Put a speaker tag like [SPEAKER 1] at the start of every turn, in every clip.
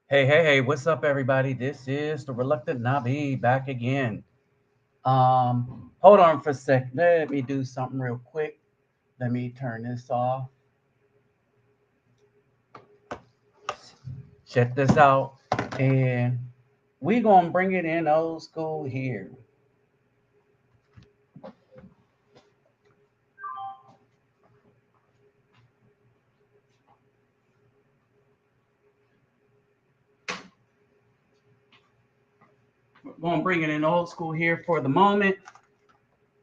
[SPEAKER 1] Hey, what's up, everybody? This is the Reluctant Nabi back again. Hold on for a sec. Let me do something real quick. Let me turn this off. Check this out. And we gonna bring it in old school here. We're gonna bring it in old school here for the moment.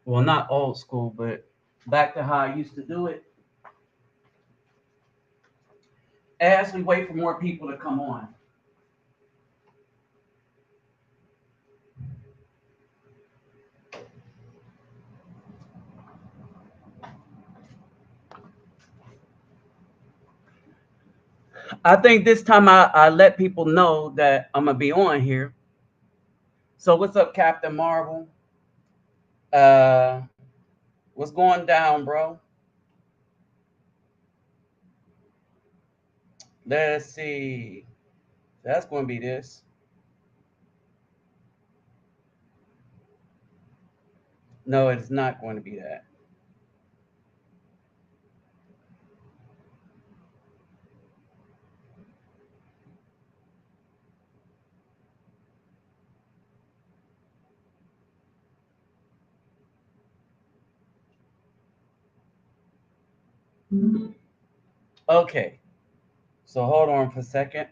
[SPEAKER 1] Well, not old school, but back to how I used to do it. As we wait for more people to come on. I think this time I let people know that I'm gonna be on here. So what's up, Captain Marvel? Uh, what's going down, bro? Let's see. That's going to be this. No, it's not going to be that. Okay. So hold on for a second.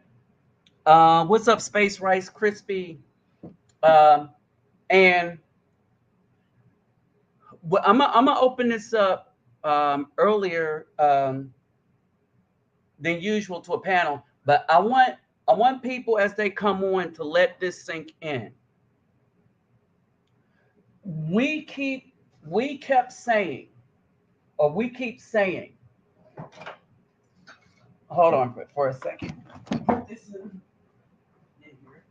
[SPEAKER 1] What's up, Space Rice Crispy? Um, and I'm gonna open this up earlier than usual to a panel, but I want people as they come on to let this sink in. We keep we kept saying, or we keep saying. Hold on for a second. This is in here.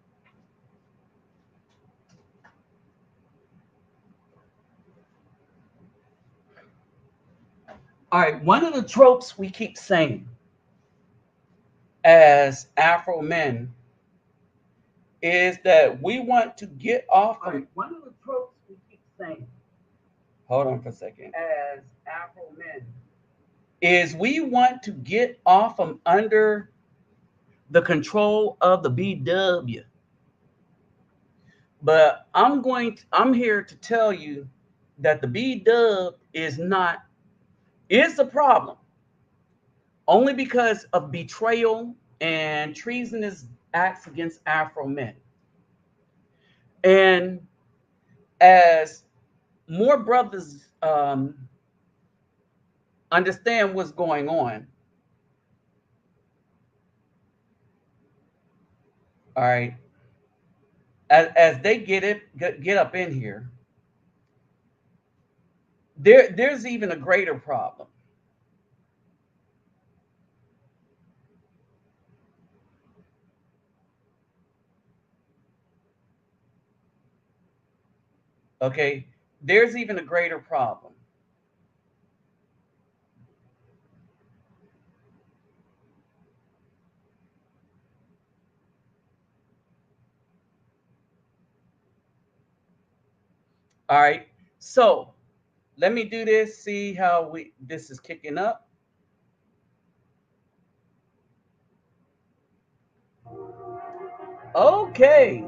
[SPEAKER 1] All right, one of the tropes we keep saying as Afro men is that we want to get off. All right, one of the tropes we keep saying. Hold on for a second. As Afro men is we want to get off from under the control of the BW. But I'm here to tell you that the BW is a problem only because of betrayal and treasonous acts against Afro men. And as more brothers understand what's going on, all right, as they get up in here, there's even a greater problem. Okay, there's even a greater problem. All right, so let me do this. See how this is kicking up. Okay.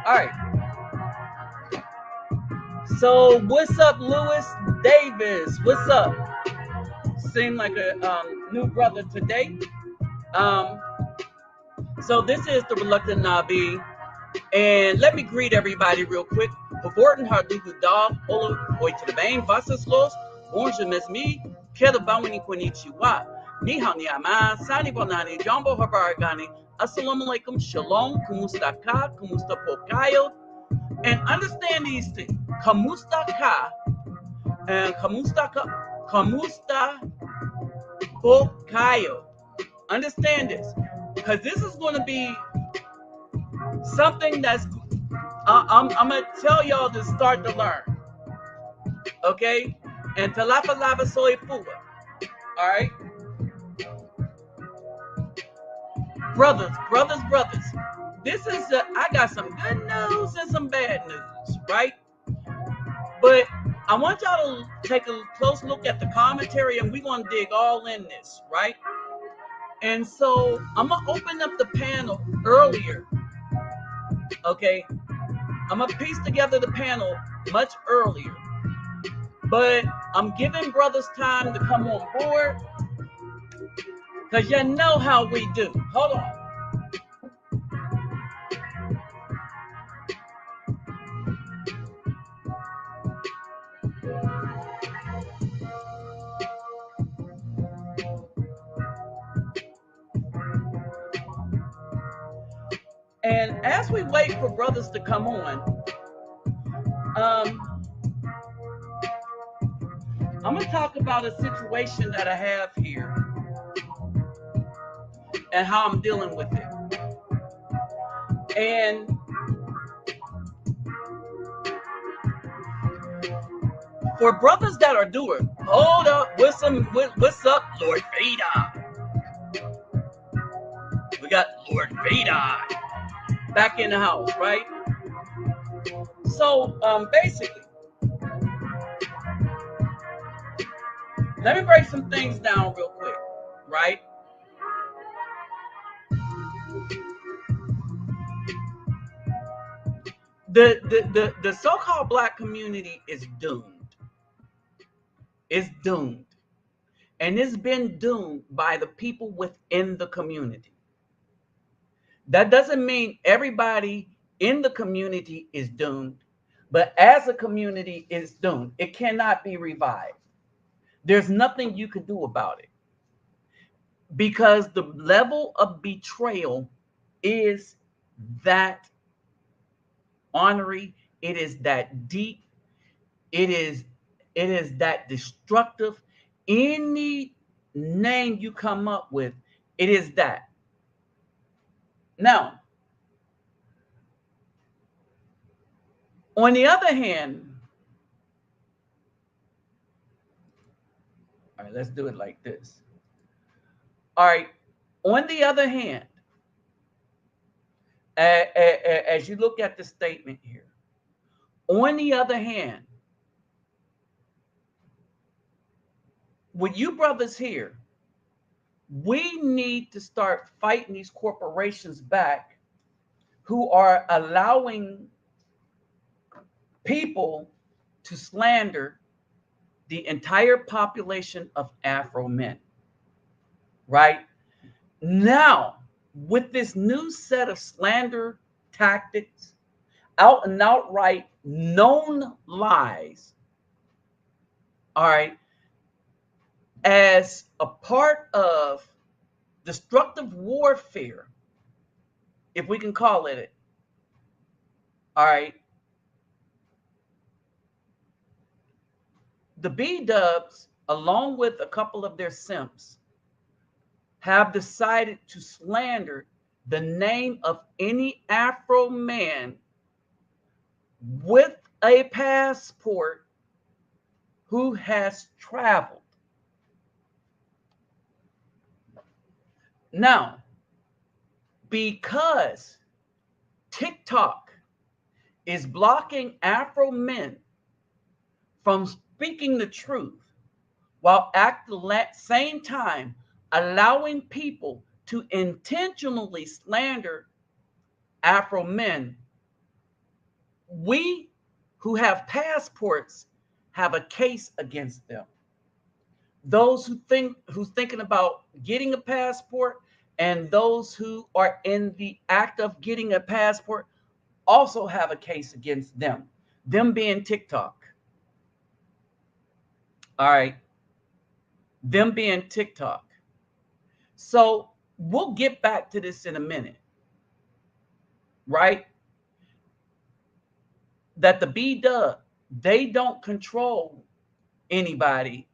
[SPEAKER 1] All right. So what's up, Lewis Davis? What's up? Seem like a new brother today. Um, so this is the Reluctant Nabi, and let me greet everybody real quick. Bevorten hardugu dog, olo oitibane vasaslos, bonjour mes mi, keda bawini konnichiwa, ni hao ni ama, sani bonani, jumbo habaragani, assalamu alaikum, shalom, kumusta ka, kumusta pokayo, and understand these things. Kamusta ka and kamusta pokayo. Understand this, because this is going to be something that's I'm gonna tell y'all to start to learn. Okay? And talafa lava soy fua. All right? Brothers. This is I got some good news and some bad news, right? But I want y'all to take a close look at the commentary, and we're gonna dig all in this, right? And so I'm gonna open up the panel earlier. Okay, I'm gonna piece together the panel much earlier, but I'm giving brothers time to come on board because you know how we do. Hold on. And as we wait for brothers to come on, I'm going to talk about a situation that I have here and how I'm dealing with it. And for brothers that are doing, hold up, what's up, Lord Vader? We got Lord Vader back in the house, right? So basically, let me break some things down real quick, right? The so-called black community is doomed. It's doomed. And it's been doomed by the people within the community. That doesn't mean everybody in the community is doomed, but as a community is doomed. It cannot be revived. There's nothing you can do about it because the level of betrayal is that ornery. It is that deep. It is that destructive. Any name you come up with, it is that. Now, on the other hand, all right, let's do it like this. All right, on the other hand, as you look at the statement here, on the other hand, with you brothers here, we need to start fighting these corporations back who are allowing people to slander the entire population of Afro men. Right? Now, with this new set of slander tactics, out and outright known lies, all right, as a part of destructive warfare, if we can call it, all right, the B-dubs, along with a couple of their simps, have decided to slander the name of any Afro man with a passport who has traveled. Now, because TikTok is blocking Afro men from speaking the truth, while at the same time allowing people to intentionally slander Afro men, we who have passports have a case against them. Those who's thinking about getting a passport and those who are in the act of getting a passport also have a case against them. Them being TikTok. All right. Them being TikTok. So we'll get back to this in a minute. Right? That the B-dub, they don't control anybody.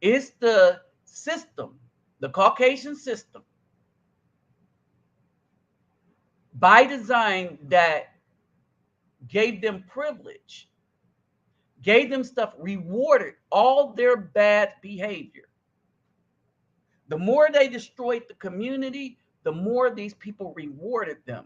[SPEAKER 1] It's the system, the Caucasian system, by design that gave them privilege, gave them stuff, rewarded all their bad behavior. The more they destroyed the community, the more these people rewarded them.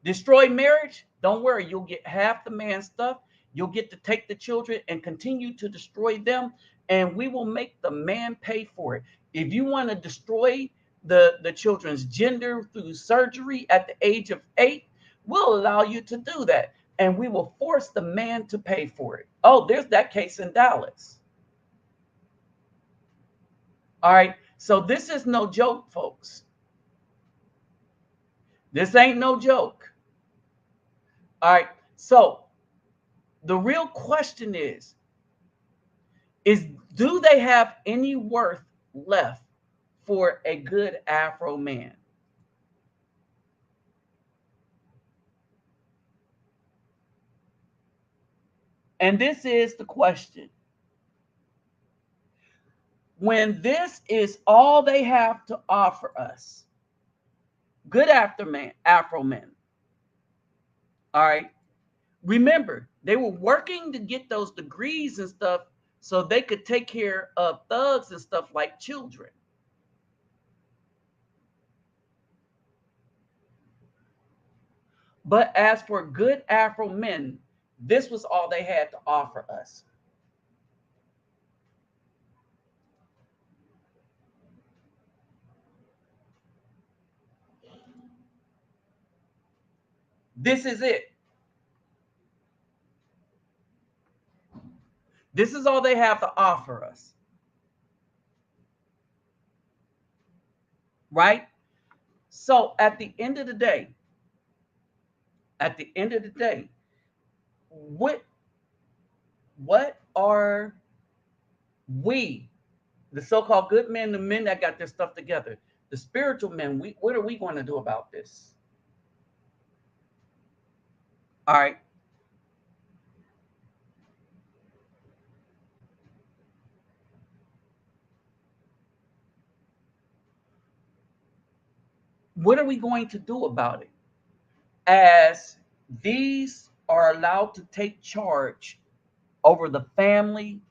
[SPEAKER 1] Destroy marriage, don't worry, you'll get half the man's stuff. You'll get to take the children and continue to destroy them, and we will make the man pay for it. If you want to destroy the children's gender through surgery at the age of 8, we'll allow you to do that, and we will force the man to pay for it. Oh, there's that case in Dallas. All right, so this is no joke, folks. This ain't no joke. All right, so the real question is do they have any worth left for a good Afro man? And this is the question. When this is all they have to offer us, good Afro men, all right, remember, they were working to get those degrees and stuff so they could take care of thugs and stuff like children. But as for good Afro men, this was all they had to offer us. This is it. This is all they have to offer us. Right? So at the end of the day, what are we, the so-called good men, the men that got their stuff together, the spiritual men, what are we going to do about this? All right. What are we going to do about it? As these are allowed to take charge over the family,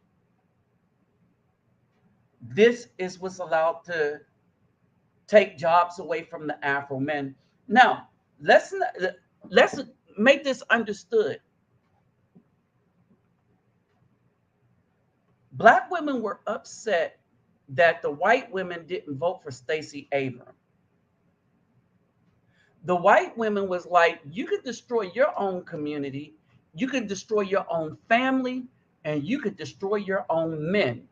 [SPEAKER 1] this is what's allowed to take jobs away from the Afro men. Now, let's make this understood. Black women were upset that the white women didn't vote for Stacey Abrams. The white women was like, you could destroy your own community, you could destroy your own family, and you could destroy your own men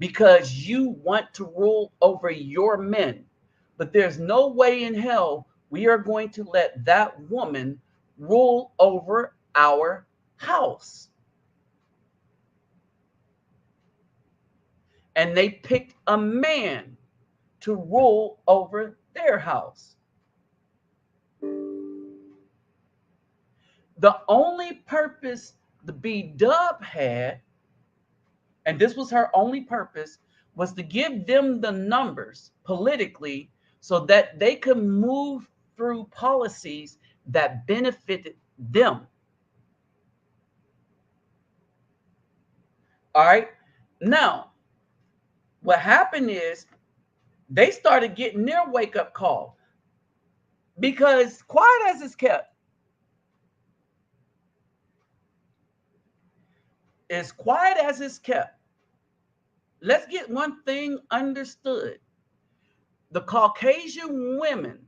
[SPEAKER 1] because you want to rule over your men. But there's no way in hell we are going to let that woman rule over our house. And they picked a man to rule over their house. The only purpose the B-Dub had, and this was her only purpose, was to give them the numbers politically so that they could move through policies that benefited them. All right. Now, what happened is they started getting their wake-up call because quiet as it's kept, as quiet as it's kept, let's get one thing understood. The Caucasian women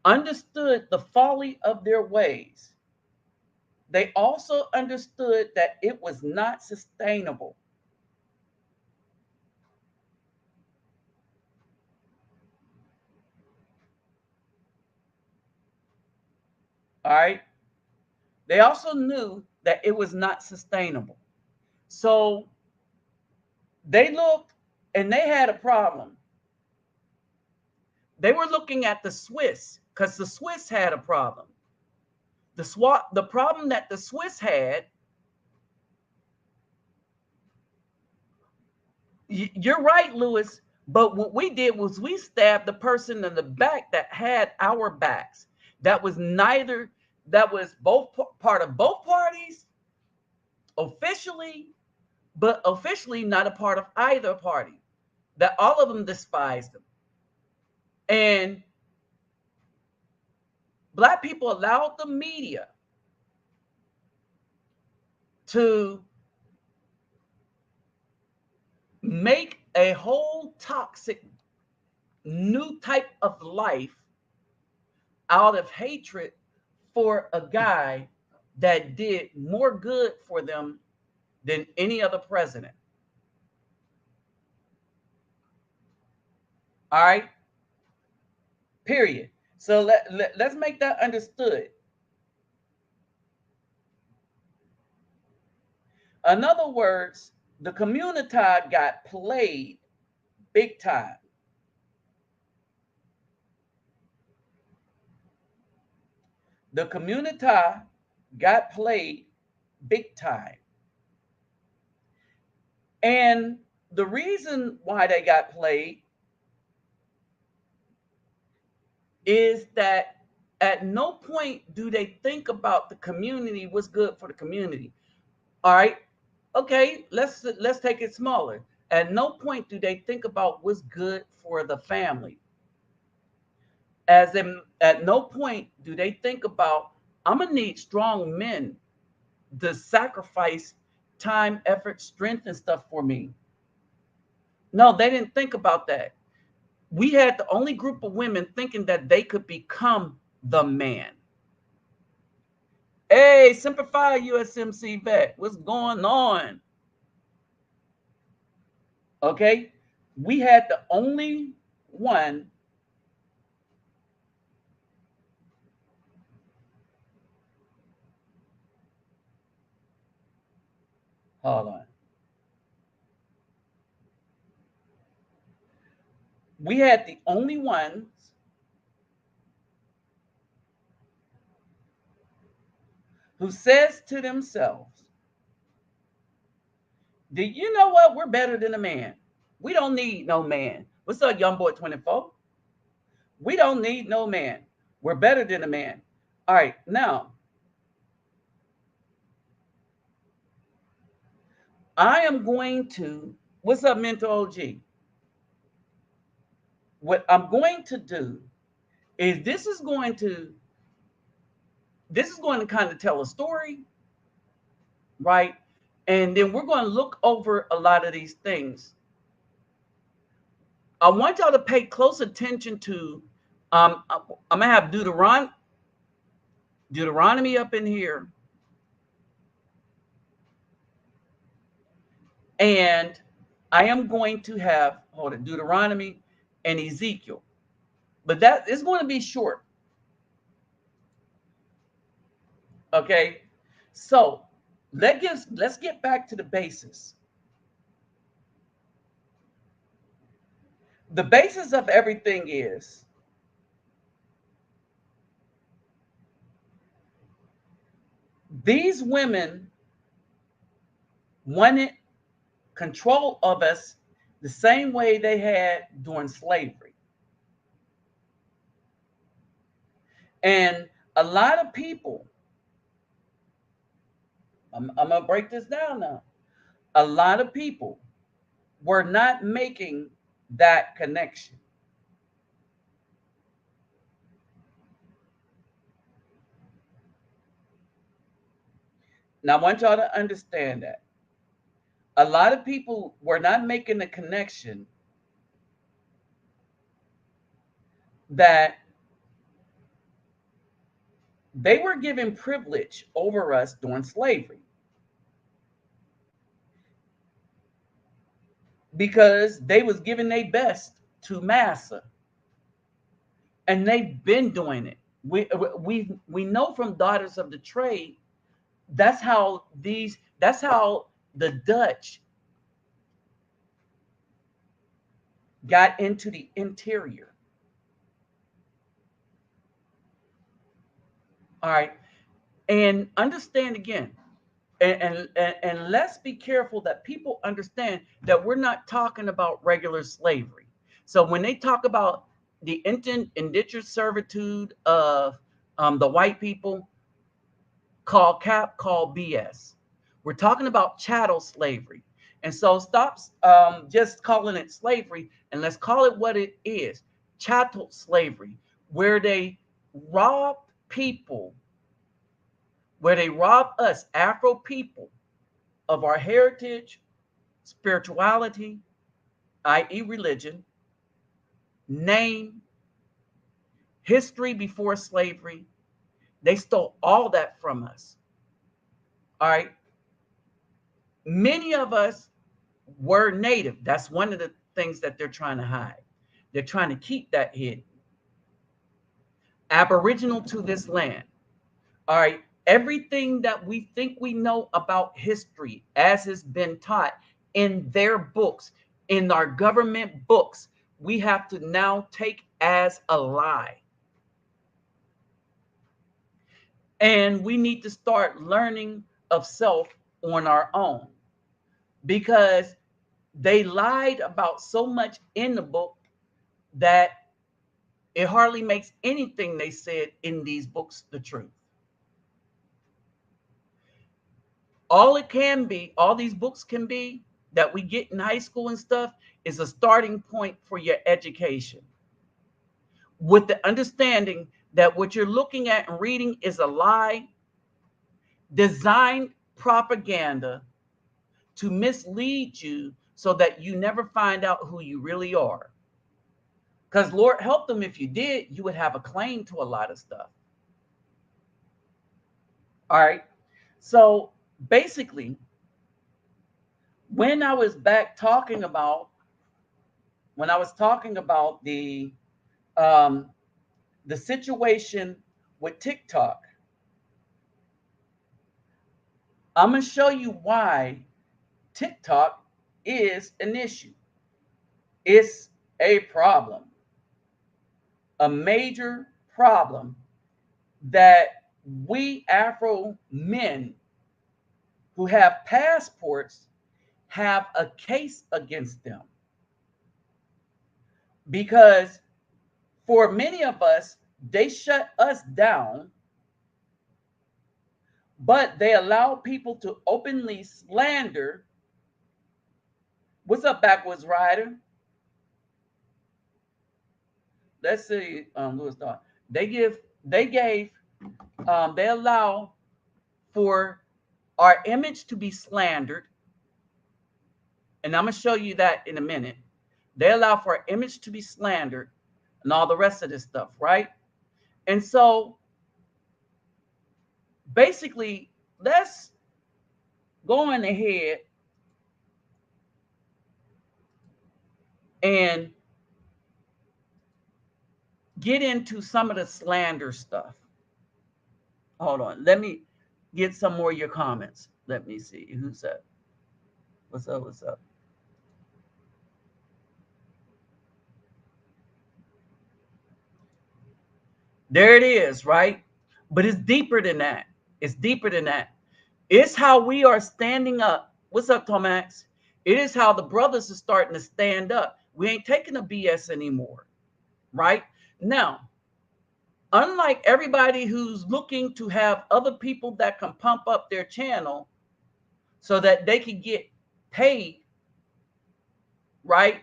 [SPEAKER 1] understood the folly of their ways. They also understood that it was not sustainable. All right. They also knew that it was not sustainable. So they looked and they had a problem. They were looking at the Swiss because the Swiss had a problem. The problem that the Swiss had, you're right, Lewis, But what we did was we stabbed the person in the back that had our backs. That was neither, that was both part of both parties officially, but officially not a part of either party. That all of them despised them. And Black people allowed the media to make a whole toxic new type of life out of hatred for a guy that did more good for them than any other president. All right, period. So let's make that understood. In other words, the community got played big time. The community got played big time. And the reason why they got played is that at no point do they think about the community, what's good for the community. All right, okay, let's take it smaller. At no point do they think about what's good for the family. As in, at no point do they think about, I'm gonna need strong men to sacrifice time, effort, strength, and stuff for me. No, they didn't think about that. We had the only group of women thinking that they could become the man. Hey, Simplify USMC vet, what's going on? Okay, we had the only one. Hold on. We had the only ones who says to themselves, do you know what? We're better than a man. We don't need no man. What's up, young boy 24? We don't need no man. We're better than a man. All right, now, I am going to, what's up, Mentor OG? What I'm going to do is this is going to kind of tell a story, right? And then we're going to look over a lot of these things. I want y'all to pay close attention to, I'm going to have Deuteronomy up in here. And I am going to have, hold it, Deuteronomy and Ezekiel. But that is going to be short. Okay? So let's get back to the basis. The basis of everything is these women wanted control of us the same way they had during slavery. And a lot of people, I'm going to break this down now. A lot of people were not making that connection. Now, I want y'all to understand that. A lot of people were not making the connection that they were given privilege over us during slavery because they was giving their best to massa, and they've been doing it. We know from Daughters of the Trade, that's how the Dutch got into the interior. All right, and understand again, and let's be careful that people understand that we're not talking about regular slavery. So when they talk about the indentured servitude of the white people, called BS. We're talking about chattel slavery. And so stop just calling it slavery, and let's call it what it is: chattel slavery, where they rob people, where they rob us, Afro people, of our heritage, spirituality, i.e., religion, name, history before slavery. They stole all that from us. All right. Many of us were native. That's one of the things that they're trying to hide. They're trying to keep that hidden. Aboriginal to this land. All right. Everything that we think we know about history, as has been taught in their books, in our government books, we have to now take as a lie. And we need to start learning of self on our own, because they lied about so much in the book that it hardly makes anything they said in these books the truth. All it can be, all these books can be that we get in high school and stuff, is a starting point for your education, with the understanding that what you're looking at and reading is a lie, designed propaganda to mislead you so that you never find out who you really are. Because Lord help them, if you did, you would have a claim to a lot of stuff. All right. So basically, when I was back talking about, the situation with TikTok, I'm gonna show you why TikTok is an issue. It's a problem, a major problem that we Afro men who have passports have a case against them. Because for many of us, they shut us down, but they allow people to openly slander. What's up, Backwoods Rider? Let's see, Louis Don. They allow for our image to be slandered, and I'm gonna show you that in a minute. They allow for our image to be slandered and all the rest of this stuff, right? And so basically, let's go on ahead and get into some of the slander stuff. Hold on. Let me get some more of your comments. Let me see. Who's that? What's up? What's up? There it is, right? But it's deeper than that. It's deeper than that. It's how we are standing up. What's up, Tomax? It is how the brothers are starting to stand up. We ain't taking the BS anymore, right? Now, unlike everybody who's looking to have other people that can pump up their channel so that they can get paid, right?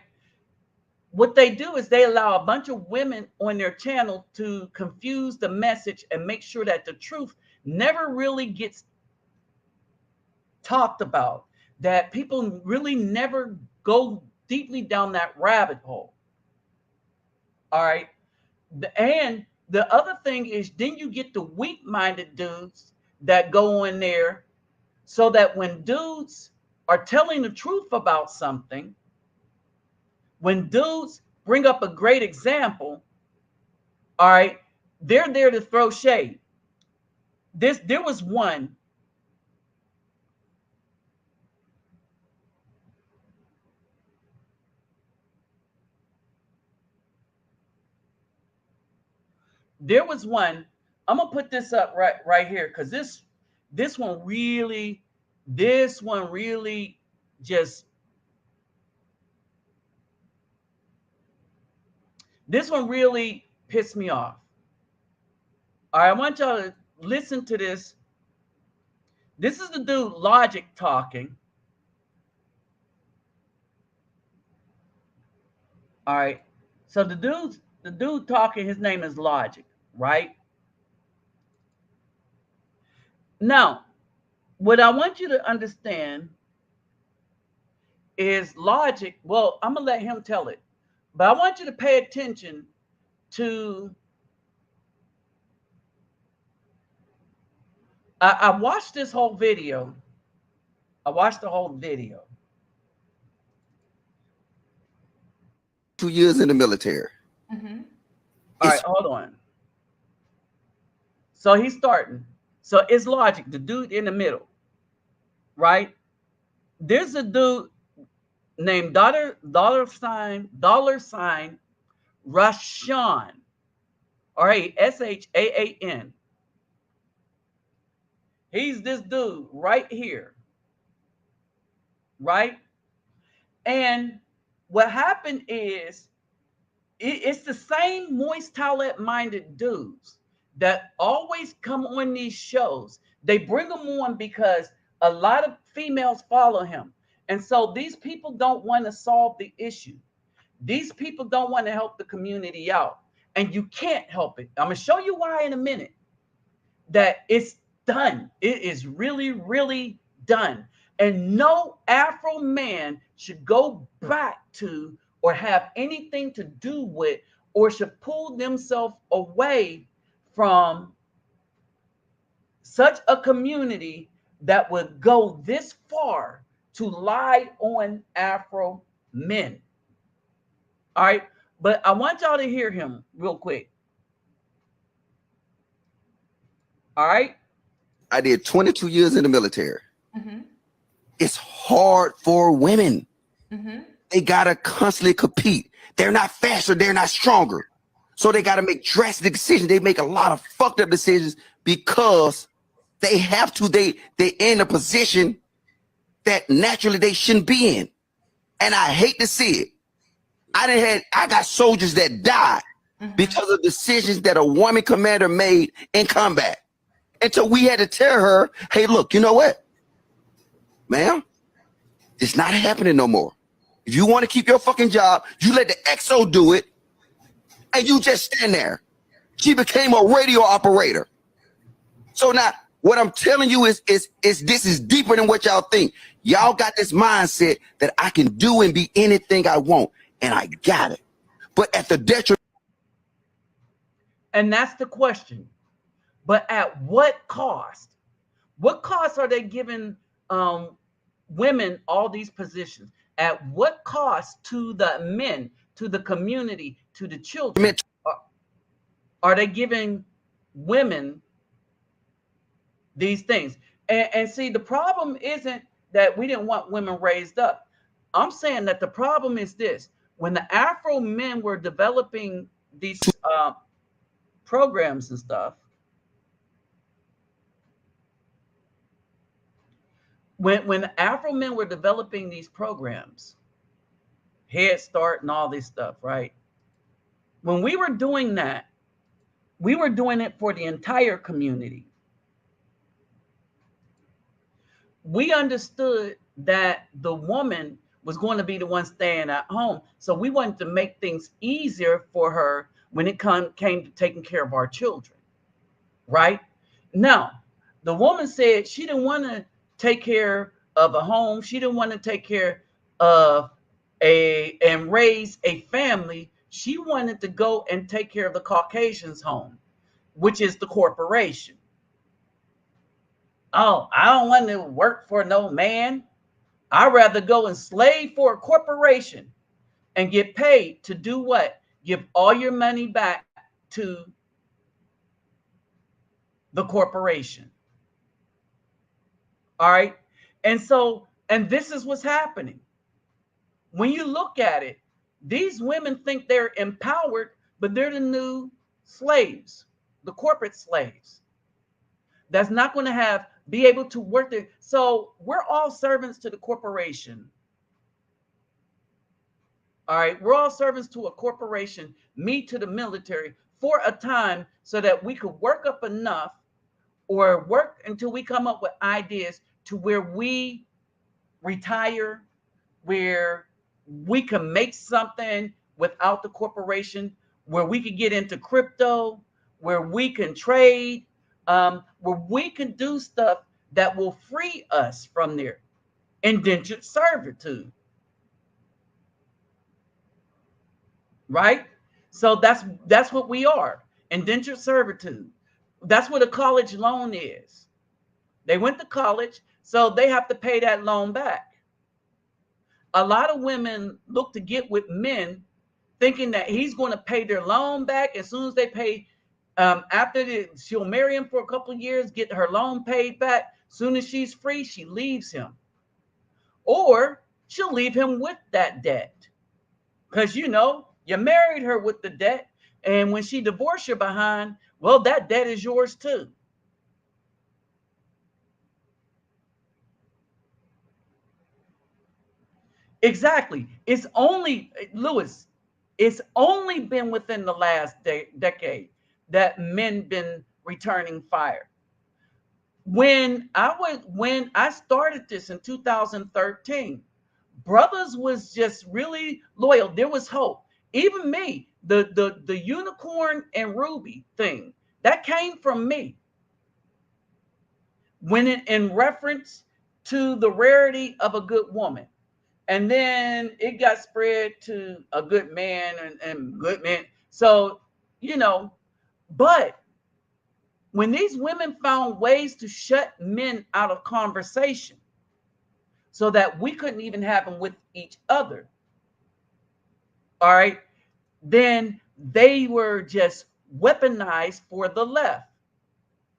[SPEAKER 1] What they do is they allow a bunch of women on their channel to confuse the message and make sure that the truth never really gets talked about, that people really never go deeply down that rabbit hole. All right. And the other thing is, then you get the weak-minded dudes that go in there, so that when dudes are telling the truth about something, when dudes bring up a great example, all right, they're there to throw shade. There was one. There was one. I'm gonna put this up right here, because this one really just This one really pissed me off. All right, I want y'all to listen to this. This is the dude Logic talking. All right. So the dude talking, his name is Logic, right? Now, what I want you to understand is Logic. Well, I'm gonna let him tell it, but I want you to pay attention to. I watched this whole video. I watched the whole video.
[SPEAKER 2] 2 years in the military.
[SPEAKER 1] Mm-hmm. All right, hold on. So he's starting. So it's Logic, the dude in the middle, right? There's a dude named dollar sign Rashaan. All right, Shaan. He's this dude right here, right? And what happened is it's the same moist towelette minded dudes that always come on these shows. They bring them on because a lot of females follow him. And so these people don't want to solve the issue. These people don't want to help the community out. And you can't help it. I'm going to show you why in a minute. That it's done. It is really, really done. And no Afro man should go back to or have anything to do with or should pull themselves away from such a community that would go this far to lie on Afro men. All right. But I want y'all to hear him real quick. All right.
[SPEAKER 2] I did 22 years in the military. Mm-hmm. It's hard for women. Mm-hmm. They gotta constantly compete. They're not faster, they're not stronger. So they gotta make drastic decisions. They make a lot of fucked up decisions because they have to. They in a position that naturally they shouldn't be in. And I hate to see it. I got soldiers that died because of decisions that a woman commander made in combat. Until we had to tell her, hey, look, you know what, ma'am, it's not happening no more. If you want to keep your fucking job, you let the XO do it, and you just stand there. She became a radio operator. So now, what I'm telling you is this is deeper than what y'all think. Y'all got this mindset that I can do and be anything I want, and I got it. But at the detriment.
[SPEAKER 1] And that's the question. But at what cost? What cost are they giving women all these positions? At what cost to the men, to the community, to the children? Are they giving women these things? And see, the problem isn't that we didn't want women raised up. I'm saying that the problem is this. When the Afro men were developing these programs and stuff, when the Afro men were developing these programs, Head Start and all this stuff, right? When we were doing that, we were doing it for the entire community. We understood that the woman was going to be the one staying at home. So we wanted to make things easier for her when it came to taking care of our children, right? Now, the woman said she didn't want to take care of a home. She didn't want to take care of and raise a family. She wanted to go and take care of the Caucasian's home, which is the corporation. Oh, I don't want to work for no man. I'd rather go and slave for a corporation and get paid to do what? Give all your money back to the corporation. All right. And this is what's happening. When you look at it, these women think they're empowered, but they're the new slaves, the corporate slaves. That's not going to be able to work there. So we're all servants to the corporation. All right. We're all servants to a corporation, me to the military, for a time so that we could work up enough or work until we come up with ideas to where we retire, where we can make something without the corporation, where we can get into crypto, where we can trade, where we can do stuff that will free us from their indentured servitude. Right? So that's what we are, indentured servitude. That's what a college loan is. They went to college, so they have to pay that loan back. A lot of women look to get with men thinking that he's going to pay their loan back as soon as they pay. She'll marry him for a couple of years, get her loan paid back. Soon as she's free, she leaves him, or she'll leave him with that debt, because you married her with the debt, and when she divorced you behind, well, that debt is yours too. Exactly. It's only, Lewis, it's only been within the last decade that men been returning fire. When I started this in 2013, brothers was just really loyal. There was hope. Even me, the unicorn and ruby thing, that came from me. When it in reference to the rarity of a good woman. And then it got spread to a good man and good men. So, but when these women found ways to shut men out of conversation so that we couldn't even have them with each other, all right, then they were just weaponized for the left.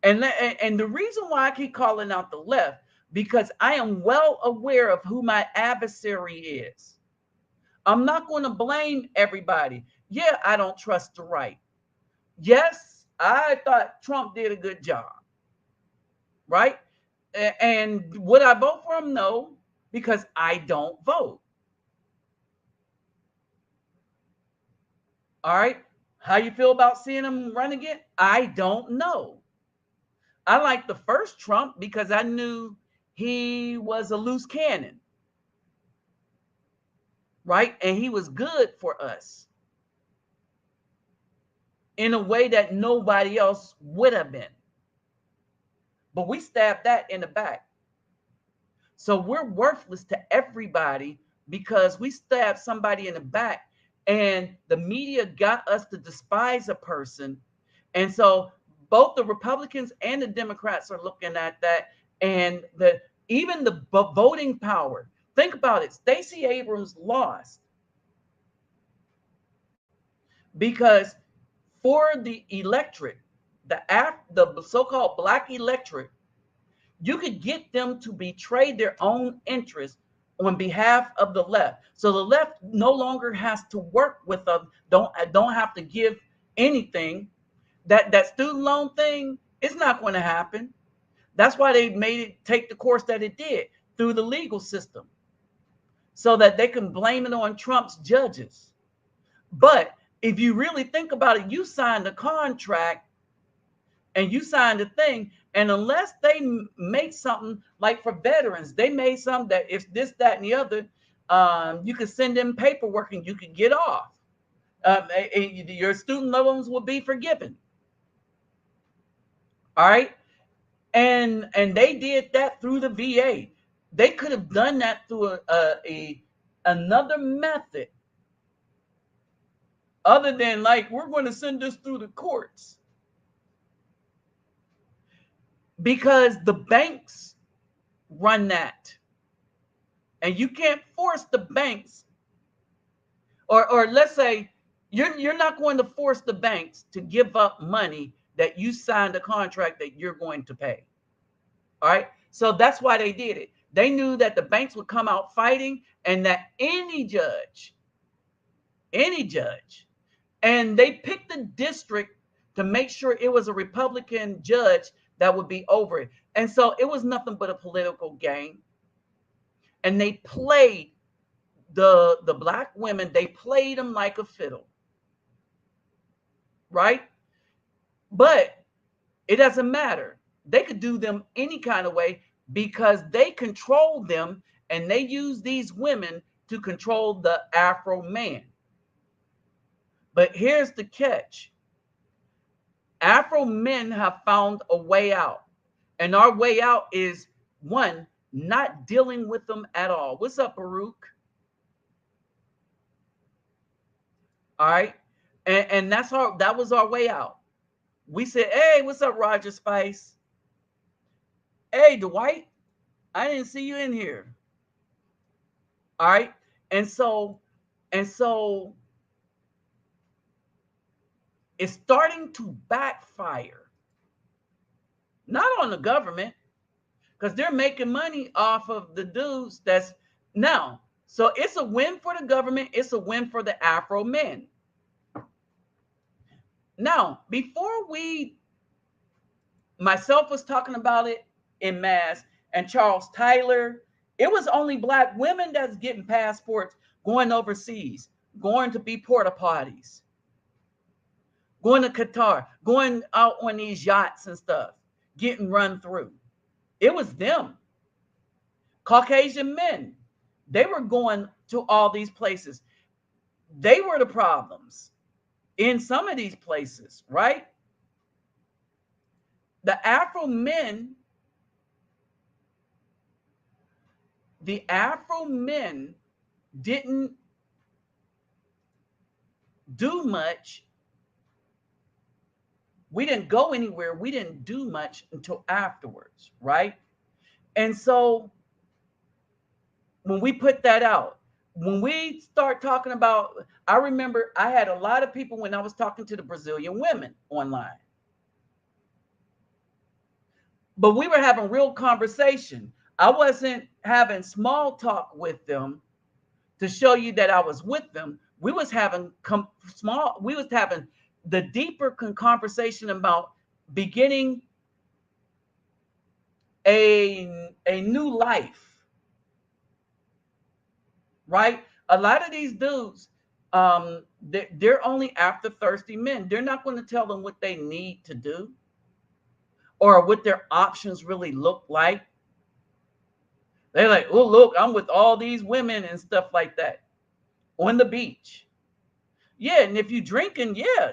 [SPEAKER 1] And the reason why I keep calling out the left, because I am well aware of who my adversary is. I'm not going to blame everybody. Yeah, I don't trust the right. Yes, I thought Trump did a good job, right? And would I vote for him? No, because I don't vote. All right. How you feel about seeing him run again? I don't know. I like the first Trump because I knew he was a loose cannon, right? And he was good for us in a way that nobody else would have been. But we stabbed that in the back. So we're worthless to everybody because we stabbed somebody in the back, and the media got us to despise a person. And so both the Republicans and the Democrats are looking at that, and even the voting power. Think about it. Stacey Abrams lost because for the electorate, the so-called black electorate, you could get them to betray their own interests on behalf of the left. So the left no longer has to work with them. Don't have to give anything. That student loan thing is not going to happen. That's why they made it take the course that it did through the legal system, so that they can blame it on Trump's judges. But if you really think about it, you signed a contract and you signed a thing, and unless they make something like for veterans, they made something that if this, that, and the other, you could send in paperwork and you could get off. Your student loans will be forgiven. All right. And they did that through the VA. They could have done that through another method other than like, we're going to send this through the courts, because the banks run that, and you can't force the banks, or let's say you're not going to force the banks to give up money that you signed a contract that you're going to pay. All right. So that's why they did it. They knew that the banks would come out fighting, and that any judge, and they picked a district to make sure it was a Republican judge that would be over it. And so it was nothing but a political game. And they played the black women, they played them like a fiddle, right? But it doesn't matter. They could do them any kind of way because they control them, and they use these women to control the Afro man. But here's the catch. Afro men have found a way out. And our way out is, one, not dealing with them at all. What's up, Baruch? All right. And that was our way out. We said, hey, what's up, Roger Spice? Hey, Dwight, I didn't see you in here. All right. And so it's starting to backfire. Not on the government, because they're making money off of the dudes that's now. So it's a win for the government. It's a win for the Afro men. Now, before myself was talking about it in mass, and Charles Tyler, it was only black women that's getting passports, going overseas, going to be porta potties, going to Qatar, going out on these yachts and stuff, getting run through. It was them. Caucasian men, they were going to all these places. They were the problems in some of these places, right? The Afro men didn't do much. We didn't go anywhere. We didn't do much until afterwards, right? And so when we put that out, when we start talking about, I remember I had a lot of people when I was talking to the Brazilian women online. But we were having real conversation. I wasn't having small talk with them to show you that I was with them. We was having the deeper conversation about beginning a new life, right? A lot of these dudes, they're only after thirsty men. They're not going to tell them what they need to do or what their options really look like. They're like, oh, look, I'm with all these women and stuff like that on the beach. Yeah, and if you drinking, yeah,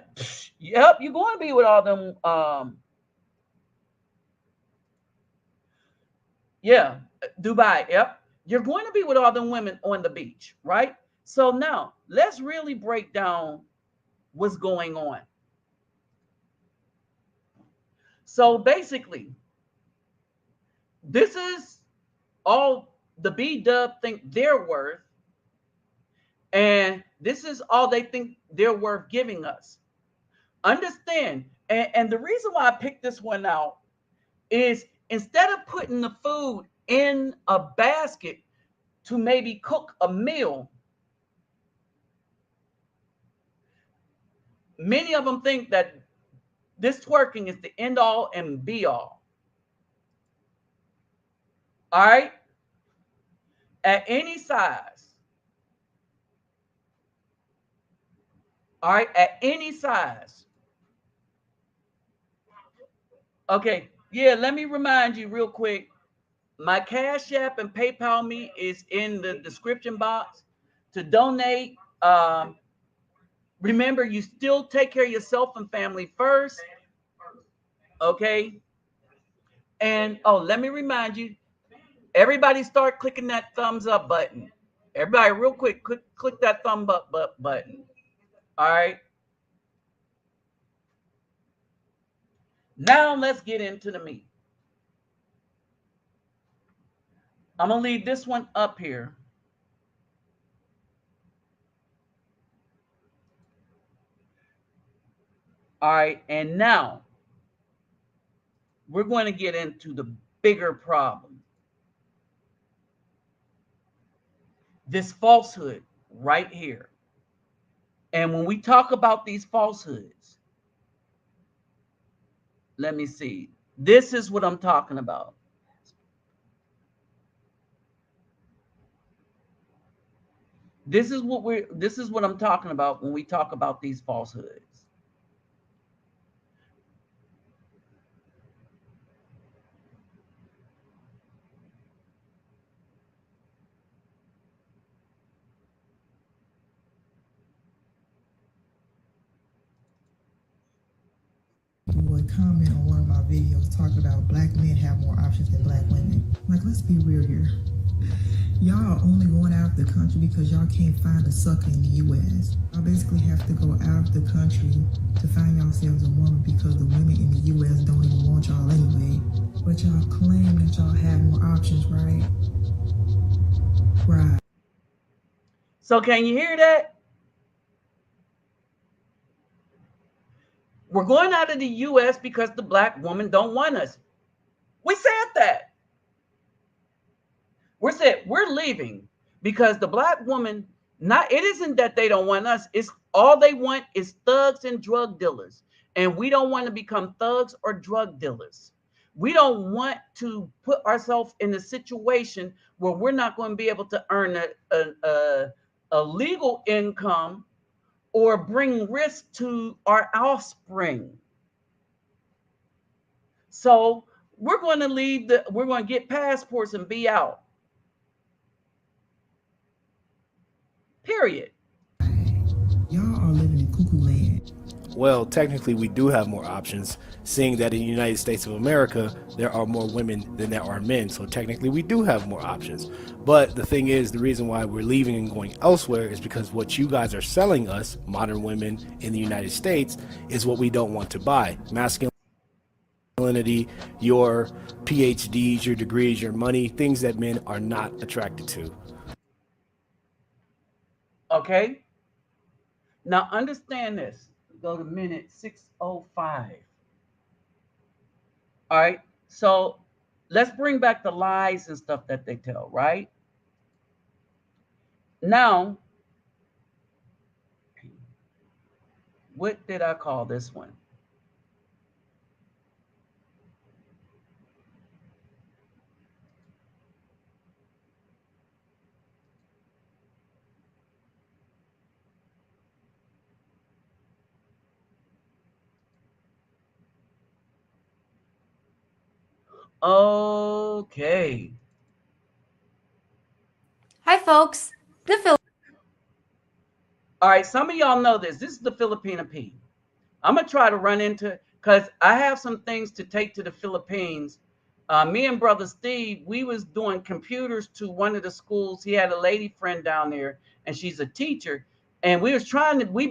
[SPEAKER 1] yep, you're going to be with all them. Yeah, Dubai, yep. You're going to be with all them women on the beach, right? So now let's really break down what's going on. So basically, this is all the B-dub think they're worth, and this is all they think they're worth giving us. Understand, and the reason why I picked this one out is instead of putting the food in a basket to maybe cook a meal, many of them think that this twerking is the end all and be all. All right? At any size. All right? At any size. Okay. Yeah, let me remind you real quick. My Cash App and PayPal me is in the description box to donate. Remember, you still take care of yourself and family first. Okay? And let me remind you, everybody start clicking that thumbs up button. Everybody, real quick, click that thumb up button. All right. Now let's get into the meat. I'm going to leave this one up here. All right. And now we're going to get into the bigger problem. This falsehood right here. And when we talk about these falsehoods, let me see. This is what I'm talking about. This is what I'm talking about when we talk about these falsehoods.
[SPEAKER 3] Would comment on one of my videos talking about black men have more options than black women. Like, let's be real here. Y'all are only going out of the country because y'all can't find a sucker in the U.S. Y'all basically have to go out of the country to find yourselves a woman because the women in the U.S. don't even want y'all anyway. But y'all claim that y'all have more options, right? Right.
[SPEAKER 1] So can you hear that? We're going out of the U.S. because the black woman don't want us. We said that. We're leaving because the black woman, it isn't that they don't want us. It's all they want is thugs and drug dealers. And we don't want to become thugs or drug dealers. We don't want to put ourselves in a situation where we're not going to be able to earn a legal income or bring risk to our offspring. So we're going to get passports and be out. Period.
[SPEAKER 3] Y'all are living in cuckoo land.
[SPEAKER 4] Well, technically, we do have more options, seeing that in the United States of America, there are more women than there are men. So technically, we do have more options. But the thing is, the reason why we're leaving and going elsewhere is because what you guys are selling us, modern women in the United States, is what we don't want to buy. Masculinity, your PhDs, your degrees, your money, things that men are not attracted to.
[SPEAKER 1] Okay. Now understand this. Go to minute 6:05. All right. So let's bring back the lies and stuff that they tell, right? Now, what did I call this one? Okay.
[SPEAKER 5] Hi, folks.
[SPEAKER 1] All right. Some of y'all know this. This is the Filipina P. I'm gonna try to run into because I have some things to take to the Philippines. Me and brother Steve, we was doing computers to one of the schools. He had a lady friend down there, and she's a teacher. And we've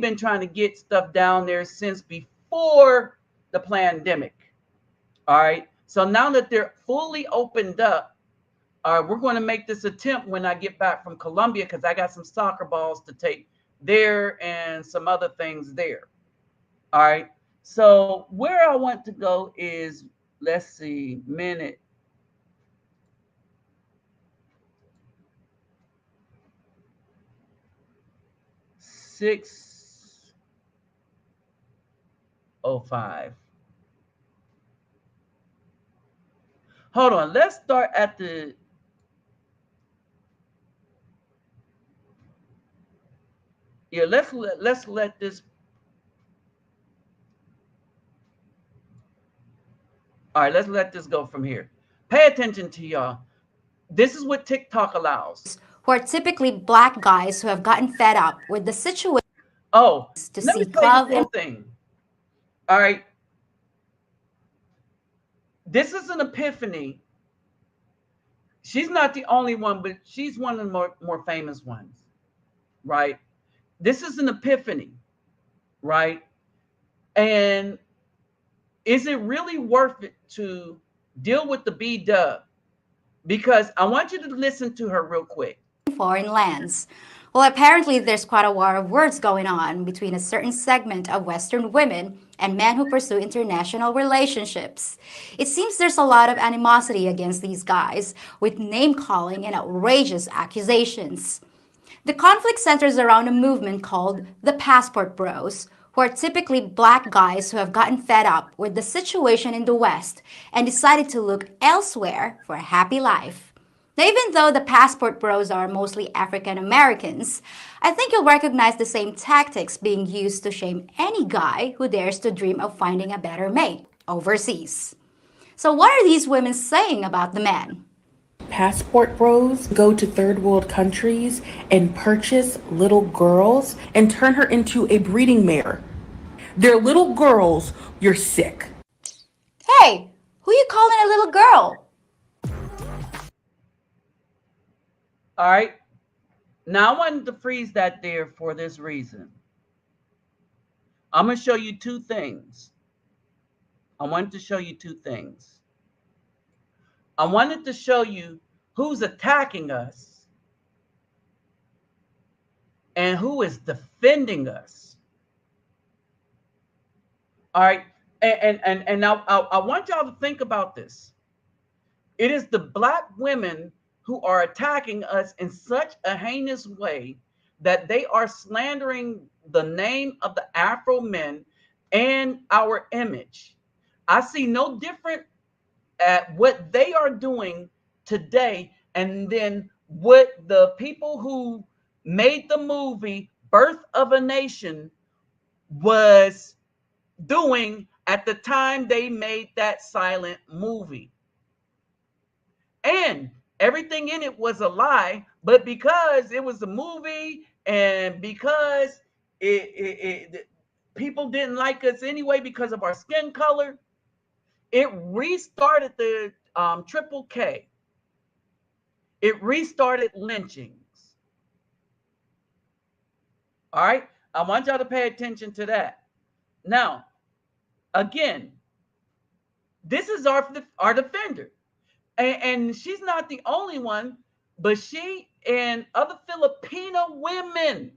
[SPEAKER 1] been trying to get stuff down there since before the pandemic. All right. So now that they're fully opened up, we're going to make this attempt when I get back from Colombia because I got some soccer balls to take there and some other things there. All right. So where I want to go is, let's see, minute 6:05. Hold on. Let's start at the. Yeah. Let's let this. All right. Let's let this go from here. Pay attention to y'all. This is what TikTok allows.
[SPEAKER 5] Who are typically black guys who have gotten fed up with the situation
[SPEAKER 1] Oh,
[SPEAKER 5] to
[SPEAKER 1] let me
[SPEAKER 5] seek
[SPEAKER 1] say this
[SPEAKER 5] love
[SPEAKER 1] one
[SPEAKER 5] and
[SPEAKER 1] thing. All right. This is an epiphany. She's not the only one, but she's one of the more famous ones, right? This is an epiphany, right? And is it really worth it to deal with the B dub? Because I want you to listen to her real quick.
[SPEAKER 5] foreign lands. Well, apparently there's quite a war of words going on between a certain segment of Western women and men who pursue international relationships. It seems there's a lot of animosity against these guys, with name-calling and outrageous accusations. The conflict centers around a movement called the Passport Bros, who are typically black guys who have gotten fed up with the situation in the West and decided to look elsewhere for a happy life. Now, even though the passport bros are mostly African Americans, I think you'll recognize the same tactics being used to shame any guy who dares to dream of finding a better mate overseas. So what are these women saying about the men?
[SPEAKER 6] Passport bros go to third world countries and purchase little girls and turn her into a breeding mare. They're little girls, you're sick.
[SPEAKER 5] Hey, who you calling a little girl?
[SPEAKER 1] All right. Now I wanted to freeze that there for this reason. I'm going to show you two things. I wanted to show you two things. I wanted to show you who's attacking us and who is defending us. All right. And now I want y'all to think about this. It is the Black women who are attacking us in such a heinous way that they are slandering the name of the Afro men and our image. I see no different at what they are doing today and then what the people who made the movie Birth of a Nation was doing at the time they made that silent movie. And everything in it was a lie, but because it was a movie and because people didn't like us anyway because of our skin color, it restarted the Triple K. It restarted lynchings. All right, I want y'all to pay attention to that. Now, again, this is our defender. And she's not the only one, but she and other Filipino women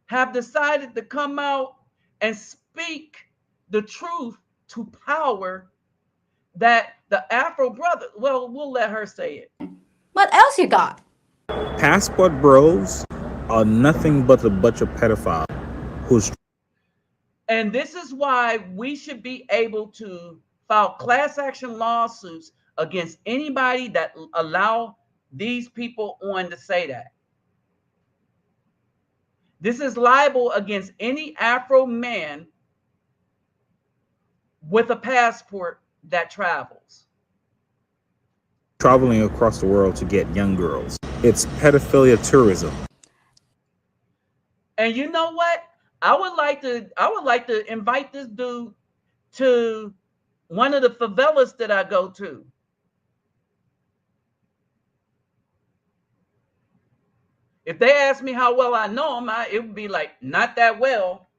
[SPEAKER 1] have decided to come out and speak the truth to power that the Afro brother, well, we'll let her say it.
[SPEAKER 5] What else you got?
[SPEAKER 7] Passport bros are nothing but a bunch of pedophiles who's.
[SPEAKER 1] And this is why we should be able to file class action lawsuits against anybody that allow these people on to say that. This is libel against any Afro man with a passport that travels.
[SPEAKER 7] Traveling across the world to get young girls. It's pedophilia tourism.
[SPEAKER 1] And you know what? I would like to invite this dude to one of the favelas that I go to. If they ask me how well I know him, it would be like, not that well.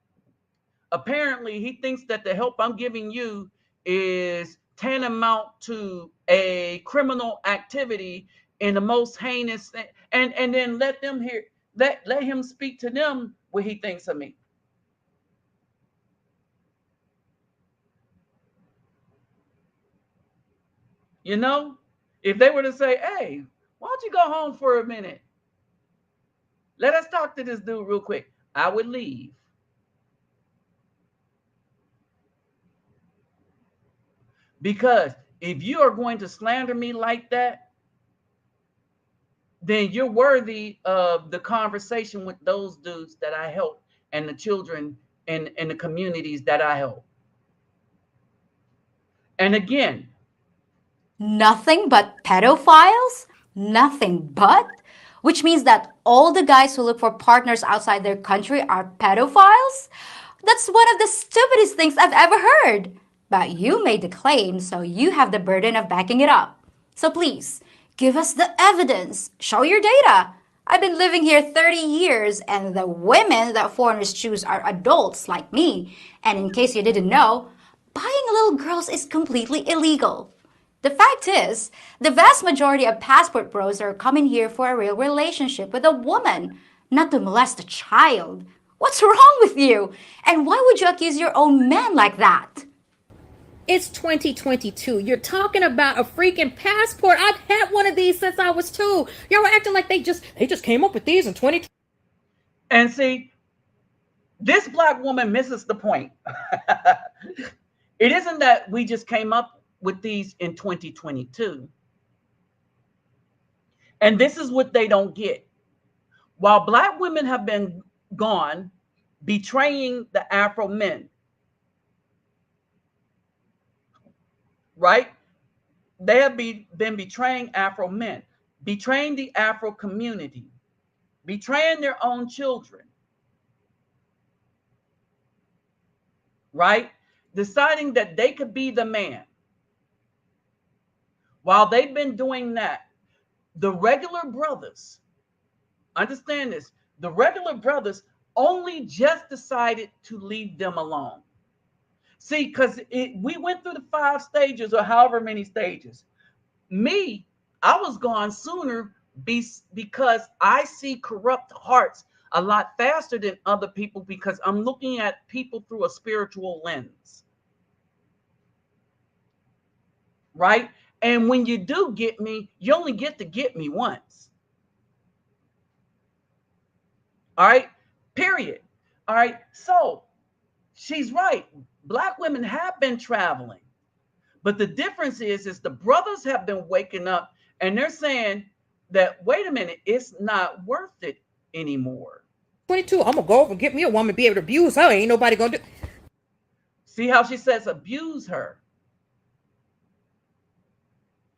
[SPEAKER 1] Apparently, he thinks that the help I'm giving you is tantamount to a criminal activity in the most heinous thing. And then let him speak to them what he thinks of me. You know, if they were to say, hey, why don't you go home for a minute? Let us talk to this dude real quick. I would leave. Because if you are going to slander me like that, then you're worthy of the conversation with those dudes that I help and the children in the communities that I help. And again,
[SPEAKER 5] Nothing but pedophiles? Nothing but? Which means that all the guys who look for partners outside their country are pedophiles? That's one of the stupidest things I've ever heard. But you made the claim, so you have the burden of backing it up. So please, give us the evidence. Show your data. I've been living here 30 years, and the women that foreigners choose are adults like me. And in case you didn't know, buying little girls is completely illegal. The fact is, the vast majority of passport bros are coming here for a real relationship with a woman, not to molest a child. What's wrong with you? And why would you accuse your own man like that?
[SPEAKER 8] It's 2022. You're talking about a freaking passport. I've had one of these since I was 2. Y'all were acting like they just came up with these in 2020.
[SPEAKER 1] And see, this Black woman misses the point. It isn't that we just came up with these in 2022. And this is what they don't get. While black women have been gone betraying the Afro men, right? They have been betraying Afro men, betraying the Afro community, betraying their own children, right? Deciding that they could be the man. While they've been doing that, the regular brothers, understand this, the regular brothers only just decided to leave them alone. See, because we went through the 5 stages or however many stages. Me, I was gone sooner because I see corrupt hearts a lot faster than other people because I'm looking at people through a spiritual lens. Right? And when you do get me, you only get to get me once. All right? Period. All right? So she's right. Black women have been traveling. But the difference is the brothers have been waking up and they're saying that, wait a minute, it's not worth it anymore.
[SPEAKER 8] 22, I'm going to go over and get me a woman, be able to abuse her. Ain't nobody going to do.
[SPEAKER 1] See how she says abuse her.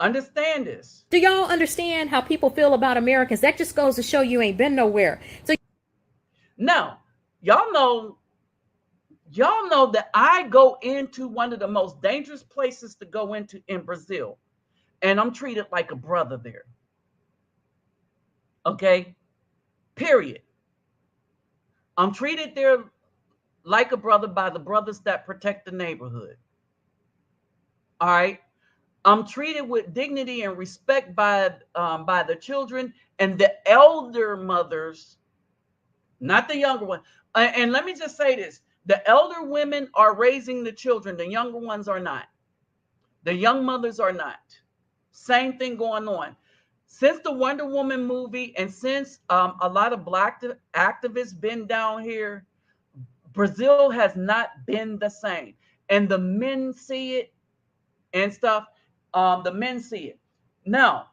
[SPEAKER 1] Understand this.
[SPEAKER 8] Do y'all understand how people feel about Americans? That just goes to show you ain't been nowhere. So
[SPEAKER 1] now, y'all know that I go into one of the most dangerous places to go into in Brazil, and I'm treated like a brother there. Okay? Period. I'm treated there like a brother by the brothers that protect the neighborhood. All right? I'm treated with dignity and respect by the children and the elder mothers, not the younger one. And let me just say this. The elder women are raising the children. The younger ones are not. The young mothers are not. Same thing going on. Since the Wonder Woman movie and since a lot of black activists been down here, Brazil has not been the same. And the men see it and stuff. The men see it. Now,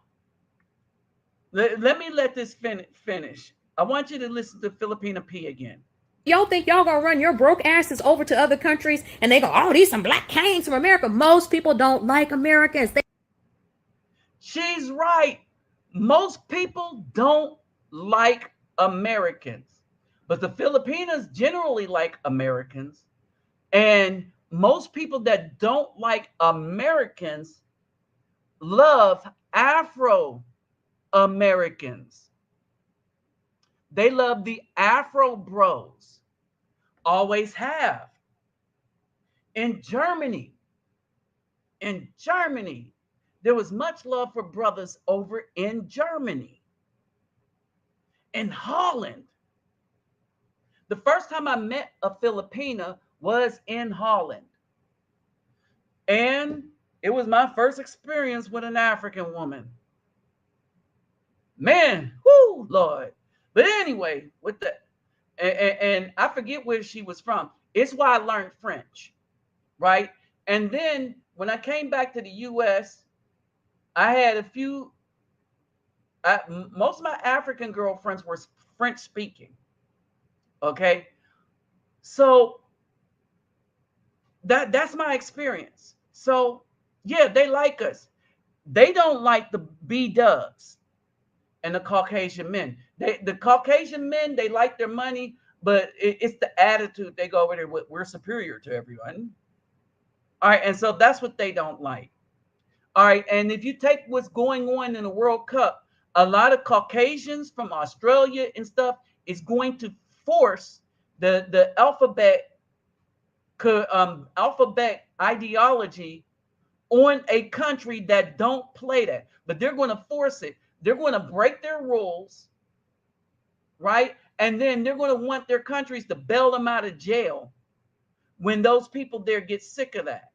[SPEAKER 1] let me let this finish. I want you to listen to Filipina P again.
[SPEAKER 8] Y'all think y'all gonna run your broke asses over to other countries and they go, oh, these some black kings from America. Most people don't like Americans.
[SPEAKER 1] She's right. Most people don't like Americans, but the Filipinos generally like Americans. And most people that don't like Americans love Afro Americans. They love the Afro bros. Always have. In Germany, there was much love for brothers over in Germany. In Holland. The first time I met a Filipina was in Holland. And it was my first experience with an African woman. Man, whoo, Lord. But anyway, with that, and I forget where she was from. It's why I learned French, right? And then when I came back to the U.S., I had a few, most of my African girlfriends were French speaking, okay? So that's my experience. So yeah, they like us. They don't like the B-dubs and the Caucasian men. The Caucasian men, they like their money, but it's the attitude. They go over there with, we're superior to everyone. All right, and so that's what they don't like. All right, and if you take what's going on in the World Cup, a lot of Caucasians from Australia and stuff is going to force the alphabet ideology on a country that don't play that, but they're going to force it. They're going to break their rules, right? And then they're going to want their countries to bail them out of jail when those people there get sick of that.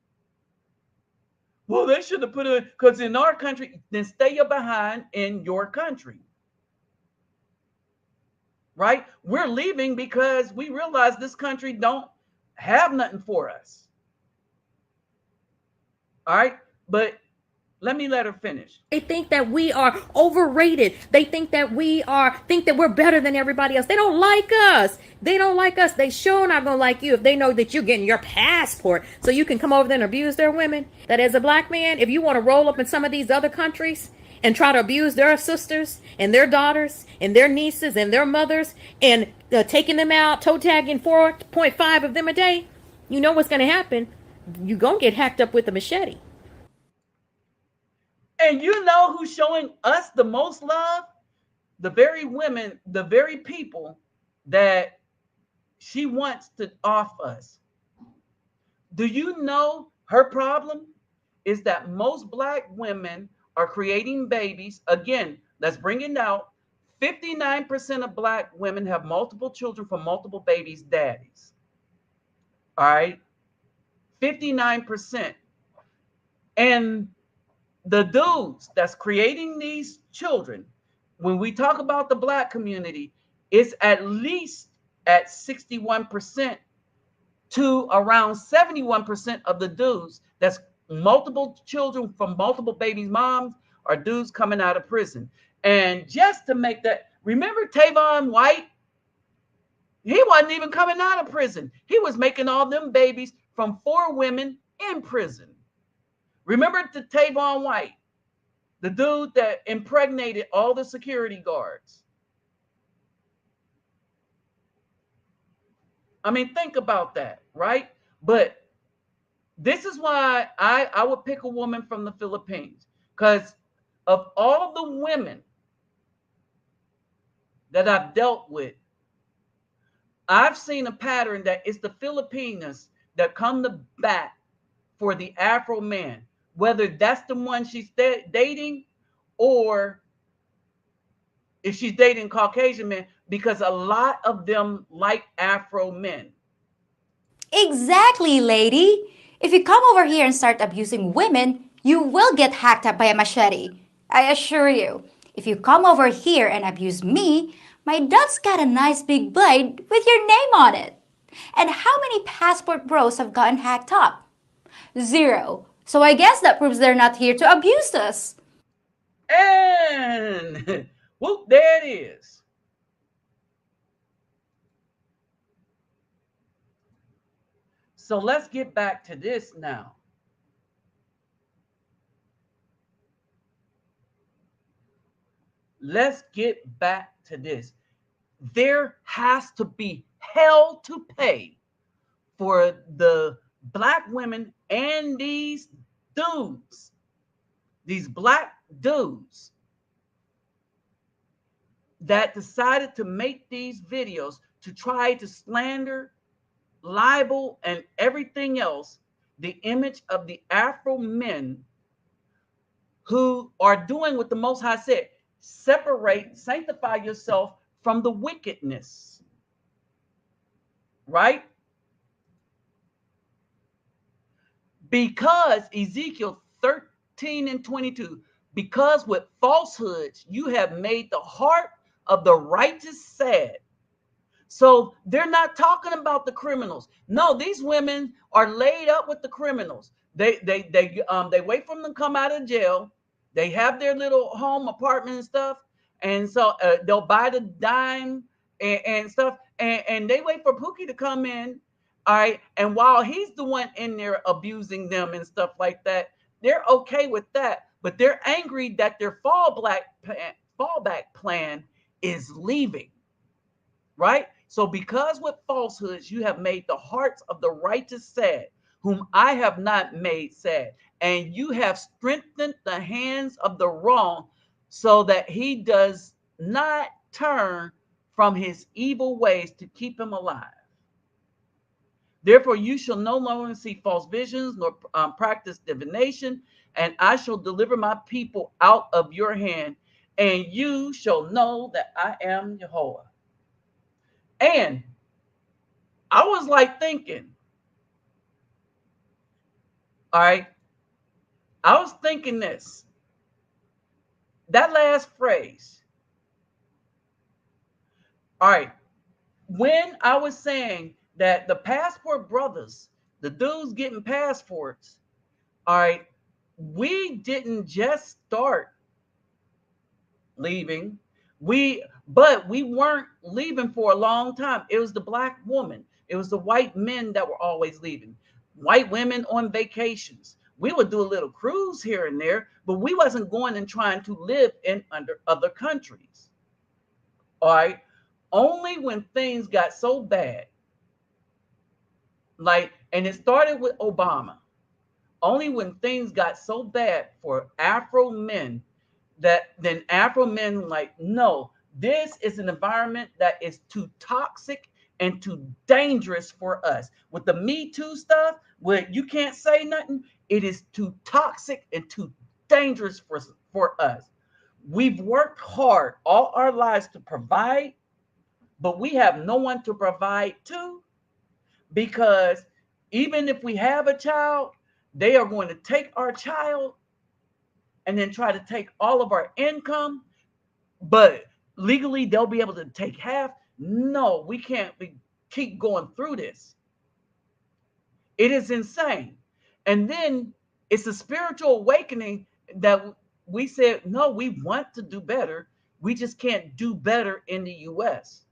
[SPEAKER 1] Well, they should have put it, because in our country, then stay your behind in your country. Right? We're leaving because we realize this country don't have nothing for us. All right? But Let me let her finish.
[SPEAKER 8] They think that we are overrated. They think that we're better than everybody else. They don't like us. They don't like us. They sure not gonna like you if they know that you're getting your passport so you can come over there and abuse their women. That as a black man, if you want to roll up in some of these other countries and try to abuse their sisters and their daughters and their nieces and their mothers and taking them out, toe tagging 4.5 of them a day, you know what's gonna happen. You're gonna get hacked up with a machete.
[SPEAKER 1] And you know who's showing us the most love? The very women, the very people that she wants to off us. Do you know her problem is that most black women are creating babies? Again, let's bring it out. 59% of black women have multiple children from multiple babies' daddies. All right. 59%. And the dudes that's creating these children, when we talk about the black community, it's at least at 61% to around 71% of the dudes that's multiple children from multiple babies' moms are dudes coming out of prison. And just to make that, remember Tavon White? He wasn't even coming out of prison. He was making all them babies from 4 women in prison. Remember the Tavon White, the dude that impregnated all the security guards? I mean, think about that, right? But this is why I would pick a woman from the Philippines, because of all the women that I've dealt with, I've seen a pattern that it's the Filipinas that come to bat for the Afro man, whether that's the one she's dating or if she's dating Caucasian men, because a lot of them like Afro men.
[SPEAKER 5] Exactly, lady. If you come over here and start abusing women, you will get hacked up by a machete. I assure you. If you come over here and abuse me, my dad's got a nice big blade with your name on it. And how many passport bros have gotten hacked up? 0. So I guess that proves they're not here to abuse us.
[SPEAKER 1] And whoop, there it is. So let's get back to this now. Let's get back to this. There has to be hell to pay for the black women and these dudes, these black dudes that decided to make these videos to try to slander, libel, and everything else the image of the Afro men who are doing what the Most High said: separate, sanctify yourself from the wickedness. Right? Because Ezekiel 13 and 22, because with falsehoods you have made the heart of the righteous sad. So they're not talking about the criminals. No, these women are laid up with the criminals. They wait for them to come out of jail. They have their little home apartment and stuff, and so they'll buy the dime and stuff, and they wait for Pookie to come in. All right, and while he's the one in there abusing them and stuff like that, they're okay with that, but they're angry that their fallback plan is leaving. Right? So because with falsehoods you have made the hearts of the righteous sad, whom I have not made sad, and you have strengthened the hands of the wrong, so that he does not turn from his evil ways to keep him alive. Therefore you shall no longer see false visions, nor practice divination, and I shall deliver my people out of your hand, and you shall know that I am Jehovah. And I was like thinking, all right, I was thinking this, that last phrase. All right, when I was saying that the passport brothers, the dudes getting passports, all right, we didn't just start leaving. But we weren't leaving for a long time. It was the black woman. It was the white men that were always leaving. White women on vacations. We would do a little cruise here and there, but we wasn't going and trying to live in under other countries. All right. Only when things got so bad, and it started with Obama. Only when things got so bad for Afro men that then Afro men no, this is an environment that is too toxic and too dangerous for us. With the Me Too stuff, where you can't say nothing, it is too toxic and too dangerous for us. We've worked hard all our lives to provide, but we have no one to provide to, because even if we have a child, they are going to take our child and then try to take all of our income, but legally they'll be able to take half. No, we can't keep going through this. It is insane. And then it's a spiritual awakening that we said, no, we want to do better. We just can't do better in the US.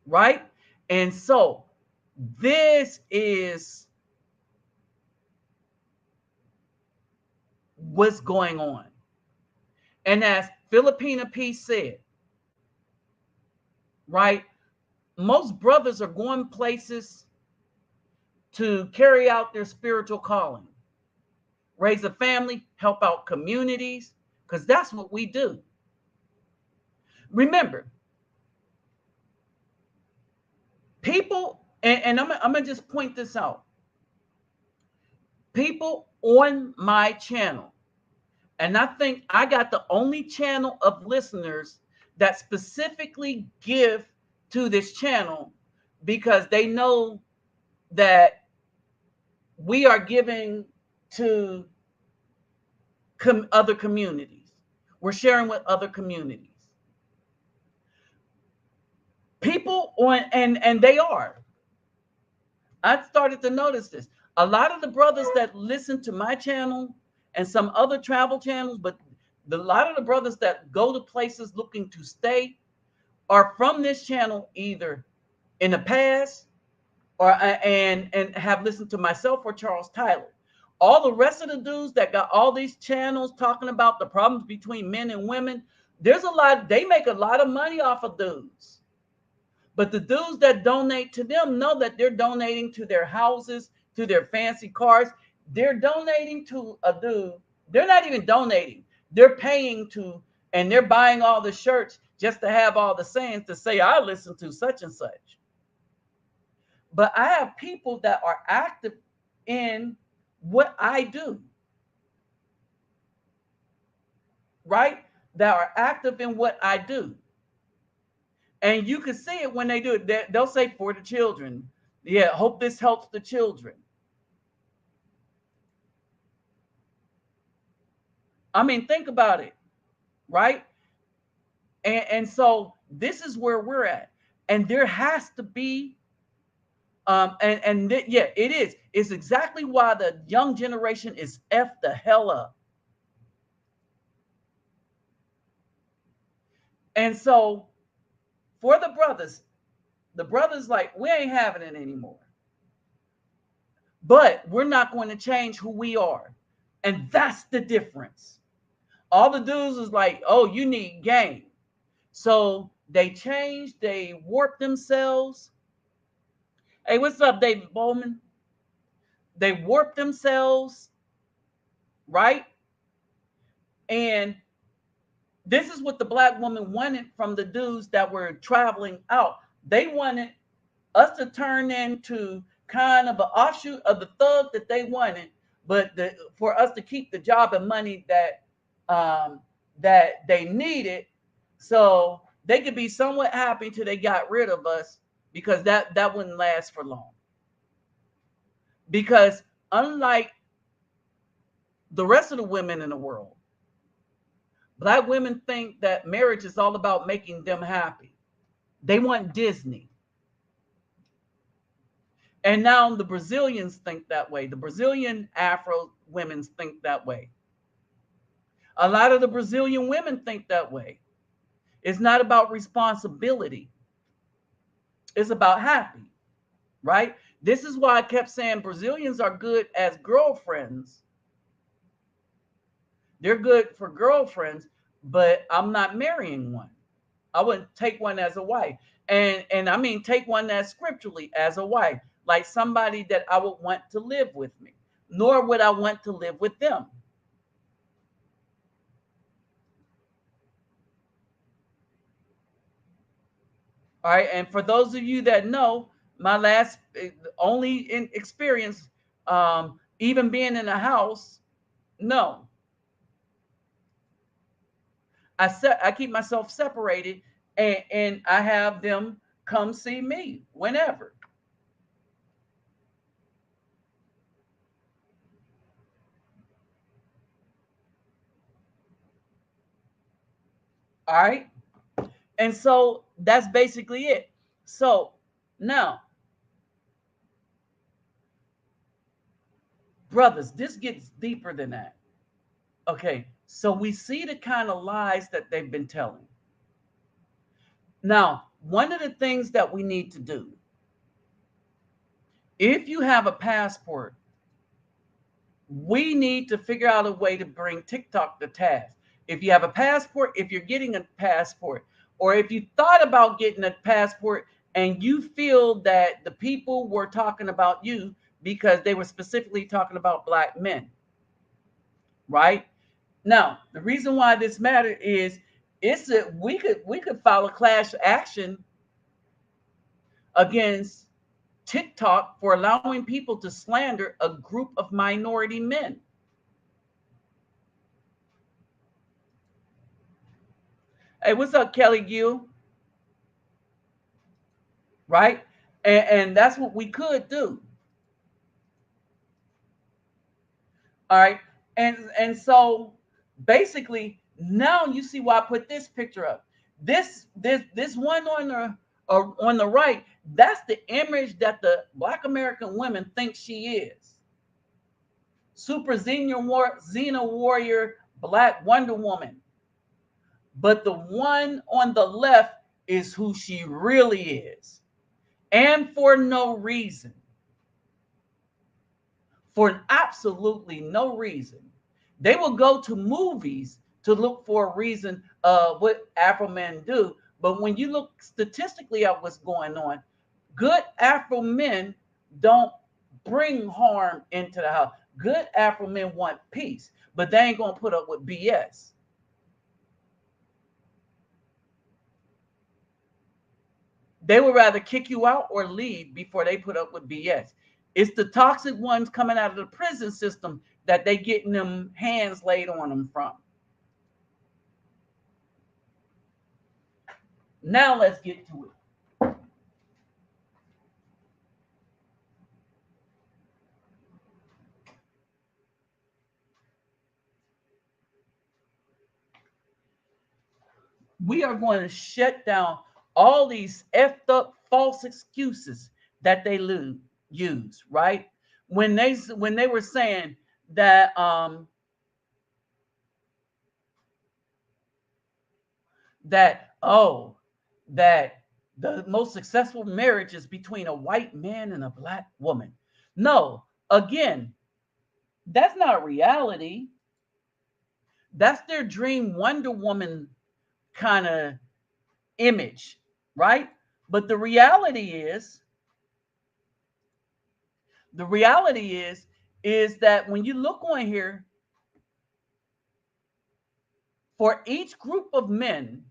[SPEAKER 1] Right? And so this is what's going on. And as Filipina P said, right, most brothers are going places to carry out their spiritual calling, raise a family, help out communities, because that's what we do. Remember, people, and I'm going to just point this out. People on my channel, and I think I got the only channel of listeners that specifically give to this channel because they know that we are giving to other communities. We're sharing with other communities. People on, and they are. I started to notice this. A lot of the brothers that listen to my channel and some other travel channels, but a lot of the brothers that go to places looking to stay are from this channel either in the past or and have listened to myself or Charles Tyler. All the rest of the dudes that got all these channels talking about the problems between men and women, there's a lot, they make a lot of money off of dudes. But the dudes that donate to them know that they're donating to their houses, to their fancy cars. They're donating to a dude. They're not even donating. They're paying to, and they're buying all the shirts just to have all the sayings to say, I listen to such and such. But I have people that are active in what I do, right? That are active in what I do. And you can see it when they do it. They'll say for the children. Yeah, hope this helps the children. I mean, think about it, right? And so this is where we're at. And there has to be, yeah, it is. It's exactly why the young generation is F the hell up. And so for the brothers like, we ain't having it anymore. But we're not going to change who we are. And that's the difference. All the dudes is like, oh, you need game. So they changed, they warped themselves. Hey, what's up, David Bowman? They warped themselves, right? And this is what the black woman wanted from the dudes that were traveling out. They wanted us to turn into kind of an offshoot of the thug that they wanted, but for us to keep the job and money that that they needed, so they could be somewhat happy till they got rid of us, because that wouldn't last for long. Because unlike the rest of the women in the world, black women think that marriage is all about making them happy. They want Disney. And now the Brazilians think that way. The Brazilian Afro women think that way. A lot of the Brazilian women think that way. It's not about responsibility. It's about happy, right? This is why I kept saying Brazilians are good as girlfriends. They're good for girlfriends, but I'm not marrying one. I wouldn't take one as a wife. And I mean take one that's scripturally as a wife, like somebody that I would want to live with me, nor would I want to live with them. All right. And for those of you that know, my last only in experience, even being in a house, no. I keep myself separated, and I have them come see me whenever. All right. And so that's basically it. So now, brothers, this gets deeper than that. Okay. So we see the kind of lies that they've been telling. Now, one of the things that we need to do, if you have a passport, we need to figure out a way to bring TikTok to task. If you have a passport, if you're getting a passport, or if you thought about getting a passport and you feel that the people were talking about you because they were specifically talking about Black men, right? Now, the reason why this matters is we could file a class action against TikTok for allowing people to slander a group of minority men. Hey, what's up, Kelly Gill? Right? And that's what we could do. All right. And so basically now you see why I put this picture up. This one on the right, that's the image that the Black American women think she is. Super Xena warrior, Black Wonder Woman. But the one on the left is who she really is. And for no reason. For absolutely no reason. They will go to movies to look for a reason of what Afro men do. But when you look statistically at what's going on, good Afro men don't bring harm into the house. Good Afro men want peace, but they ain't going to put up with BS. They would rather kick you out or leave before they put up with BS. It's the toxic ones coming out of the prison system that they getting them hands laid on them from. Now let's get to it. We are going to shut down all these effed up false excuses that they use, right? When they were saying that that the most successful marriage is between a white man and a Black woman. No, again, that's not reality. That's their dream Wonder Woman kind of image, right? But the reality is that when you look on here, for each group of men,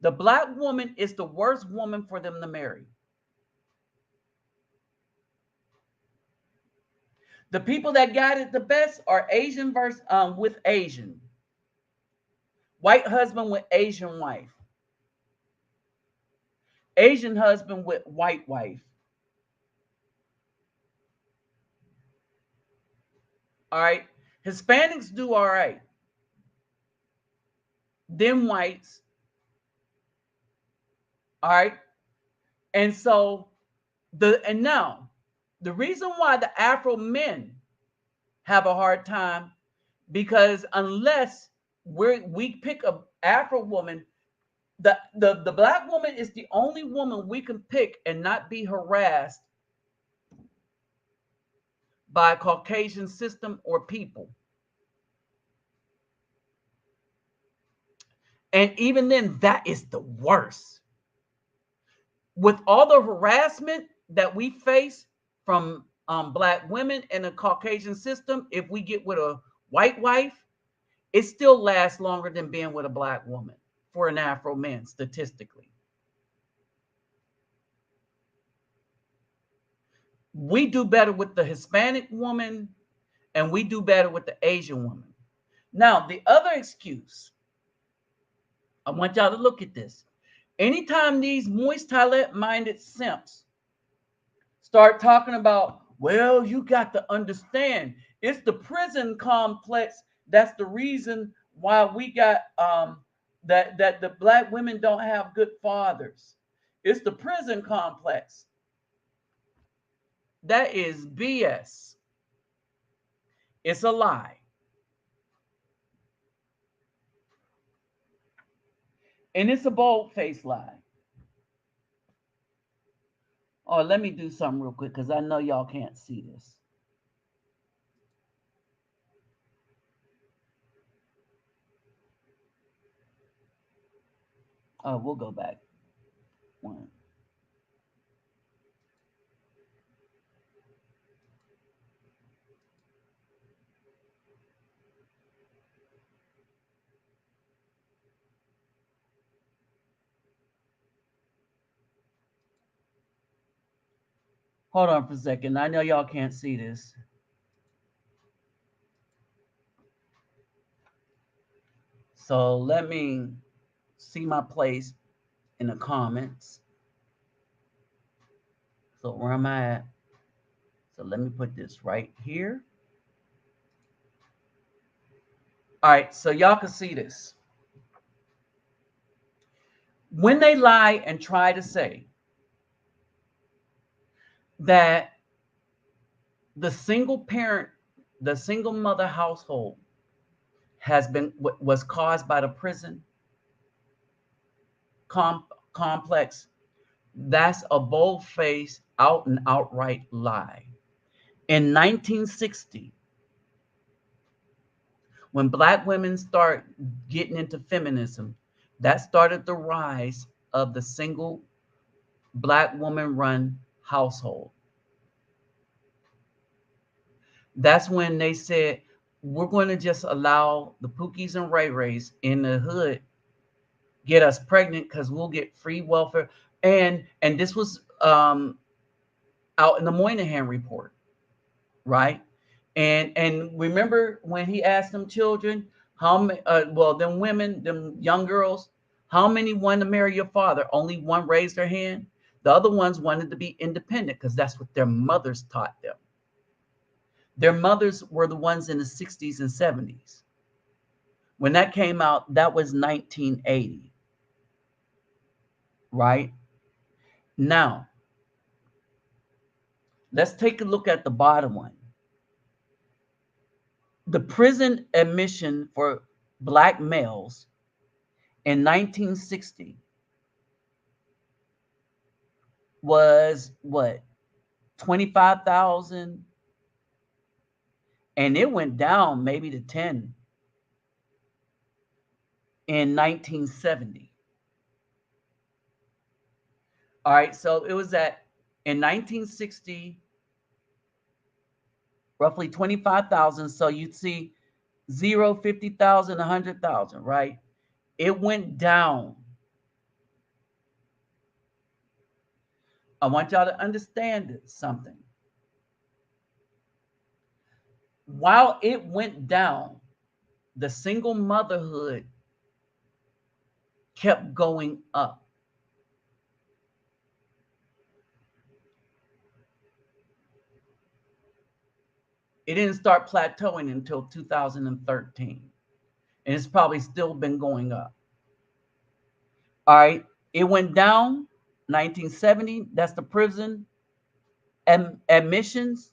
[SPEAKER 1] the Black woman is the worst woman for them to marry. The people that got it the best are Asian with Asian. White husband with Asian wife. Asian husband with white wife. All right. Hispanics do all right. Them whites. All right. And so And now the reason why the Afro men have a hard time, because unless we pick a Afro woman, the black woman is the only woman we can pick and not be harassed by a Caucasian system or people. And even then, that is the worst. With all the harassment that we face from black women in a Caucasian system, if we get with a white wife, it still lasts longer than being with a black woman for an Afro man, statistically. We do better with the Hispanic woman, and we do better with the Asian woman. Now, the other excuse, I want y'all to look at this. Anytime these moist toilet-minded simps start talking about, well, you got to understand, it's the prison complex that's the reason why we got that the black women don't have good fathers. It's the prison complex. That is BS. It's a lie. And it's a bold-faced lie. Oh, let me do something real quick because I know y'all can't see this. Oh, we'll go back one. Hold on for a second. I know y'all can't see this. So let me see my place in the comments. So where am I at? So let me put this right here. All right, so y'all can see this. When they lie and try to say that the single parent, the single mother household was caused by the prison complex, that's a bold-faced, out and outright lie. In 1960, when black women start getting into feminism, that started the rise of the single black woman-run household. That's when they said, we're going to just allow the Pookies and Ray Rays in the hood get us pregnant because we'll get free welfare. And this was out in the Moynihan report, right? And remember when he asked them children, how many, them women, them young girls, how many wanted to marry your father? Only one raised their hand. The other ones wanted to be independent because that's what their mothers taught them. Their mothers were the ones in the 60s and 70s. When that came out, that was 1980. Right? Now, let's take a look at the bottom one. The prison admission for black males in 1960 was what? 25,000, and it went down maybe to 10 in 1970. All right, so it was in 1960 roughly 25,000. So you'd see 0, 50,000, 100,000, right? It went down. I want y'all to understand something. While it went down, the single motherhood kept going up. It didn't start plateauing until 2013. And it's probably still been going up. All right. It went down 1970. That's the prison admissions,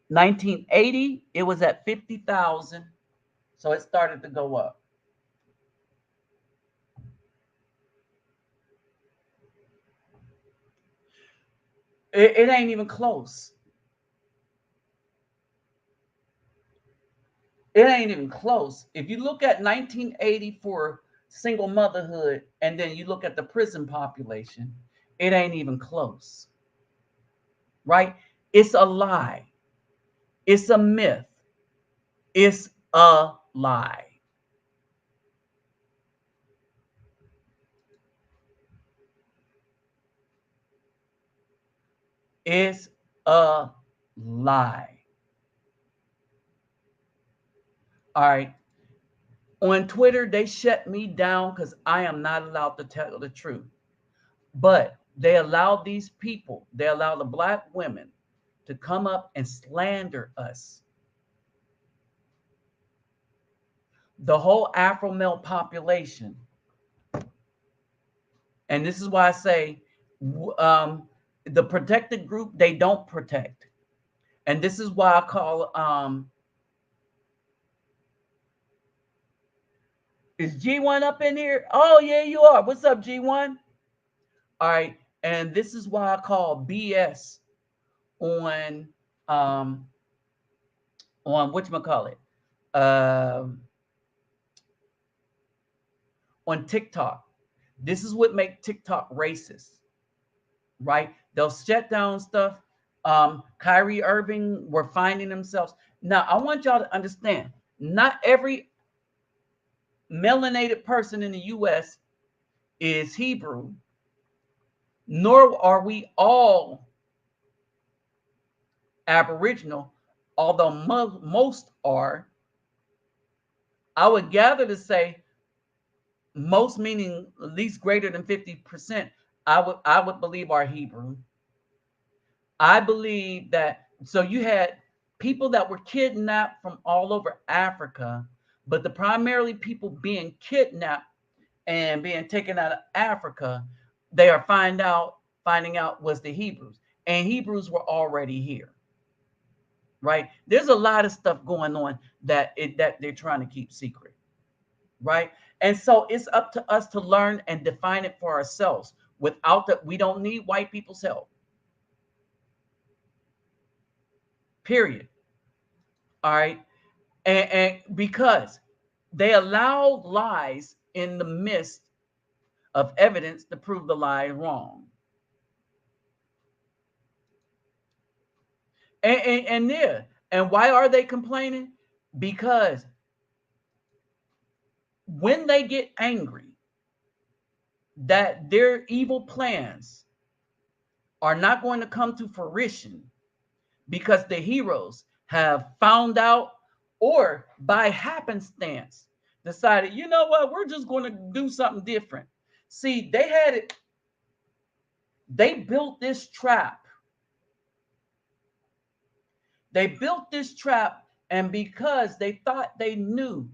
[SPEAKER 1] 1980, it was at 50,000. So it started to go up. It ain't even close. It ain't even close. If you look at 1980 for single motherhood, and then you look at the prison population, it ain't even close. Right? It's a lie. It's a myth. It's a lie. It's a lie. All right. On Twitter, they shut me down because I am not allowed to tell the truth. But they allowed these people, they allowed the Black women to come up and slander us. The whole Afro male population. And this is why I say the protected group, they don't protect. And this is why I call, is G1 up in here? Oh, yeah, you are. What's up, G1? All right. And this is why I call BS on whatchamacallit, on TikTok. This is what makes TikTok racist, right? They'll shut down stuff. Kyrie Irving were finding themselves. Now, I want y'all to understand, not every melanated person in the U.S. is Hebrew, nor are we all Aboriginal, although most are. I would gather to say most, meaning at least greater than 50%, I would believe are Hebrew. I believe that, so you had people that were kidnapped from all over Africa, but the primarily people being kidnapped and being taken out of Africa, they are finding out was the Hebrews. And Hebrews were already here. Right? There's a lot of stuff going on that they're trying to keep secret. Right? And so it's up to us to learn and define it for ourselves. Without that, we don't need white people's help. Period. All right. And because they allow lies in the midst of evidence to prove the lie wrong. And why are they complaining? Because when they get angry that their evil plans are not going to come to fruition because the heroes have found out, or by happenstance decided, you know what, we're just going to do something different. See, they built this trap. They built this trap, and because they thought they knew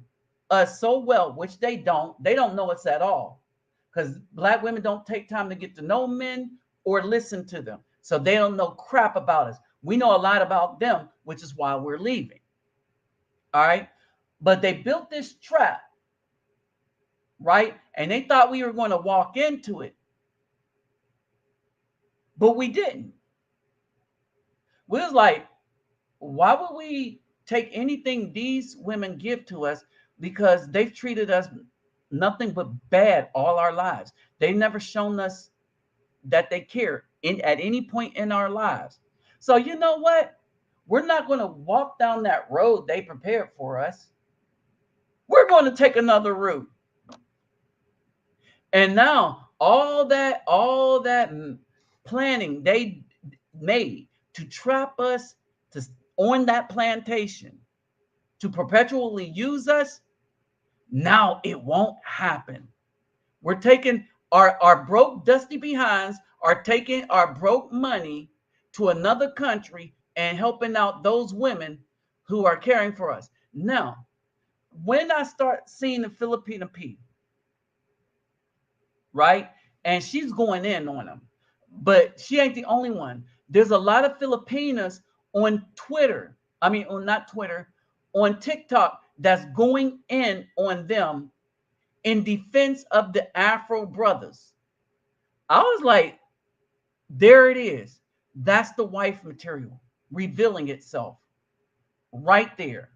[SPEAKER 1] us so well, which they don't know us at all, because Black women don't take time to get to know men or listen to them. So they don't know crap about us. We know a lot about them, which is why we're leaving. All right. But they built this trap, right? And they thought we were going to walk into it. But we didn't. We was like, why would we take anything these women give to us? Because they've treated us nothing but bad all our lives. They've never shown us that they care at any point in our lives. So you know what? We're not going to walk down that road they prepared for us. We're going to take another route. And now all that planning they made to trap us on that plantation, to perpetually use us, now it won't happen. We're taking our broke, dusty behinds are taking our broke money to another country and helping out those women who are caring for us. Now, when I start seeing the Filipino people, right, and she's going in on them, but she ain't the only one. There's a lot of Filipinas on Twitter. I mean, on not Twitter, on TikTok that's going in on them in defense of the Afro brothers. I was like, there it is. That's the wife material revealing itself right there.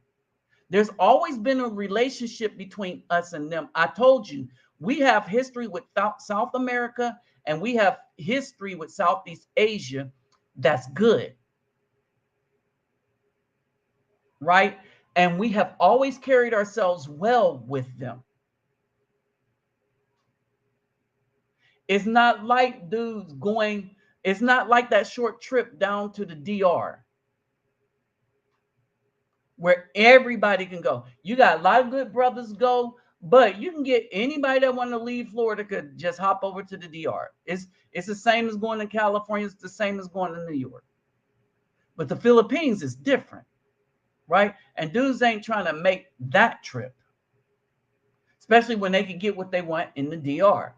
[SPEAKER 1] There's always been a relationship between us and them. I told you, we have history with South America and we have history with Southeast Asia that's good, right? And we have always carried ourselves well with them. It's not like dudes going, it's not like that short trip down to the DR where everybody can go. You got a lot of good brothers go, but you can get anybody that want to leave Florida could just hop over to the DR. It's the same as going to California. It's the same as going to New York. But the Philippines is different, right? And dudes ain't trying to make that trip, especially when they can get what they want in the DR.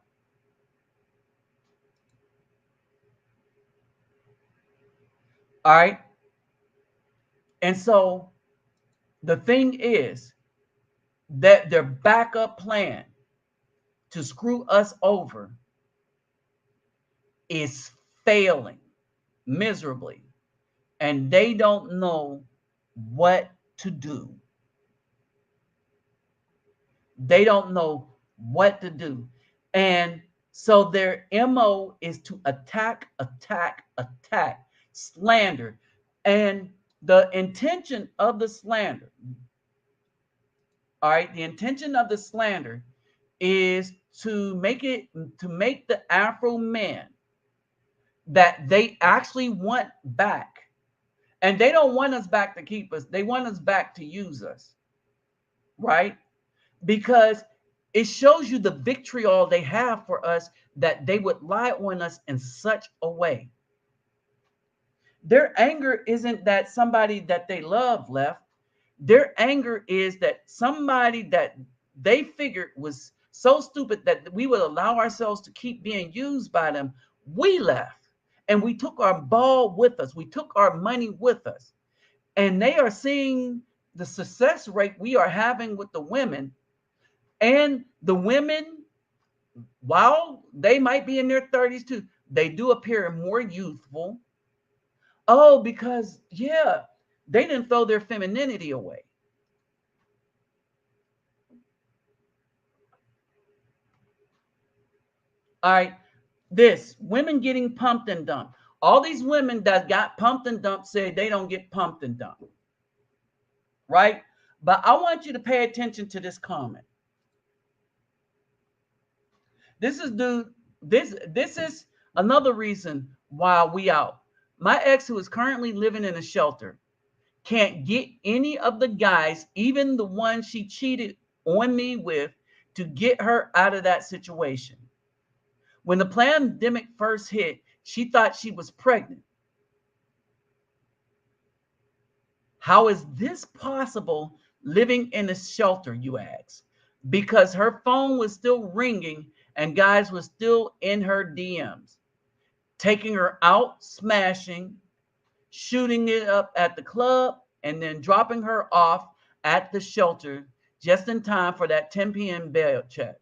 [SPEAKER 1] All right. And so the thing is that their backup plan to screw us over is failing miserably. And they don't know what to do. They don't know what to do. And so their MO is to attack, slander. And the intention of the slander, all right, the intention of the slander is to make the Afro man that they actually want back. And they don't want us back to keep us. They want us back to use us, right? Because it shows you the vitriol they have for us, that they would lie on us in such a way. Their anger isn't that somebody that they love left. Their anger is that somebody that they figured was so stupid that we would allow ourselves to keep being used by them, we left. And we took our ball with us. We took our money with us. And they are seeing the success rate we are having with the women. And the women, while they might be in their 30s too, they do appear more youthful. Oh, because, yeah, they didn't throw their femininity away. All right. This, women getting pumped and dumped. All these women that got pumped and dumped say they don't get pumped and dumped. Right? But I want you to pay attention to this comment. This is another reason why we out. My ex, who is currently living in a shelter, can't get any of the guys, even the one she cheated on me with, to get her out of that situation. When the pandemic first hit, she thought she was pregnant. How is this possible living in a shelter, you ask? Because her phone was still ringing and guys were still in her DMs, taking her out, smashing, shooting it up at the club, and then dropping her off at the shelter just in time for that 10 p.m. bail check.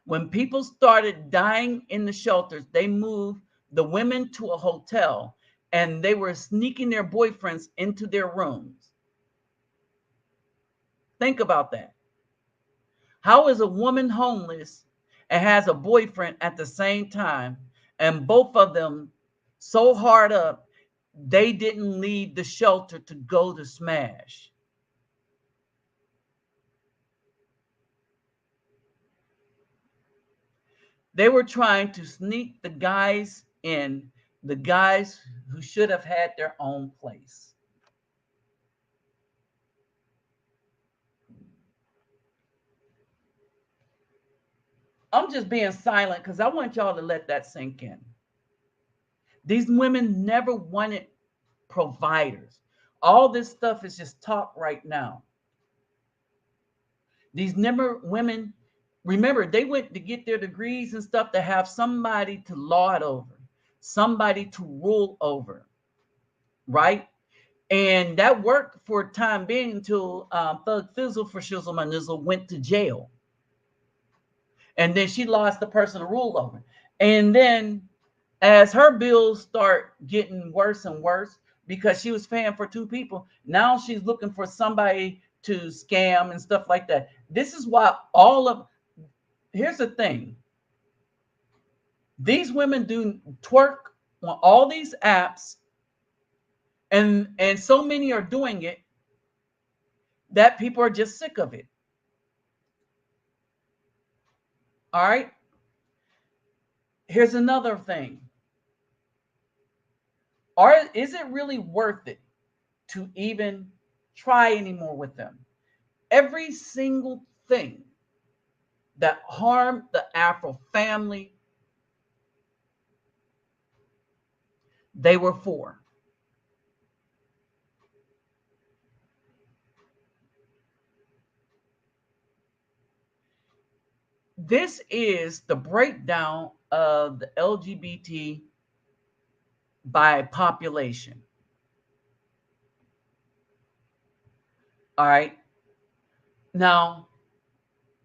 [SPEAKER 1] When people started dying in the shelters, they moved the women to a hotel and they were sneaking their boyfriends into their rooms. Think about that. How is a woman homeless and has a boyfriend at the same time, and both of them so hard up, they didn't leave the shelter to go to smash? They were trying to sneak the guys in, the guys who should have had their own place. I'm just being silent because I want y'all to let that sink in. These women never wanted providers. All this stuff is just talk right now. These women, remember, they went to get their degrees and stuff to have somebody to lord over. somebody to rule over, right? And that worked for a time being until Thug Fizzle for Shizzle My Nizzle went to jail. And then she lost the person to rule over. And then as her bills start getting worse and worse, because she was paying for two people, now she's looking for somebody to scam and stuff like that. This is why here's the thing. These women do twerk on all these apps, and so many are doing it that people are just sick of it. All right. Here's another thing. Is it really worth it to even try anymore with them? Every single thing that harmed the Afro family, they were for. This is the breakdown of the LGBT by population. All right. Now,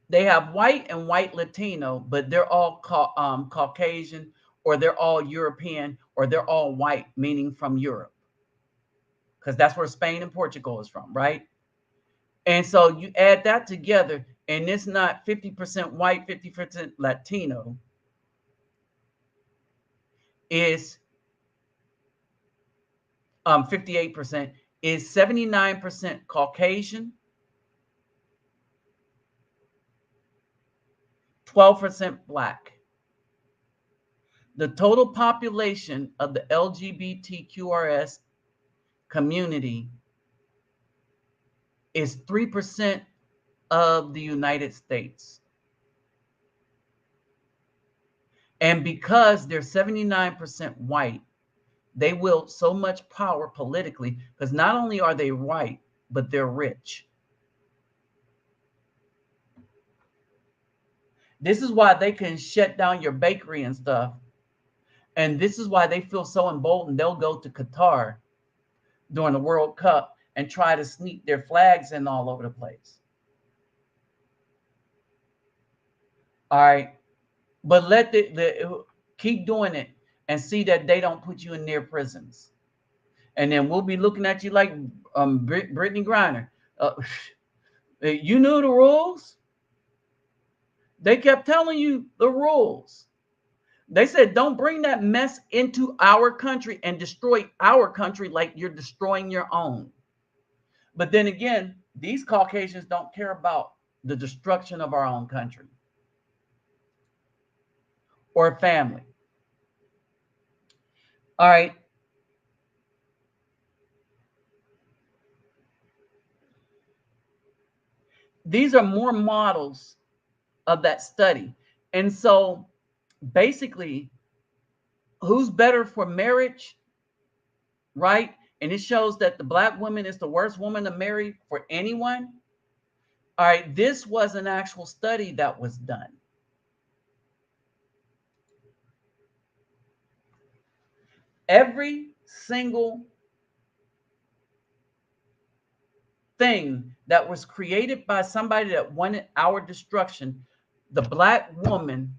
[SPEAKER 1] they have white and white Latino, but they're all Caucasian, or they're all European, or they're all white, meaning from Europe, because that's where Spain and Portugal is from, right? And so you add that together, and it's not 50% white, 50% Latino. Is 58%, is 79% Caucasian, 12% Black. The total population of the LGBTQRS community is 3% of the United States. And because they're 79% white, they wield so much power politically, because not only are they white, but they're rich. This is why they can shut down your bakery and stuff. And this is why they feel so emboldened. They'll go to Qatar during the World Cup and try to sneak their flags in all over the place. All right. But let keep doing it and see that they don't put you in their prisons. And then we'll be looking at you like Brittany Griner. You knew the rules. They kept telling you the rules. They said, don't bring that mess into our country and destroy our country like you're destroying your own. But then again, these Caucasians don't care about the destruction of our own country or family. All right. These are more models of that study. And so basically, who's better for marriage, right? And it shows that the Black woman is the worst woman to marry for anyone. All right, this was an actual study that was done. Every single thing that was created by somebody that wanted our destruction, the Black woman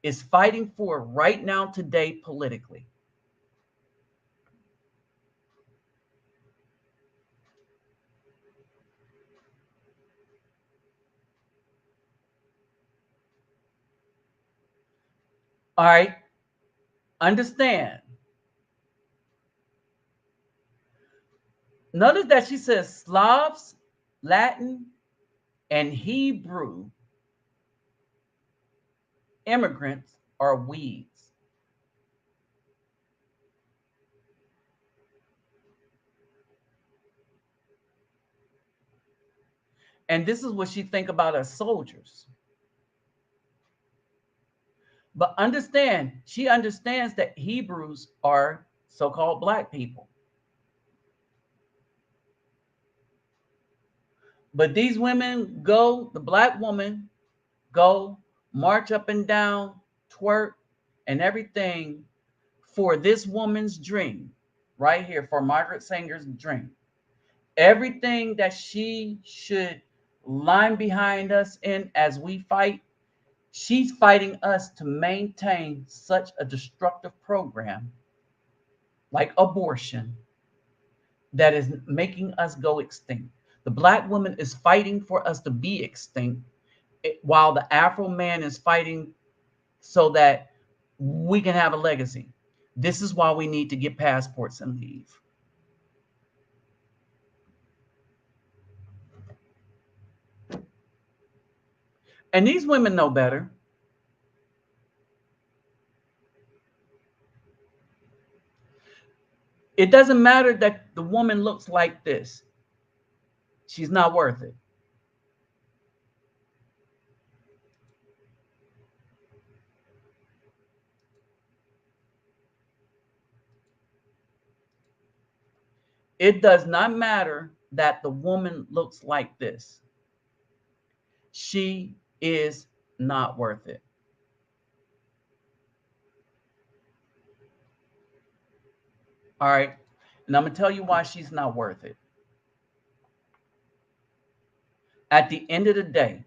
[SPEAKER 1] is fighting for right now today politically. All right, understand. Notice that she says Slavs, Latin, and Hebrew immigrants are weeds. And this is what she think about as soldiers. But understand, she understands that Hebrews are so-called Black people. But these women go, the Black woman go march up and down, twerk and everything for this woman's dream, right here, for Margaret Sanger's dream, everything that she should line behind us in as we fight, she's fighting us to maintain such a destructive program like abortion that is making us go extinct. The Black woman is fighting for us to be extinct, while the Afro man is fighting so that we can have a legacy. This is why we need to get passports and leave. And these women know better. It doesn't matter that the woman looks like this. She's not worth it. It does not matter that the woman looks like this. She is not worth it. All right. And I'm going to tell you why she's not worth it. At the end of the day,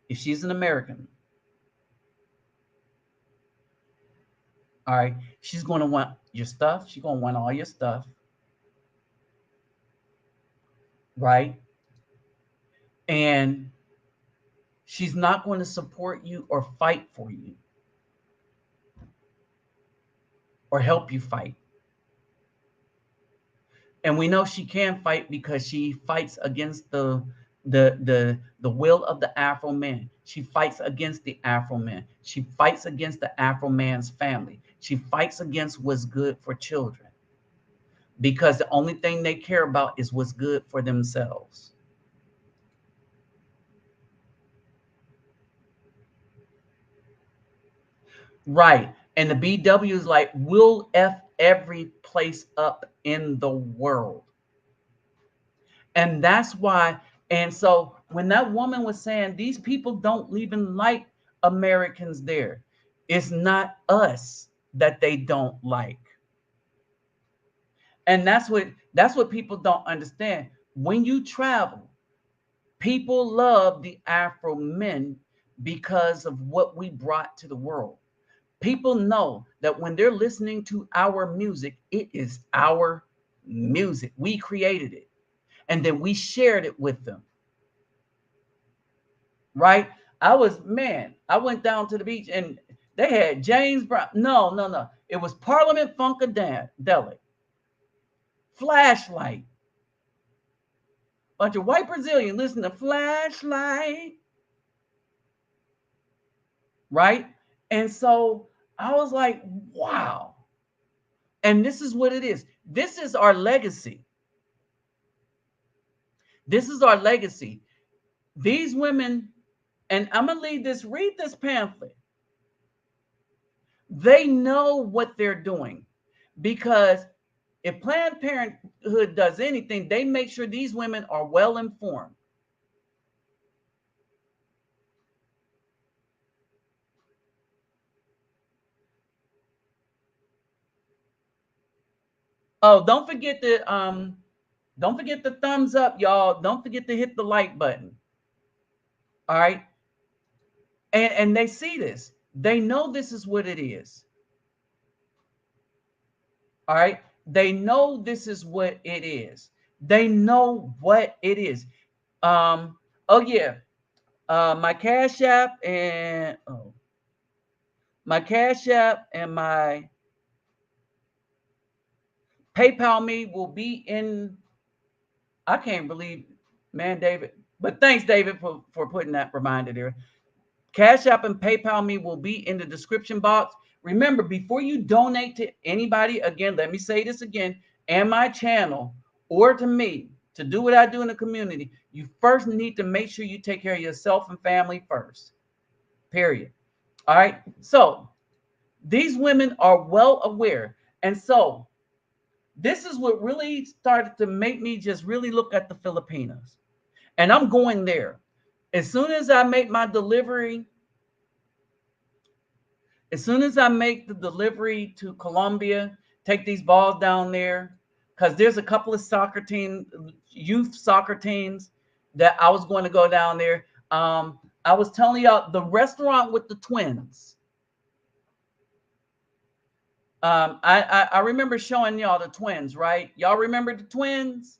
[SPEAKER 1] if she's an American, all right, she's going to want your stuff. She's going to want all your stuff. Right? And she's not going to support you or fight for you or help you fight. And we know she can fight because she fights against the will of the Afro man. She fights against the Afro man. She fights against the Afro man's family. She fights against what's good for children, because the only thing they care about is what's good for themselves. Right. And the BW is like, we'll F every place up in the world. And that's why. And so when that woman was saying these people don't even like Americans there, it's not us that they don't like. And that's what people don't understand. When you travel, people love the Afro men because of what we brought to the world. People know that when they're listening to our music, it is our music. We created it. And then we shared it with them. Right? I went down to the beach and they had James Brown. No. It was Parliament Funkadelic. Flashlight. Bunch of white Brazilians listen to Flashlight. Right? And so I was like, wow. And this is what it is. This is our legacy. This is our legacy. These women, and I'm going to read this pamphlet. They know what they're doing, because if Planned Parenthood does anything, they make sure these women are well informed. Oh, don't forget the thumbs up, y'all. Don't forget to hit the like button. All right. And they see this. They know this is what it is. All right. They know this is what it is. They know what it is. Oh yeah. My Cash App and my PayPal me will be in. I can't believe, man, David. But thanks, David, for putting that reminder there. Cash App and PayPal me will be in the description box. Remember, before you donate to anybody, again, let me say this again, and my channel or to me to do what I do in the community, you first need to make sure you take care of yourself and family first. Period. All right. So these women are well aware. And so this is what really started to make me just really look at the Filipinos. And I'm going there. As soon as I make my delivery, As soon as I make the delivery to Colombia, take these balls down there, because there's a couple of soccer team, youth soccer teams that I was going to go down there. I was telling y'all the restaurant with the twins. I remember showing y'all the twins, right? Y'all remember the twins?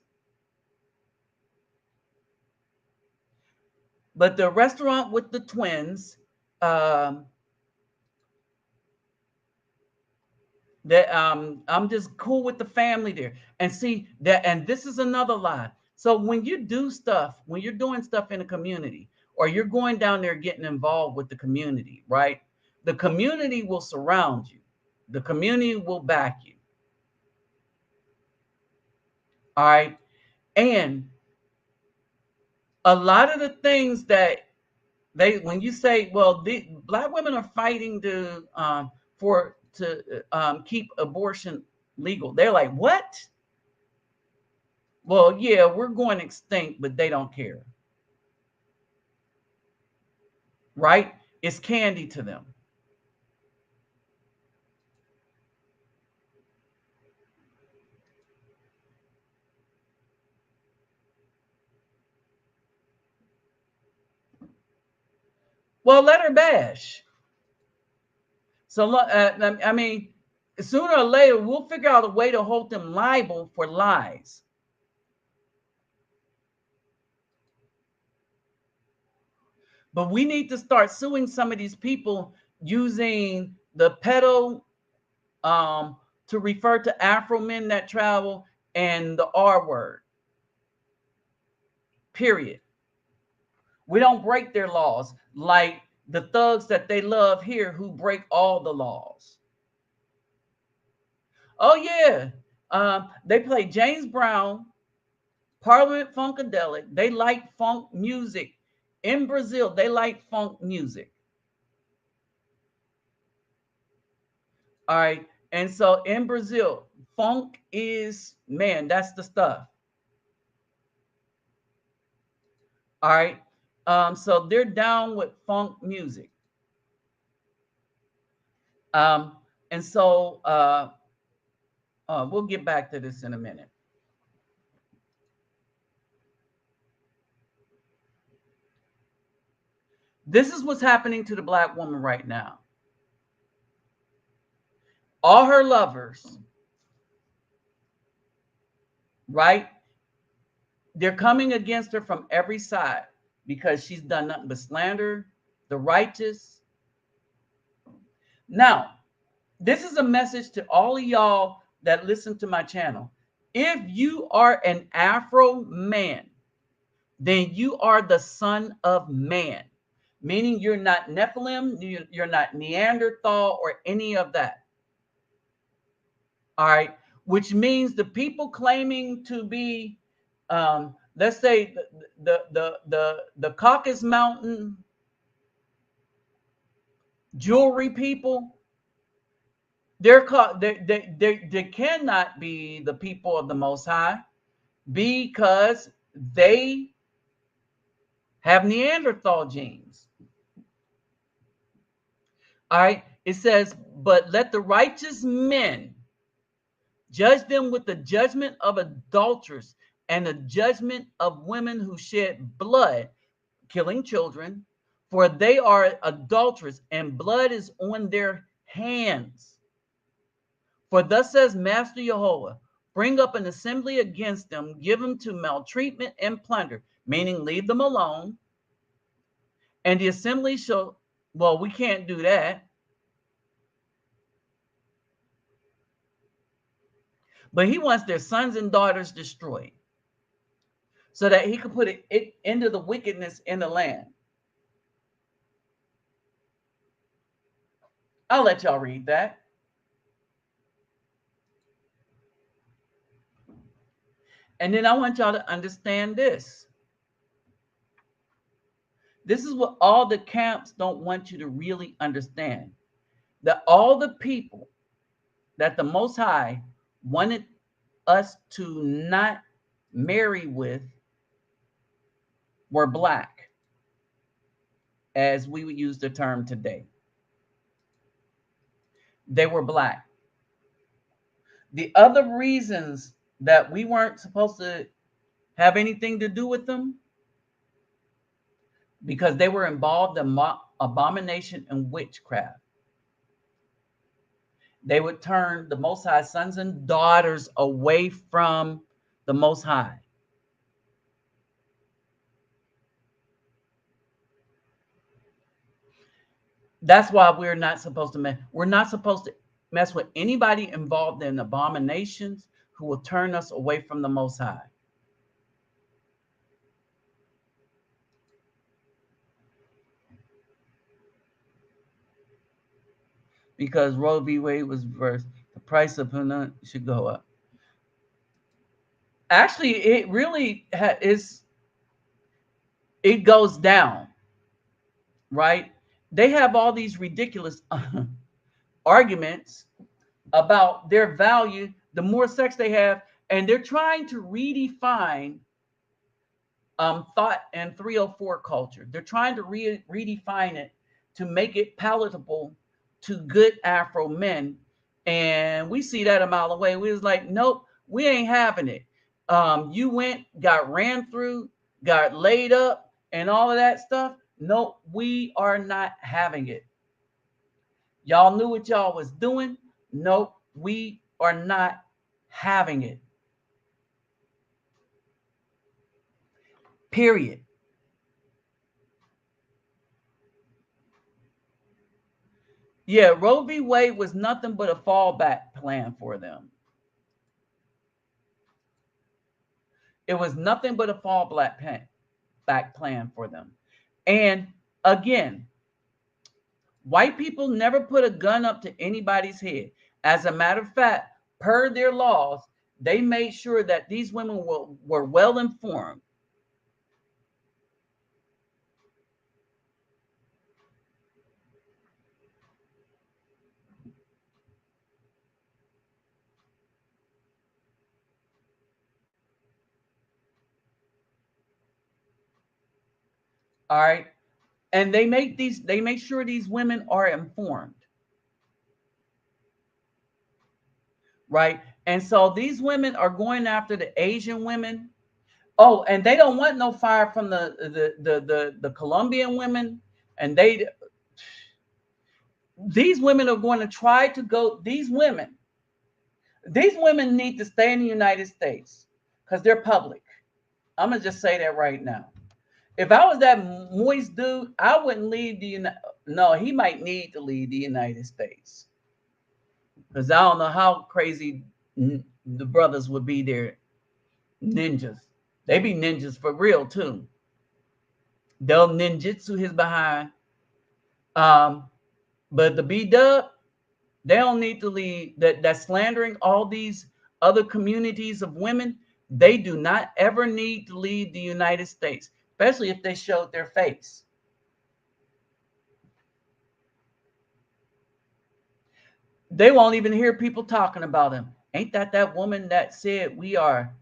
[SPEAKER 1] But the restaurant with the twins, that I'm just cool with the family there. And see that, and this is another lie. So when you do stuff, when you're doing stuff in a community, or you're going down there getting involved with the community, right? The community will surround you. The community will back you. All right. And a lot of the things that when you say, well, the Black women are fighting to keep abortion legal, they're like, what? Well, yeah, we're going extinct, but they don't care. Right? It's candy to them. Well, let her bash. So, I mean, sooner or later, we'll figure out a way to hold them liable for lies. But we need to start suing some of these people using the pedo to refer to Afro men that travel and the R word. Period. We don't break their laws like the thugs that they love here who break all the laws. Oh, yeah. They play James Brown, Parliament Funkadelic. They like funk music. In Brazil, they like funk music. All right. And so in Brazil, funk is, man, that's the stuff. All right. So they're down with funk music. And so we'll get back to this in a minute. This is what's happening to the Black woman right now. All her lovers, right? They're coming against her from every side because she's done nothing but slander the righteous. Now, this is a message to all of y'all that listen to my channel. If you are an Afro man, then you are the son of man, meaning you're not Nephilim, you're not Neanderthal or any of that. All right, which means the people claiming to be, let's say, the Caucasus Mountain jewelry people, they cannot be the people of the Most High because they have Neanderthal genes. All right, it says, but let the righteous men judge them with the judgment of adulterers and the judgment of women who shed blood, killing children, for they are adulterers and blood is on their hands. For thus says Master Jehovah, bring up an assembly against them, give them to maltreatment and plunder, meaning leave them alone. And the assembly shall, well, we can't do that. But he wants their sons and daughters destroyed so that he could put it into the wickedness in the land. I'll let y'all read that. And then I want y'all to understand this. This is what all the camps don't want you to really understand. That all the people that the Most High wanted us to not marry with were Black, as we would use the term today. they were black. The other reasons that we weren't supposed to have anything to do with them, because they were involved in abomination and witchcraft. They would turn the Most High sons and daughters away from the Most High. That's why we're not supposed to mess. We're not supposed to mess with anybody involved in abominations who will turn us away from the Most High. Because Roe v. Wade was reversed, the price of Puna should go up. Actually, it really is. It goes down, right? They have all these ridiculous arguments about their value. The more sex they have, and they're trying to redefine thought and 304 culture. They're trying to redefine it to make it palatable to good Afro men. And we see that a mile away. We was like, nope, we ain't having it. You went, got ran through, got laid up, and all of that stuff. Nope, we are not having it. Y'all knew what y'all was doing. Nope, we are not having it. Period. Yeah, Roe v. Wade was nothing but a fallback plan for them. It was nothing but a fallback plan for them. And again, white people never put a gun up to anybody's head. As a matter of fact, per their laws, they made sure that these women were well informed. All right. And they make sure these women are informed. Right. And so these women are going after the Asian women. Oh, and they don't want no fire from the Colombian women. And these women are going to try to go, these women need to stay in the United States because they're public. I'm going to just say that right now. If I was that moist dude, I wouldn't leave no, he might need to leave the United States. Because I don't know how crazy the brothers would be there. Ninjas. They be ninjas for real, too. They'll ninjutsu his behind. But the B-dub, they don't need to leave. That's slandering all these other communities of women. They do not ever need to leave the United States, especially if they showed their face. They won't even hear people talking about them. Ain't that woman that said we are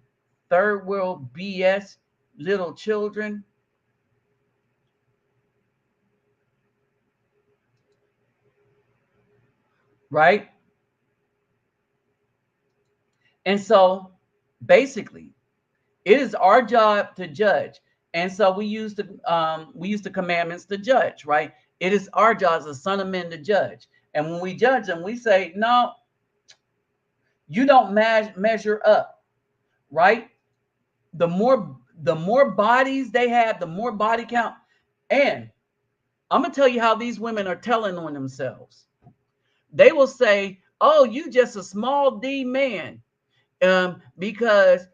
[SPEAKER 1] third world BS little children? Right? And so basically, it is our job to judge. And so we use the commandments to judge, right? It is our job as a son of men to judge. And when we judge them, we say, no, you don't measure up, right? The more bodies they have, the more body count. And I'm going to tell you how these women are telling on themselves. They will say, oh, you just a small D man. Because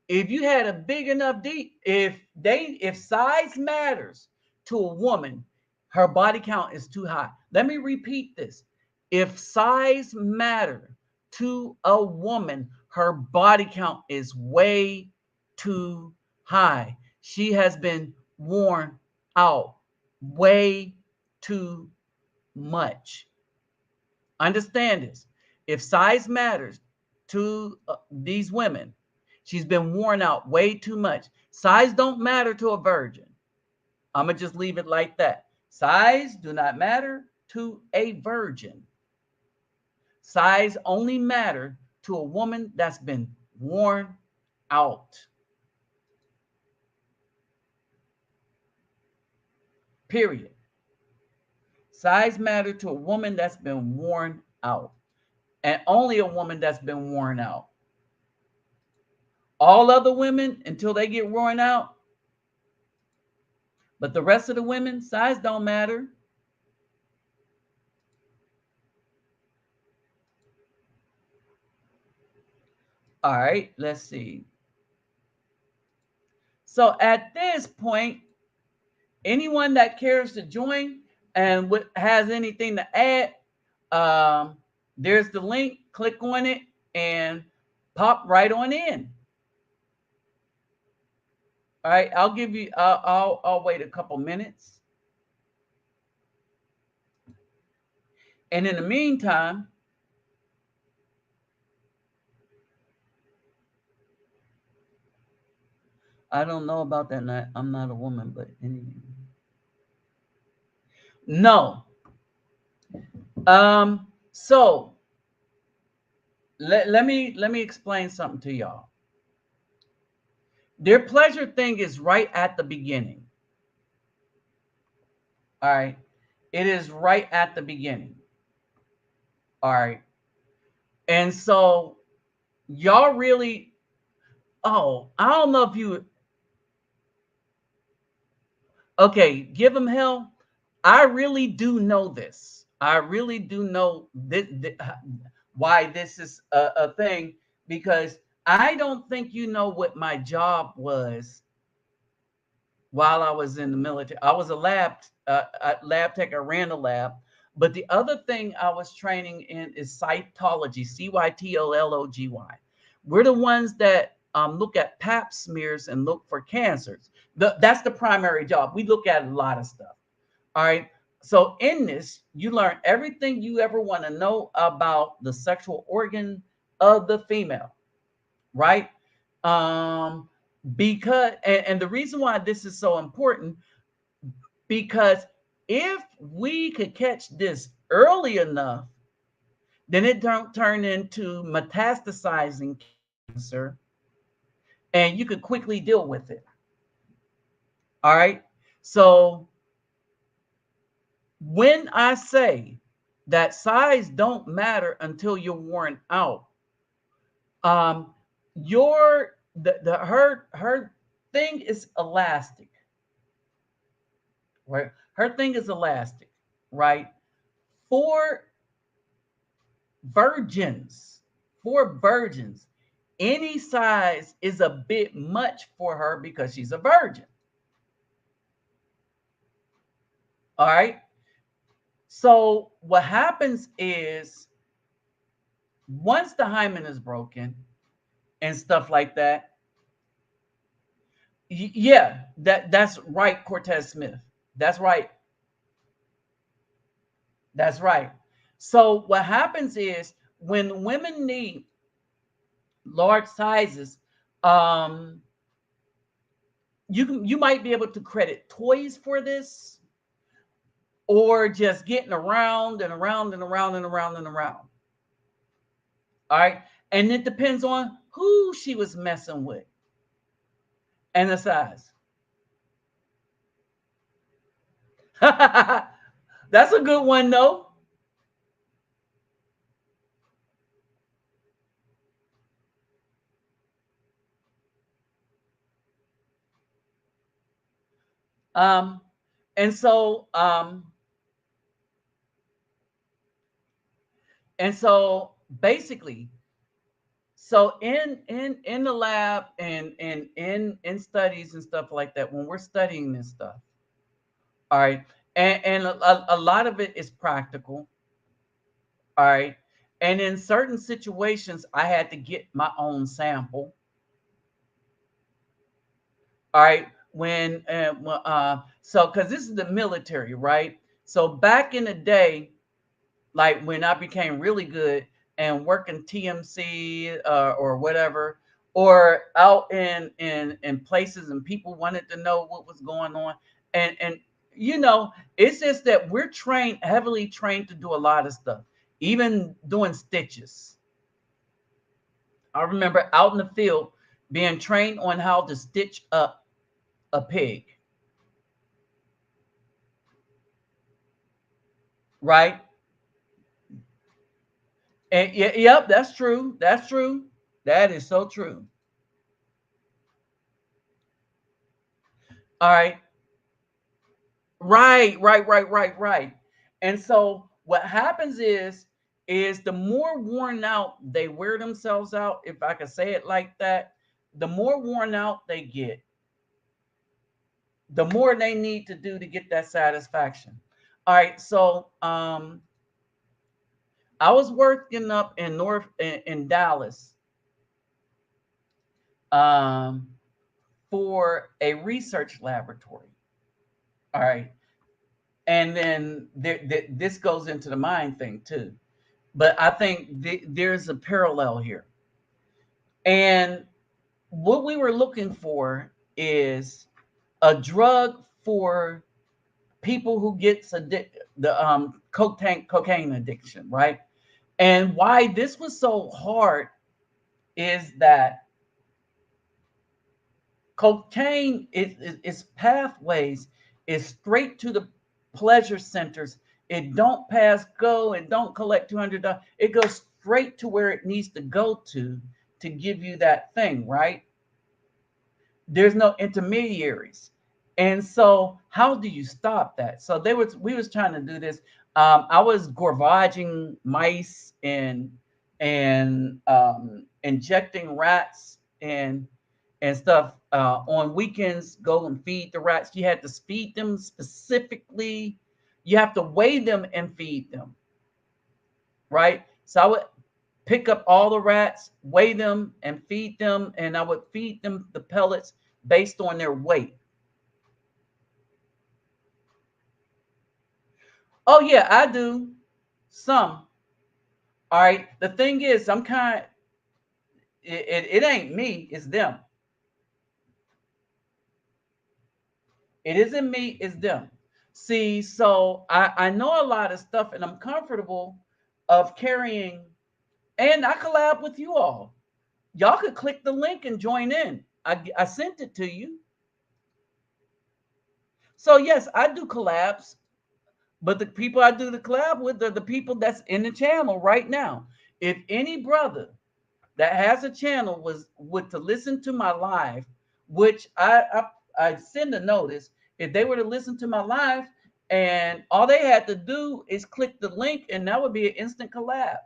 [SPEAKER 1] if you had a big enough D, if size matters to a woman, her body count is too high. Let me repeat this. If size matter to a woman, her body count is way too high. She has been worn out way too much. Understand this. If size matters to these women, she's been worn out way too much. Size don't matter to a virgin. I'm going to just leave it like that. Size do not matter to a virgin. Size only matter to a woman that's been worn out. Period. Size matter to a woman that's been worn out. And only a woman that's been worn out. All other women, until they get worn out, but the rest of the women, size don't matter. All right, let's see. So at this point, anyone that cares to join and has anything to add, there's the link. Click on it and pop right on in. All right, I'll give you. I'll wait a couple minutes, and in the meantime, I don't know about that. I'm not a woman, but anyway. No. So let me explain something to y'all. Their pleasure thing is right at the beginning. All right. It is right at the beginning. All right. And so y'all really, I don't know if you, okay, give them hell. I really do know this. I really do know why this is a thing, because I don't think you know what my job was while I was in the military. I was a lab tech. I ran a lab. But the other thing I was training in is cytology, cytology. We're the ones that look at pap smears and look for cancers. That's the primary job. We look at a lot of stuff. All right. So in this, you learn everything you ever want to know about the sexual organ of the female, right? Because and the reason why this is so important, because if we could catch this early enough, then it don't turn into metastasizing cancer, and you could quickly deal with it. All right. So when I say that size don't matter until you're worn out, her thing is elastic, right? Her thing is elastic, right? For virgins, any size is a bit much for her because she's a virgin. All right. So what happens is, once the hymen is broken and stuff like that, yeah, that's right, Cortez Smith. That's right. That's right. So what happens is, when women need large sizes, you might be able to credit toys for this, or just getting around and around and around and around and around. All right. And it depends on who she was messing with and the size. That's a good one, though. Um, and so basically, so in the lab and in studies and stuff like that, when we're studying this stuff, all right, and a lot of it is practical, all right, and in certain situations, I had to get my own sample, all right, so because this is the military, right? So back in the day, like when I became really good and working TMC or whatever, or out in places and people wanted to know what was going on, and you know, it's just that we're trained, heavily trained to do a lot of stuff, even doing stitches. I remember out in the field being trained on how to stitch up a pig, right? And yep, that's true. That's true. That is so true. All right. Right. And so what happens is the more worn out they wear themselves out, if I could say it like that, the more worn out they get, the more they need to do to get that satisfaction. All right, so I was working up in in Dallas um for a research laboratory. All right. And then this goes into the mind thing too. But I think there's a parallel here. And what we were looking for is a drug for people who gets the cocaine addiction, right? And why this was so hard is that cocaine its pathways is straight to the pleasure centers. It don't pass go. It don't collect $200. It goes straight to where it needs to go to give you that thing, right? There's no intermediaries. And so how do you stop that? So we was trying to do this. I was gorvaging mice and injecting rats and stuff. On weekends, go and feed the rats. You had to feed them specifically. You have to weigh them and feed them, right? So I would pick up all the rats, weigh them, and feed them, and I would feed them the pellets based on their weight. Oh yeah, I do some. All right. The thing is, I'm kind. It ain't me. It's them. It isn't me. It's them. See, so I know a lot of stuff, and I'm comfortable of carrying. And I collab with you all. Y'all could click the link and join in. I sent it to you. So yes, I do collabs, but the people I do the collab with are the people that's in the channel right now. If any brother that has a channel would to listen to my live, which I send a notice, if they were to listen to my live and all they had to do is click the link and that would be an instant collab.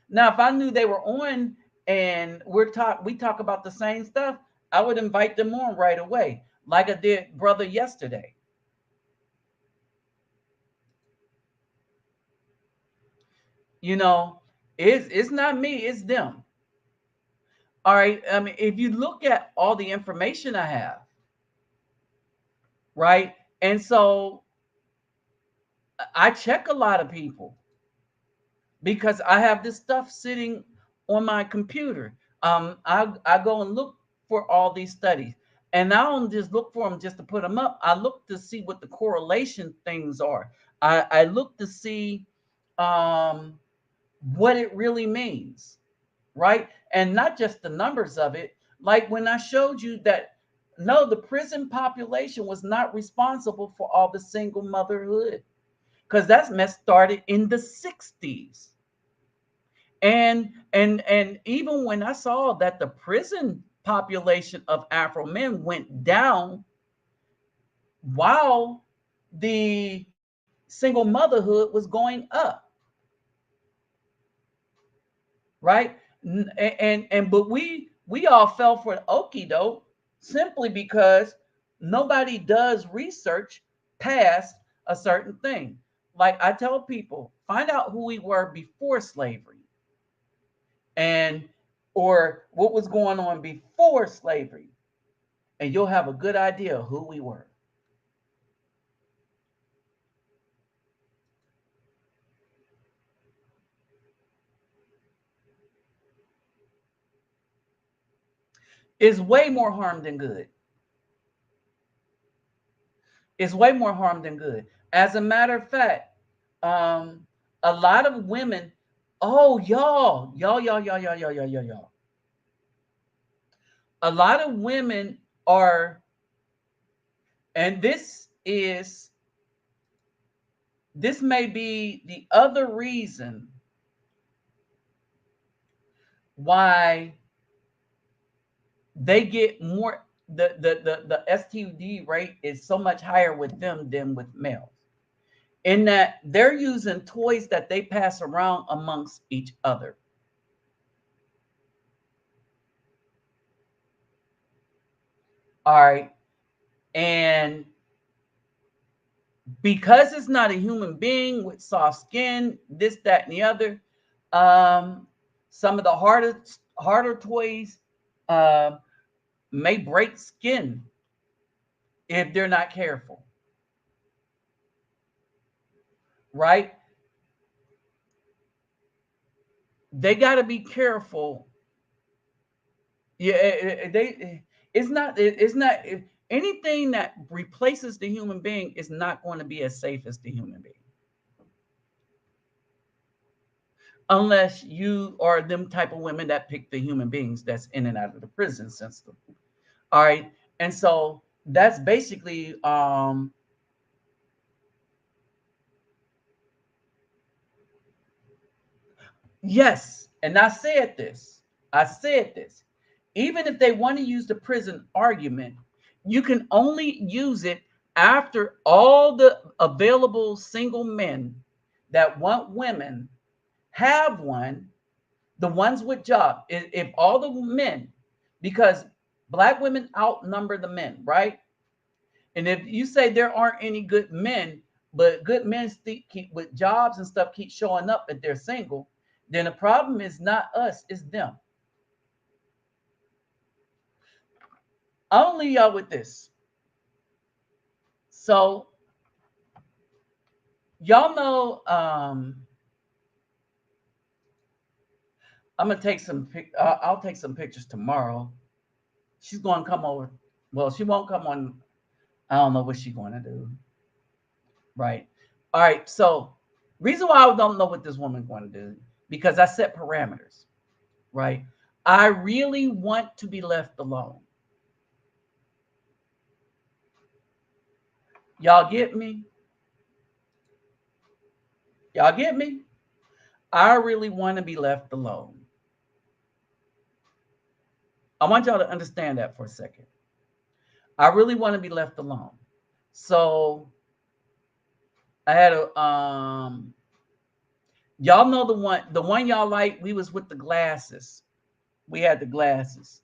[SPEAKER 1] Now, if I knew they were on and we talk about the same stuff, I would invite them on right away, like I did brother yesterday. You know, it's not me, it's them. All right. I mean, if you look at all the information I have, right? And so I check a lot of people because I have this stuff sitting on my computer. I go and look for all these studies, and I don't just look for them just to put them up. I look to see what the correlation things are. I look to see um, what it really means, right? And not just the numbers of it. Like when I showed you that no, the prison population was not responsible for all the single motherhood because that's mess started in the 60s. And even when I saw that the prison population of Afro men went down while the single motherhood was going up, right? But we all fell for the okie doke simply because nobody does research past a certain thing. Like I tell people, find out who we were before slavery and or what was going on before slavery, and you'll have a good idea of who we were. It's way more harm than good. It's way more harm than good. As a matter of fact, a lot of women, oh y'all. A lot of women are, and this may be the other reason why they get more, the STD rate is so much higher with them than with males, in that they're using toys that they pass around amongst each other. All right. And because it's not a human being with soft skin, this, that, and the other, some of the harder toys uh, may break skin if they're not careful. Right? They got to be careful. Yeah, it's not anything that replaces the human being is not going to be as safe as the human being, unless you are them type of women that pick the human beings that's in and out of the prison system. All right. And so that's basically yes. And I said this. Even if they want to use the prison argument, you can only use it after all the available single men that want women have one, the ones with job. If all the men, because black women outnumber the men, right? And if you say there aren't any good men, but good men keep with jobs and stuff keep showing up if they're single, then the problem is not us, it's them. I'll leave y'all with this. So y'all know, I'm gonna take I'll take some pictures tomorrow. She's gonna come over. Well, she won't come on. I don't know what she's gonna do. Right. All right. So reason why I don't know what this woman's going to do, because I set parameters. Right. I really want to be left alone. Y'all get me? Y'all get me? I really want to be left alone. I want y'all to understand that for a second. I really want to be left alone. So I had a y'all know the one y'all like, we was with the glasses. We had the glasses.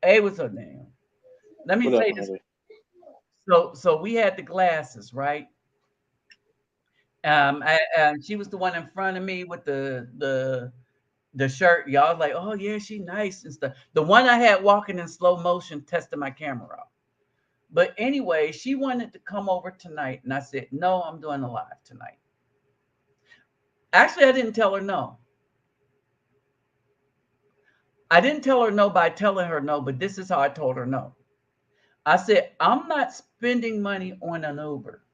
[SPEAKER 1] Hey, what's her name? Let me say this. So we had the glasses, right? She was the one in front of me with the shirt. Y'all like, oh yeah, she nice and stuff. The one I had walking in slow motion, testing my camera out. But anyway, she wanted to come over tonight, and I said, no, I'm doing a live tonight. Actually, I didn't tell her no. I didn't tell her no by telling her no, but this is how I told her no. I said, I'm not spending money on an Uber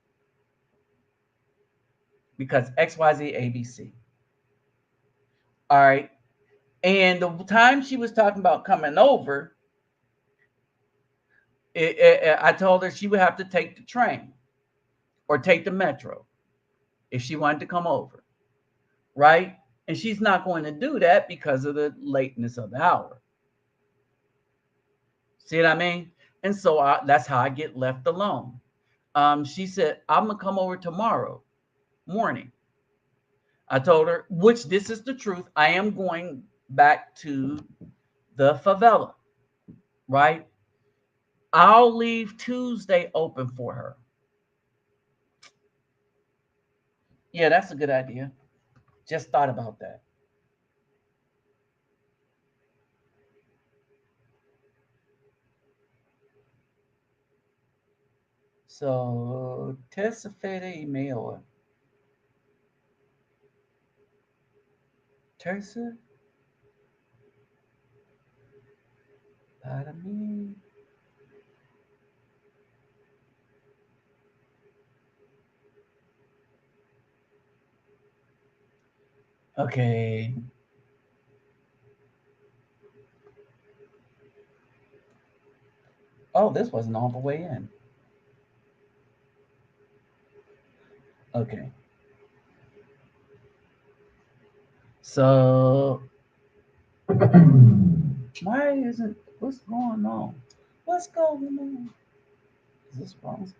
[SPEAKER 1] because XYZ ABC. All right. And the time she was talking about coming over, I told her she would have to take the train or take the metro if she wanted to come over. Right. And she's not going to do that because of the lateness of the hour. See what I mean? And so that's how I get left alone. She said, I'm going to come over tomorrow morning. I told her, which this is the truth. I am going back to the favela, right? I'll leave Tuesday open for her. Yeah, that's a good idea. Just thought about that. So, terça-feira e meia hora. Terça? Para mim. Okay. Oh, this wasn't all the way in. Okay. So why isn't what's going on? What's going on? Is this wrong?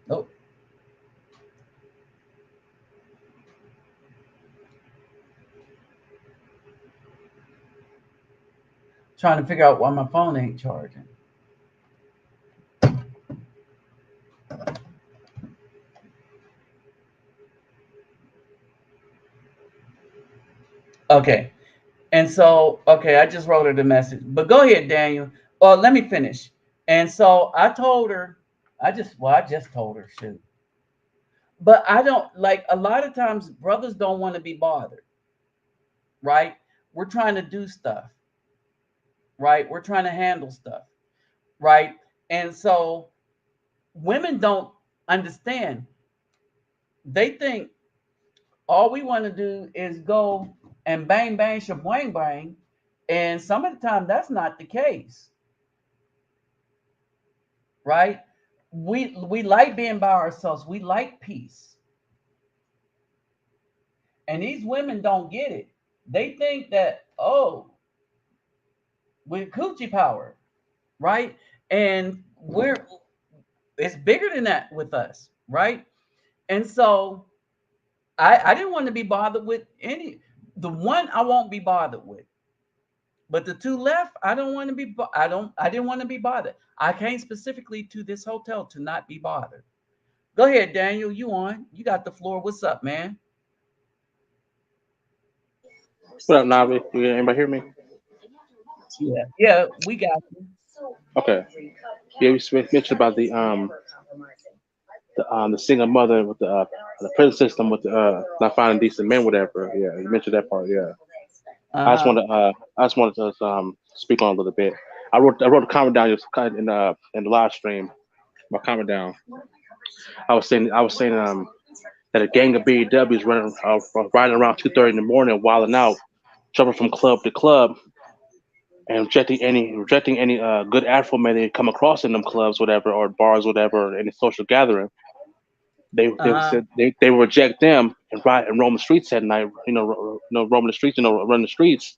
[SPEAKER 1] Nope. Trying to figure out why my phone ain't charging. Okay. And so, okay, I just wrote her the message. But go ahead, Daniel. Let me finish. And so I told her, I just told her, shoot. But I don't like a lot of times brothers don't want to be bothered, right? We're trying to do stuff, right? We're trying to handle stuff, right? And so women don't understand. They think all we want to do is go and bang, bang, shabang, bang. And some of the time that's not the case, right? We like being by ourselves. We like peace. And these women don't get it. They think that, oh, with coochie power, right? And it's bigger than that with us, right? And so I didn't want to be bothered with any. The one I won't be bothered with, but the two left, I don't want to be. I didn't want to be bothered. I came specifically to this hotel to not be bothered. Go ahead, Daniel. You on? You got the floor. What's up, man?
[SPEAKER 9] What up, Navi? You anybody hear me?
[SPEAKER 1] Yeah, we got you.
[SPEAKER 9] Okay. Yeah, we mentioned about the single mother with the prison system with not finding decent men, whatever. Yeah, you mentioned that part. Yeah.
[SPEAKER 1] Uh-huh.
[SPEAKER 9] I just wanted to speak on it a little bit. I wrote a comment down just kind of in the live stream. My comment down. I was saying that a gang of BEWs riding around 2:30 in the morning, wilding out, jumping from club to club, and rejecting any good Afro men they come across in them clubs, whatever, or bars, whatever, or any social gathering. They
[SPEAKER 1] Uh-huh.
[SPEAKER 9] said they would reject them and ride and roam the streets at night. Roaming the streets, run the streets,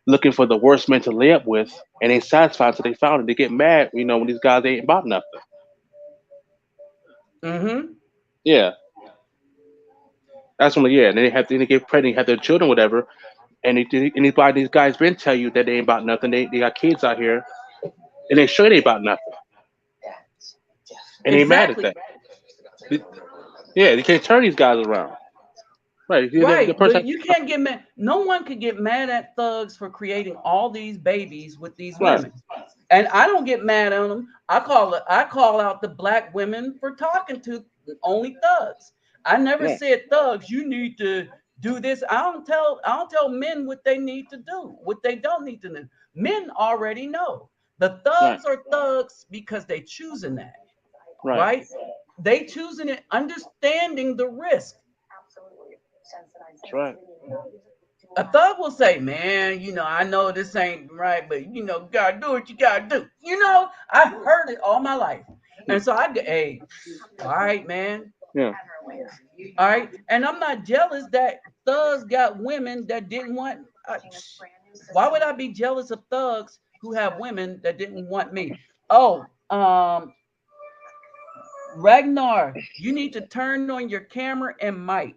[SPEAKER 9] looking for the worst men to lay up with, and ain't satisfied until they found it. They get mad, when these guys ain't about nothing.
[SPEAKER 1] Mm-hmm.
[SPEAKER 9] Yeah, that's when yeah. And then they get pregnant, have their children, whatever. And anybody these guys been tell you that they ain't about nothing. They got kids out here, and they sure they ain't about nothing, and they mad at
[SPEAKER 1] Exactly.
[SPEAKER 9] that. Yeah, you can't turn these guys around. Right. The
[SPEAKER 1] Right, but
[SPEAKER 9] person.
[SPEAKER 1] you can't get mad. No one could get mad at thugs for creating all these babies with these
[SPEAKER 9] Right.
[SPEAKER 1] women, and I don't get mad on them. I call out the black women for talking to only thugs. I never
[SPEAKER 9] Right.
[SPEAKER 1] said thugs. You need to do this. I don't tell men what they need to do, what they don't need to do. Men already know. The
[SPEAKER 9] Right.
[SPEAKER 1] thugs are thugs because they choosing that,
[SPEAKER 9] Right.
[SPEAKER 1] right? They choosing it, understanding the risk.
[SPEAKER 9] That's right.
[SPEAKER 1] A thug will say, man, I know this ain't right, but gotta do what you gotta do. I've heard it all my life. And so I get, hey, all right, man.
[SPEAKER 9] Yeah.
[SPEAKER 1] All right. And I'm not jealous that thugs got women that didn't want. Why would I be jealous of thugs who have women that didn't want me? Oh, Ragnar, you need to turn on your camera and mic.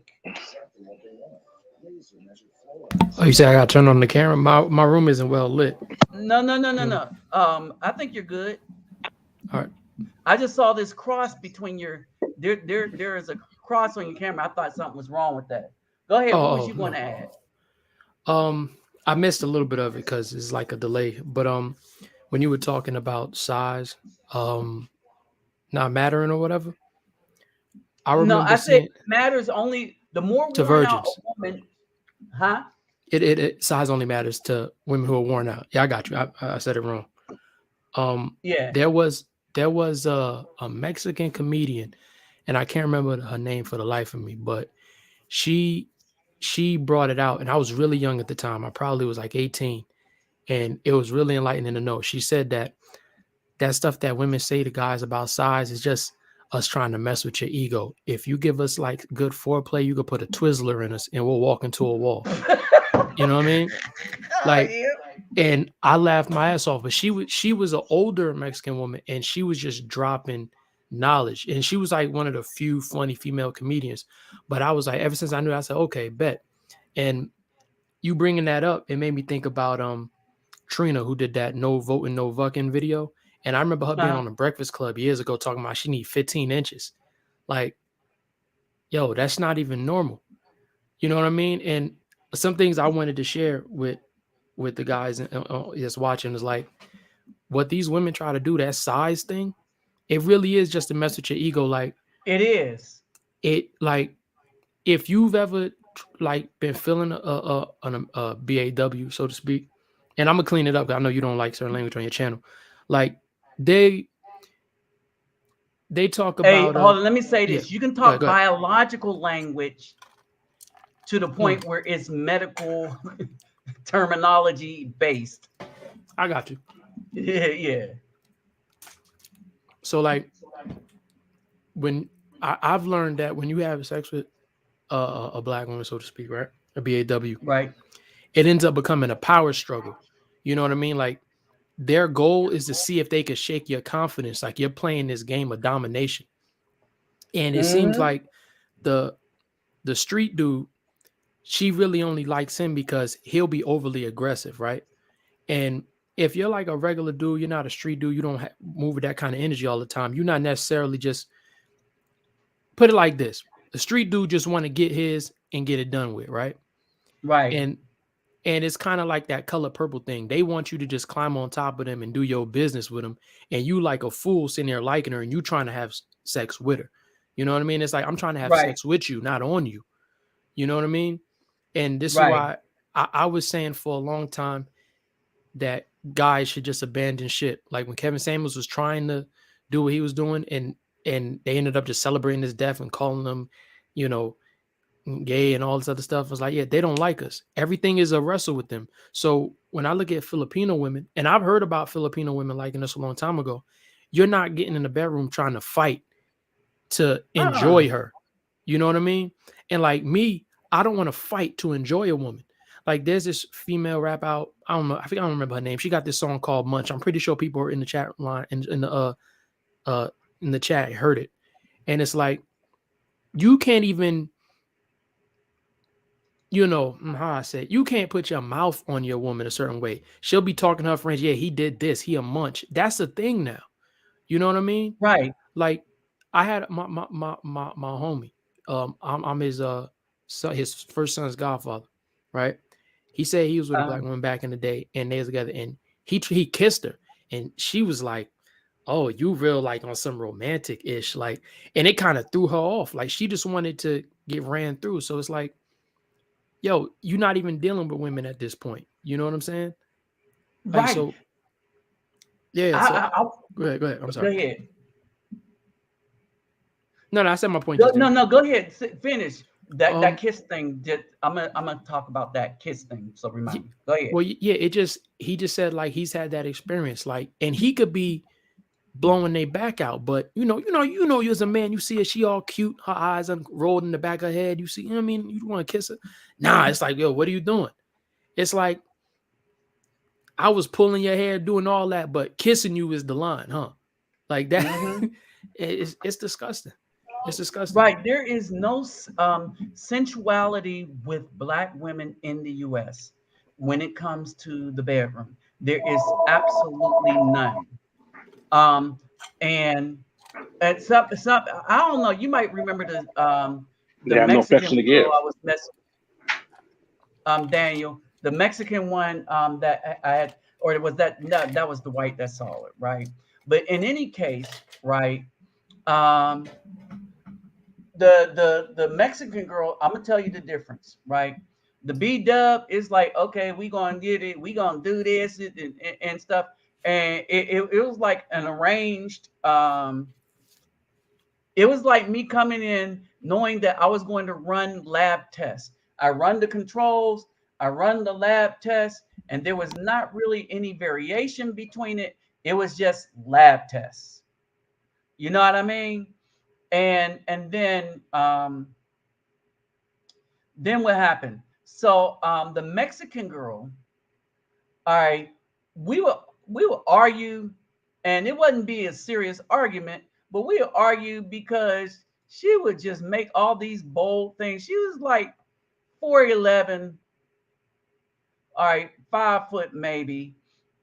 [SPEAKER 10] Oh, you say I got to turn on the camera? My room isn't well lit.
[SPEAKER 1] No, no, no, no,
[SPEAKER 10] Yeah.
[SPEAKER 1] no. I think you're good.
[SPEAKER 10] All right.
[SPEAKER 1] I just saw this cross between there is a cross on your camera. I thought something was wrong with that. Go ahead. What was you going to add?
[SPEAKER 10] I missed a little bit of it because it's like a delay. But when you were talking about size, not mattering or whatever, I
[SPEAKER 1] No,
[SPEAKER 10] remember
[SPEAKER 1] I said
[SPEAKER 10] seeing
[SPEAKER 1] matters only the more
[SPEAKER 10] to
[SPEAKER 1] worn out
[SPEAKER 10] virgins.
[SPEAKER 1] a woman, huh?
[SPEAKER 10] It size only matters to women who are worn out. Yeah, I got you. I said it wrong.
[SPEAKER 1] Yeah.
[SPEAKER 10] There was a Mexican comedian, and I can't remember her name for the life of me, but she brought it out, and I was really young at the time. I probably was like 18, and it was really enlightening to know. She said that stuff that women say to guys about size is just us trying to mess with your ego. If you give us like good foreplay, you could put a Twizzler in us and we'll walk into a wall. You know what I mean? Like, and I laughed my ass off, but she was an older Mexican woman, and she was just dropping knowledge, and she was like one of the few funny female comedians. But I was like, ever since I knew, I said, okay, bet. And you bringing that up, it made me think about Trina, who did that no voting, no fucking video. And I remember her being on the Breakfast Club years ago talking about she need 15 inches. Like, yo, that's not even normal. You know what I mean? And some things I wanted to share with the guys that's watching is like, what these women try to do, that size thing, it really is just to mess with your ego. Like,
[SPEAKER 1] it is.
[SPEAKER 10] It, like, if you've ever like been feeling a BAW, so to speak, and I'm gonna clean it up because I know you don't like certain language on your channel. Like, they talk about.
[SPEAKER 1] Hey, hold on. Let me say this.
[SPEAKER 10] Yeah,
[SPEAKER 1] you can talk
[SPEAKER 10] go ahead.
[SPEAKER 1] biological language to the point where it's medical terminology based.
[SPEAKER 10] I got you.
[SPEAKER 1] Yeah.
[SPEAKER 10] So, like, when I've learned that when you have sex with a black woman, so to speak, right, a BAW,
[SPEAKER 1] right,
[SPEAKER 10] it ends up becoming a power struggle. You know what I mean? Like, their goal is to see if they can shake your confidence. Like, you're playing this game of domination. And it seems like the street dude, she really only likes him because he'll be overly aggressive, right? And if you're like a regular dude, you're not a street dude, you don't move with that kind of energy all the time. You're not necessarily just, put it like this. The street dude just want to get his and get it done with, right?
[SPEAKER 1] Right.
[SPEAKER 10] And it's kind of like that Color Purple thing. They want you to just climb on top of them and do your business with them. And you like a fool sitting there liking her and you trying to have sex with her. You know what I mean? It's like, I'm trying to have sex with you, not on you. You know what I mean? And this is why I was saying for a long time that guys should just abandon shit. Like when Kevin Samuels was trying to do what he was doing, and they ended up just celebrating his death and calling him, you know, gay and all this other stuff. I was like, yeah, they don't like us. Everything is a wrestle with them. So when I look at Filipino women, and I've heard about Filipino women liking us a long time ago, you're not getting in the bedroom trying to fight to enjoy her. You know what I mean? And like me, I don't want to fight to enjoy a woman. Like there's this female rap out. I don't know. I don't remember her name. She got this song called Munch. I'm pretty sure people are in the chat line in the chat heard it. And it's like, you can't even, you know how I say it, you can't put your mouth on your woman a certain way. She'll be talking to her friends. Yeah, he did this. He a munch. That's the thing now. You know what I mean?
[SPEAKER 1] Right.
[SPEAKER 10] Like I had my homie. I'm his first son's godfather, right? He said he was with a black woman back in the day, and they was together, and he kissed her, and she was like, "Oh, you real like on some romantic ish," like, and it kind of threw her off. Like she just wanted to get ran through. So it's like, yo, you're not even dealing with women at this point. You know what I'm saying? Like,
[SPEAKER 1] right.
[SPEAKER 10] So, yeah. Go ahead. I'm sorry.
[SPEAKER 1] Go ahead.
[SPEAKER 10] No, I said my point.
[SPEAKER 1] No, go ahead. Finish. That kiss thing. I'm gonna talk about that kiss thing. So remind me. Go ahead.
[SPEAKER 10] Well, yeah, he just said like he's had that experience, like, and he could be blowing their back out, but you know, you as a man, you see her, she all cute, her eyes rolled in the back of her head. You see, you know what I mean, you want to kiss her. Nah, it's like, yo, what are you doing? It's like, I was pulling your hair, doing all that, but kissing you is the line, huh? Like that. Mm-hmm. It's disgusting. It's disgusting.
[SPEAKER 1] Right. There is no sensuality with black women in the U.S. when it comes to the bedroom. There is absolutely none. And it's up. I don't know. You might remember the Mexican girl I was messing. Daniel, the Mexican one that I had, or was that? No, that was the white that saw it, right? But in any case, right. The Mexican girl, I'm gonna tell you the difference, right? The B-dub is like, okay, we gonna get it, we gonna do this and stuff, and it was like an arranged. It It was like me coming in knowing that I was going to run lab tests. I run the controls, I run the lab tests, and there was not really any variation between it. It was just lab tests. You know what I mean? And then what happened? So the Mexican girl, all right, we would argue, and it wouldn't be a serious argument, but we would argue because she would just make all these bold things. She was like 4'11", all right, 5 foot maybe,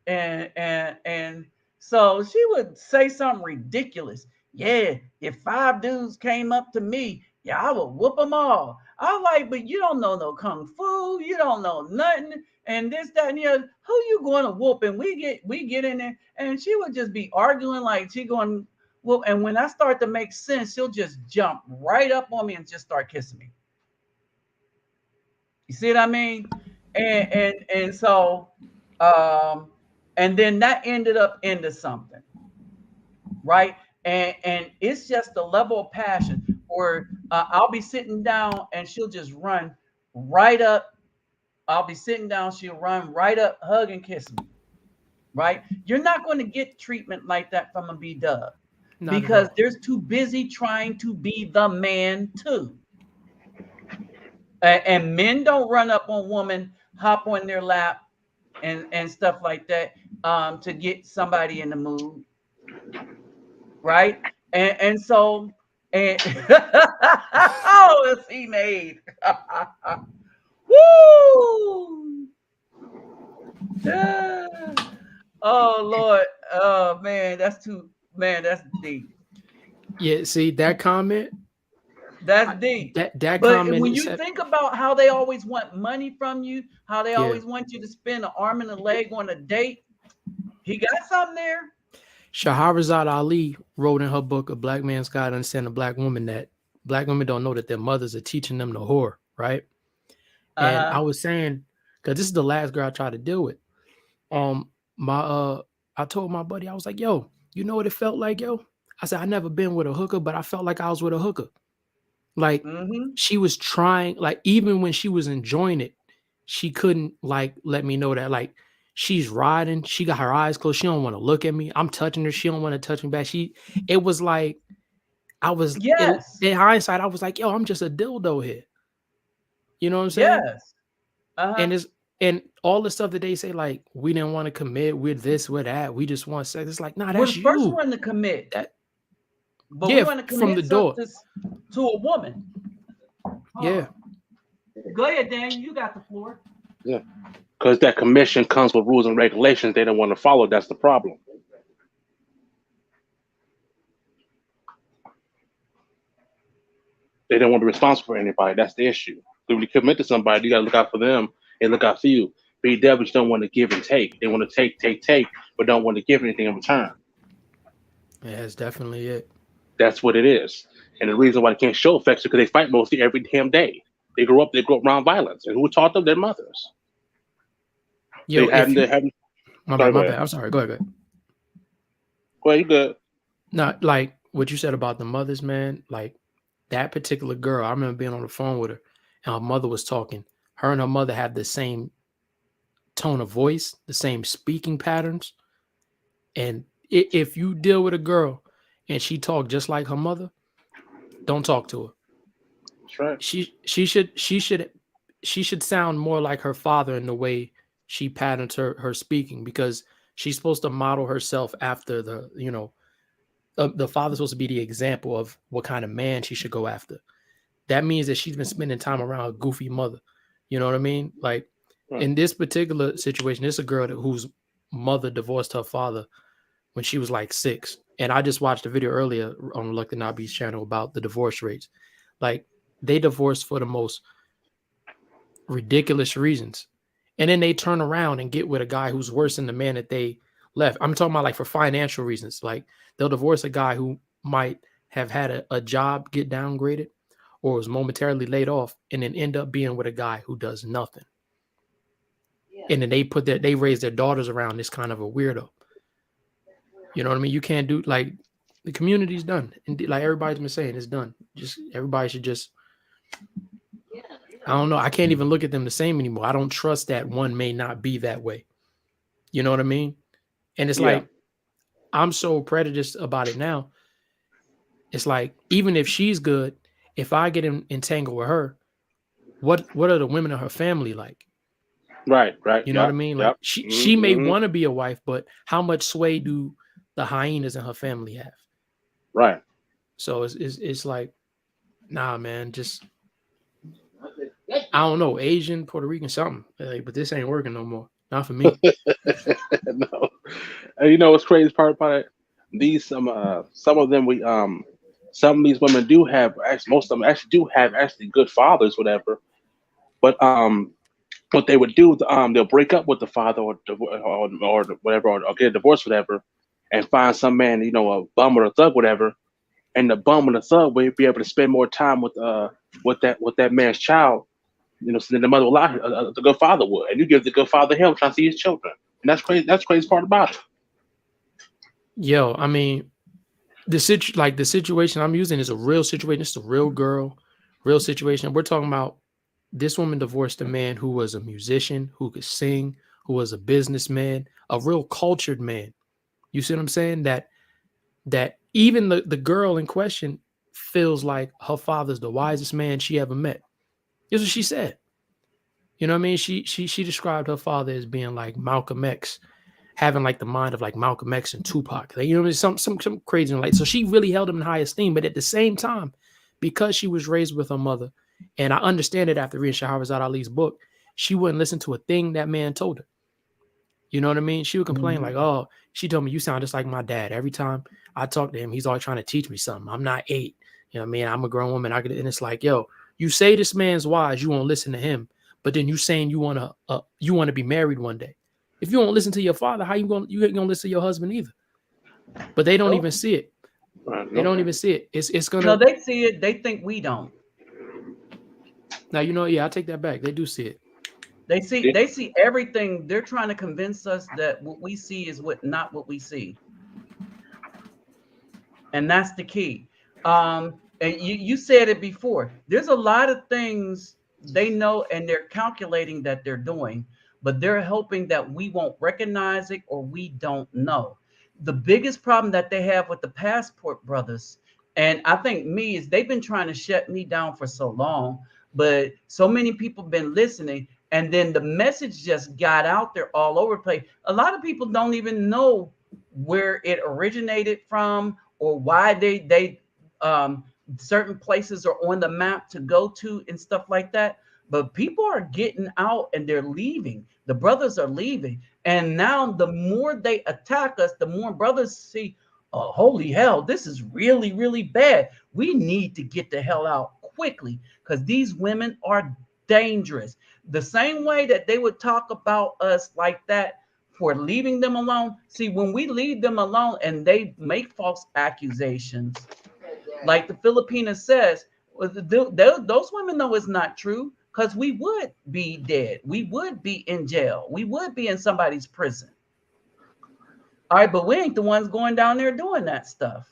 [SPEAKER 1] and so she would say something ridiculous. Yeah, if 5 dudes came up to me, yeah, I would whoop them all. I was like, but you don't know no kung fu, you don't know nothing, and this, that, and the other. Who you going to whoop? And we get in there, and she would just be arguing like she going whoop. And when I start to make sense, she'll just jump right up on me and just start kissing me. You see what I mean? And so and then that ended up into something, right? And it's just the level of passion where I'll be sitting down and she'll just run right up. I'll be sitting down, she'll run right up, hug and kiss me, right? You're not going to get treatment like that from a B-dub because they're too busy trying to be the man too. And men don't run up on women, hop on their lap and stuff like that to get somebody in the mood, right? And so oh, it's he made. Woo! Oh Lord, oh man, that's deep.
[SPEAKER 10] Yeah, see that comment.
[SPEAKER 1] That's deep.
[SPEAKER 10] That
[SPEAKER 1] but
[SPEAKER 10] comment.
[SPEAKER 1] When you think about how they always want money from you, how they always want you to spend an arm and a leg on a date, he got something there.
[SPEAKER 10] Shahrazad Ali wrote in her book, A Black Man's Guide to Understand a Black Woman, that Black women don't know that their mothers are teaching them to whore, right? And I was saying, because this is the last girl I tried to deal with. I told my buddy, I was like, yo, you know what it felt like, yo? I said, I never been with a hooker, but I felt like I was with a hooker. Like she was trying, like even when she was enjoying it, she couldn't like let me know that like she's riding, she got her eyes closed, she don't want to look at me. I'm touching her, she don't want to touch me back. It was like I was in hindsight, I was like, yo, I'm just a dildo here. You know what I'm saying?
[SPEAKER 1] Yes.
[SPEAKER 10] And all the stuff that they say, like, we didn't want to commit, we're this, we're that, we just want sex. It's like, nah, that's you.
[SPEAKER 1] We're the first one to commit. But we want to commit
[SPEAKER 10] from the door
[SPEAKER 1] to a woman.
[SPEAKER 10] Yeah.
[SPEAKER 1] Go ahead, Dan. You got the floor.
[SPEAKER 9] Yeah. Because that commission comes with rules and regulations they don't want to follow. That's the problem. They don't want to be responsible for anybody. That's the issue. When you commit to somebody, you got to look out for them and look out for you. BWs don't want to give and take. They want to take, but don't want to give anything in return.
[SPEAKER 10] Yeah, that's definitely it.
[SPEAKER 9] That's what it is. And the reason why they can't show affection is because they fight mostly every damn day. They grew up around violence. And who taught them? Their mothers.
[SPEAKER 10] Yo, my bad. I'm sorry. Go ahead.
[SPEAKER 9] Well, you good.
[SPEAKER 10] No, like what you said about the mothers, man, like that particular girl, I remember being on the phone with her and her mother was talking. Her and her mother have the same tone of voice, the same speaking patterns. And if you deal with a girl and she talk just like her mother, don't talk to her.
[SPEAKER 9] That's right.
[SPEAKER 10] She should sound more like her father in the way she patterns her speaking, because she's supposed to model herself after the father's supposed to be the example of what kind of man she should go after. That means that she's been spending time around a goofy mother. You know what I mean? Like in this particular situation, it's a girl whose mother divorced her father when she was like 6. And I just watched a video earlier on Reluctant Nabi's channel about the divorce rates. Like they divorced for the most ridiculous reasons. And then they turn around and get with a guy who's worse than the man that they left. I'm talking about like for financial reasons. Like they'll divorce a guy who might have had a job get downgraded or was momentarily laid off and then end up being with a guy who does nothing. Yeah. And then they raise their daughters around this kind of a weirdo. You know what I mean? You can't do like The community's done. And like everybody's been saying, it's done. Just everybody should just, I don't know. I can't even look at them the same anymore. I don't trust that one may not be that way. You know what I mean? And it's like, I'm so prejudiced about it now. It's like, even if she's good, if I get entangled with her, what are the women of her family like?
[SPEAKER 9] Right.
[SPEAKER 10] You know what I mean? Like she may want to be a wife, but how much sway do the hyenas in her family have?
[SPEAKER 9] Right.
[SPEAKER 10] So it's like, nah, man, just I don't know, Asian, Puerto Rican, something. Like, but this ain't working no more. Not for me.
[SPEAKER 9] No. And you know what's crazy part about it? These some of them some of these women do have, actually most of them actually do have actually good fathers, whatever. But what they would do, they'll break up with the father or whatever, or get a divorce, whatever, and find some man, you know, a bum or a thug, whatever, and the bum and the thug will be able to spend more time with that man's child, you know, so then the mother will allow the good father would, and you give the good father him trying to see his children, and that's crazy. That's the crazy part about it.
[SPEAKER 10] Yo, I mean, the situation I'm using is a real situation. It's a real girl, real situation. We're talking about this woman divorced a man who was a musician, who could sing, who was a businessman, a real cultured man. You see what I'm saying? That even the girl in question feels like her father's the wisest man she ever met. That's what she said. You know what I mean? She described her father as being like Malcolm X, having like the mind of like Malcolm X and Tupac. Like, you know what I mean? Some crazy like. So she really held him in high esteem. But at the same time, because she was raised with her mother, and I understand it after reading Shahrazad Ali's book, she wouldn't listen to a thing that man told her. You know what I mean? She would complain like, oh, she told me you sound just like my dad. Every time I talk to him, he's always trying to teach me something. I'm not 8. You know what I mean? I'm a grown woman. And it's like, yo, you say this man's wise, you won't listen to him. But then you saying you want to be married one day. If you won't listen to your father, how you ain't gonna listen to your husband either? But they don't even see it. They don't even see it. It's gonna.
[SPEAKER 1] No, they see it. They think we don't.
[SPEAKER 10] Now, you know, yeah, I take that back. They do see it.
[SPEAKER 1] They see everything. They're trying to convince us that what we see is not what we see. And that's the key. And you said it before. There's a lot of things they know and they're calculating that they're doing, but they're hoping that we won't recognize it or we don't know. The biggest problem that they have with the Passport Brothers, and I think is they've been trying to shut me down for so long, but so many people have been listening, and then the message just got out there all over the place. A lot of people don't even know where it originated from or why they certain places are on the map to go to and stuff like that. But people are getting out and they're leaving. The brothers are leaving. And now the more they attack us, the more brothers see, oh, holy hell, this is really, really bad. We need to get the hell out quickly because these women are dangerous. The same way that they would talk about us like that for leaving them alone. See, when we leave them alone and they make false accusations, like the Filipina says, those women know it's not true because we would be dead. We would be in jail. We would be in somebody's prison. All right, but we ain't the ones going down there doing that stuff.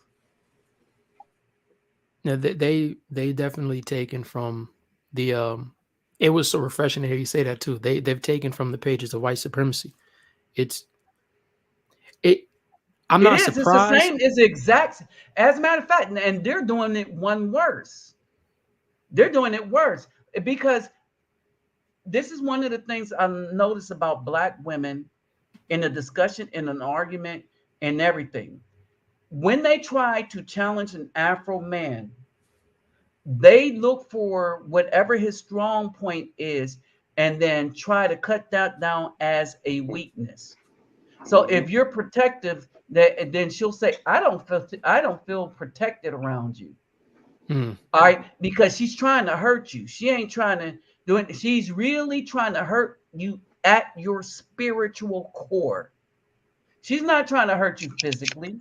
[SPEAKER 10] Yeah, they definitely taken from the it was so refreshing to hear you say that too. They've taken from the pages of white supremacy. I'm not surprised.
[SPEAKER 1] It's the same. It's exact. As a matter of fact, and they're doing it one worse. They're doing it worse because this is one of the things I notice about Black women in a discussion, in an argument, and everything. When they try to challenge an Afro man, they look for whatever his strong point is and then try to cut that down as a weakness. So if you're protective, then she'll say, I don't feel protected around you. All right, because she's trying to hurt you. She ain't trying to do it. She's really trying to hurt you at your spiritual core. She's not trying to hurt you physically.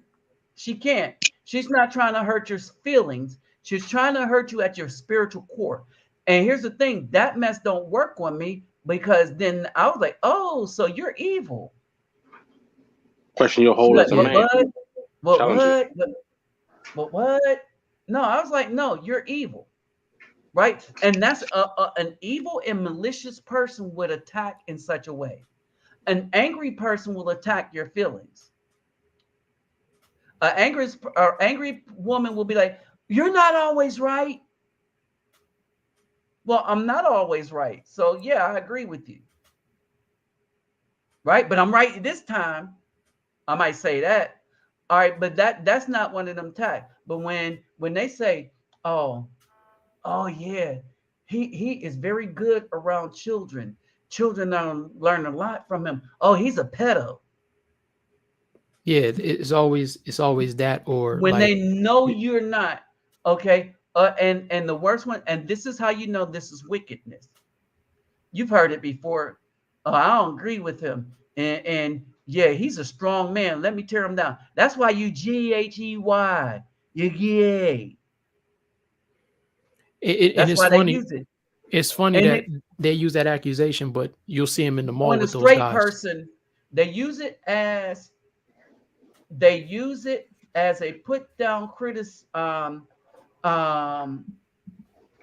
[SPEAKER 1] She can't. She's not trying to hurt your feelings. She's trying to hurt you at your spiritual core. And here's the thing, that mess don't work on me because then I was like, oh, so you're evil.
[SPEAKER 9] Question your whole as a man.
[SPEAKER 1] What? But what? No, I was like, no, you're evil, right? And that's an evil and malicious person would attack in such a way. An angry person will attack your feelings. Angry woman will be like, "You're not always right." Well, I'm not always right, so yeah, I agree with you, right? But I'm right this time. I might say that. All right, but that's not one of them tags. But when they say, "Oh, oh yeah, he is very good around children. Children learn a lot from him. Oh, he's a pedo."
[SPEAKER 10] Yeah, it's always that, or
[SPEAKER 1] When
[SPEAKER 10] like
[SPEAKER 1] they know you're not, okay. And the worst one, and this is how you know this is wickedness. You've heard it before. Oh, I don't agree with him, and yeah, he's a strong man. Let me tear him down. That's why you GHEY. You're gay.
[SPEAKER 10] and
[SPEAKER 1] That's
[SPEAKER 10] it's
[SPEAKER 1] why they
[SPEAKER 10] funny.
[SPEAKER 1] use it.
[SPEAKER 10] It's funny
[SPEAKER 1] And
[SPEAKER 10] that
[SPEAKER 1] it,
[SPEAKER 10] they use that accusation, but you'll see him in the mall
[SPEAKER 1] on a
[SPEAKER 10] with those
[SPEAKER 1] straight
[SPEAKER 10] guys.
[SPEAKER 1] person, they use it as they use it as a put down um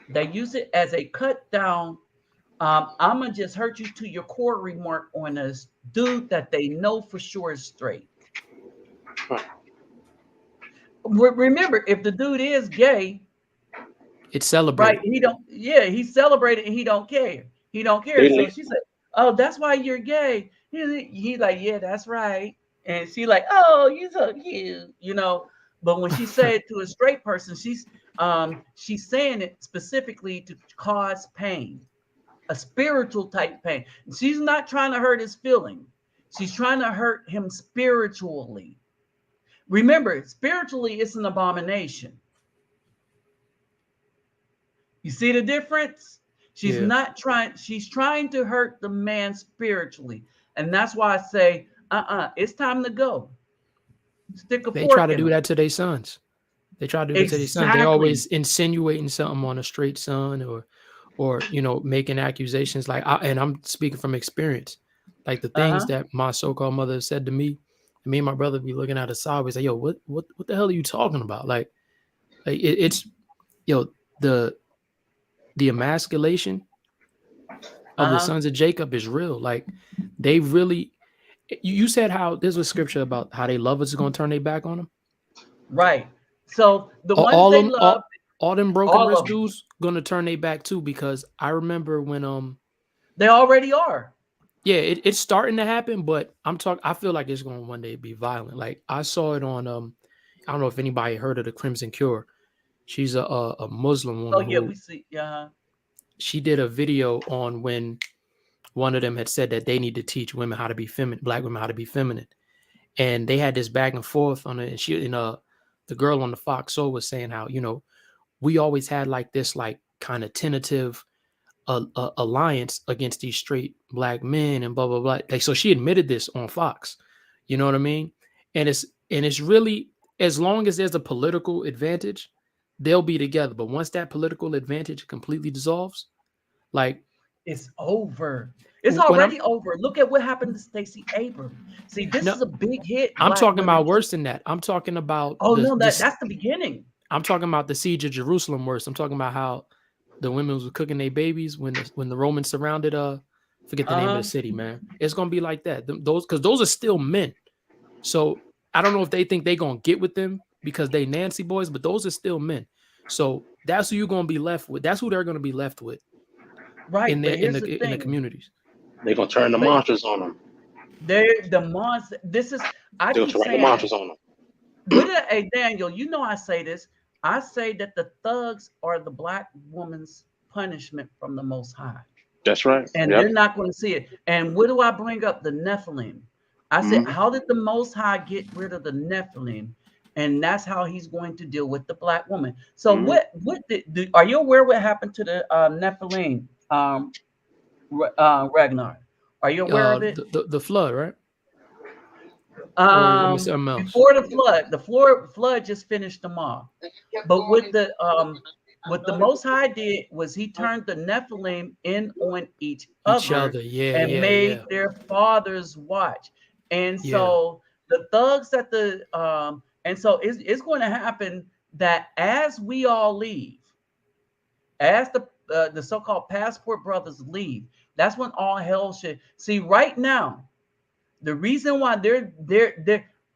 [SPEAKER 1] they use it as a cut down. I'm gonna just hurt you to your core remark on a dude that they know for sure is straight. Remember, if the dude is gay,
[SPEAKER 10] It's
[SPEAKER 1] right?
[SPEAKER 10] celebrated.
[SPEAKER 1] He don't. Yeah, he's celebrated and he don't care. He don't care. So she said, "Oh, that's why you're gay." He like, "Yeah, that's right." And she like, "Oh, you so cute," you know. But when she said it to a straight person, she's saying it specifically to cause pain, a spiritual type pain. She's not trying to hurt his feeling. She's trying to hurt him spiritually. Remember, spiritually, it's an abomination. You see the difference? She's
[SPEAKER 10] Yeah,
[SPEAKER 1] not trying, she's trying to hurt the man spiritually. And that's why I say, it's time to go. Stick a
[SPEAKER 10] they try
[SPEAKER 1] fork
[SPEAKER 10] to
[SPEAKER 1] in
[SPEAKER 10] do
[SPEAKER 1] him.
[SPEAKER 10] that to their sons. They try to do that to their sons. They
[SPEAKER 1] Exactly.
[SPEAKER 10] always insinuating something on a straight son, or making accusations. Like, and I'm speaking from experience. Like the things
[SPEAKER 1] Uh-huh.
[SPEAKER 10] that my so-called mother said to me, and me and my brother be looking at us sideways, like, yo, what the hell are you talking about? Like it's the emasculation of the
[SPEAKER 1] Uh-huh.
[SPEAKER 10] sons of Jacob is real. Like they really. You said how there's a scripture about how they love us is gonna turn their back on them.
[SPEAKER 1] Right. So the
[SPEAKER 10] all,
[SPEAKER 1] ones
[SPEAKER 10] all
[SPEAKER 1] they
[SPEAKER 10] them
[SPEAKER 1] love,
[SPEAKER 10] all them broken
[SPEAKER 1] all
[SPEAKER 10] wrist
[SPEAKER 1] of them,
[SPEAKER 10] dudes gonna turn their back too, because I remember when
[SPEAKER 1] they already are.
[SPEAKER 10] yeah, it's starting to happen, but I feel like it's gonna one day be violent. Like I saw it on I don't know if anybody heard of the Crimson Cure. She's a Muslim
[SPEAKER 1] Oh
[SPEAKER 10] woman
[SPEAKER 1] yeah, we
[SPEAKER 10] who
[SPEAKER 1] see. Yeah.
[SPEAKER 10] she did a video on when one of them had said that they need to teach women how to be feminine, black women how to be feminine. And they had this back and forth on it. And the girl on the Fox Soul was saying how, we always had like this, like kind of tentative alliance against these straight black men and blah, blah, blah. Like, so she admitted this on Fox, you know what I mean? And it's really, as long as there's a political advantage, they'll be together. But once that political advantage completely dissolves, like
[SPEAKER 1] It's over. It's
[SPEAKER 10] when I'm
[SPEAKER 1] already over. Look at what happened to Stacey Abrams. See, this
[SPEAKER 10] no,
[SPEAKER 1] is a big hit,
[SPEAKER 10] I'm
[SPEAKER 1] black
[SPEAKER 10] talking
[SPEAKER 1] women.
[SPEAKER 10] about worse than that. I'm talking about
[SPEAKER 1] Oh no, that's the beginning.
[SPEAKER 10] I'm talking about the siege of Jerusalem worse. I'm talking about how the women was cooking their babies when the Romans surrounded forget the name of the
[SPEAKER 1] Uh-huh.
[SPEAKER 10] city, man. It's gonna be like that. Those are still men. So I don't know if they think they gonna get with them because they Nancy boys, but those are still men. So that's who you're gonna be left with. That's who they're gonna be left with in
[SPEAKER 1] Right, but
[SPEAKER 10] the in
[SPEAKER 1] here's the
[SPEAKER 10] the in the
[SPEAKER 1] thing.
[SPEAKER 10] communities.
[SPEAKER 9] They're gonna turn the
[SPEAKER 1] But
[SPEAKER 9] monsters on them.
[SPEAKER 1] they're the monster. This is I
[SPEAKER 9] They're gonna
[SPEAKER 1] keep
[SPEAKER 9] turn the
[SPEAKER 1] saying it.
[SPEAKER 9] monsters on them.
[SPEAKER 1] Hey Daniel, you know I say this. I say that the thugs are the black woman's punishment from the Most High,
[SPEAKER 9] That's right.
[SPEAKER 1] and
[SPEAKER 9] Yep.
[SPEAKER 1] they're not going to see it. And what do I bring up? The Nephilim. I said,
[SPEAKER 9] Mm-hmm.
[SPEAKER 1] how did the Most High get rid of the Nephilim? And that's how he's going to deal with the black woman. So
[SPEAKER 9] Mm-hmm.
[SPEAKER 1] are you aware what happened to the Nephilim, Ragnar? Are you aware of it?
[SPEAKER 10] The flood, right? Or am I something else?
[SPEAKER 1] Before the flood just finished them off. But what the Most High did was he turned the Nephilim in on each
[SPEAKER 10] Each
[SPEAKER 1] other
[SPEAKER 10] other. Yeah,
[SPEAKER 1] and
[SPEAKER 10] yeah,
[SPEAKER 1] made
[SPEAKER 10] yeah.
[SPEAKER 1] their fathers watch. And
[SPEAKER 10] Yeah.
[SPEAKER 1] so the thugs and so it's going to happen that as we all leave, as the so-called passport brothers leave, that's when all hell should see. Right now, the reason why they're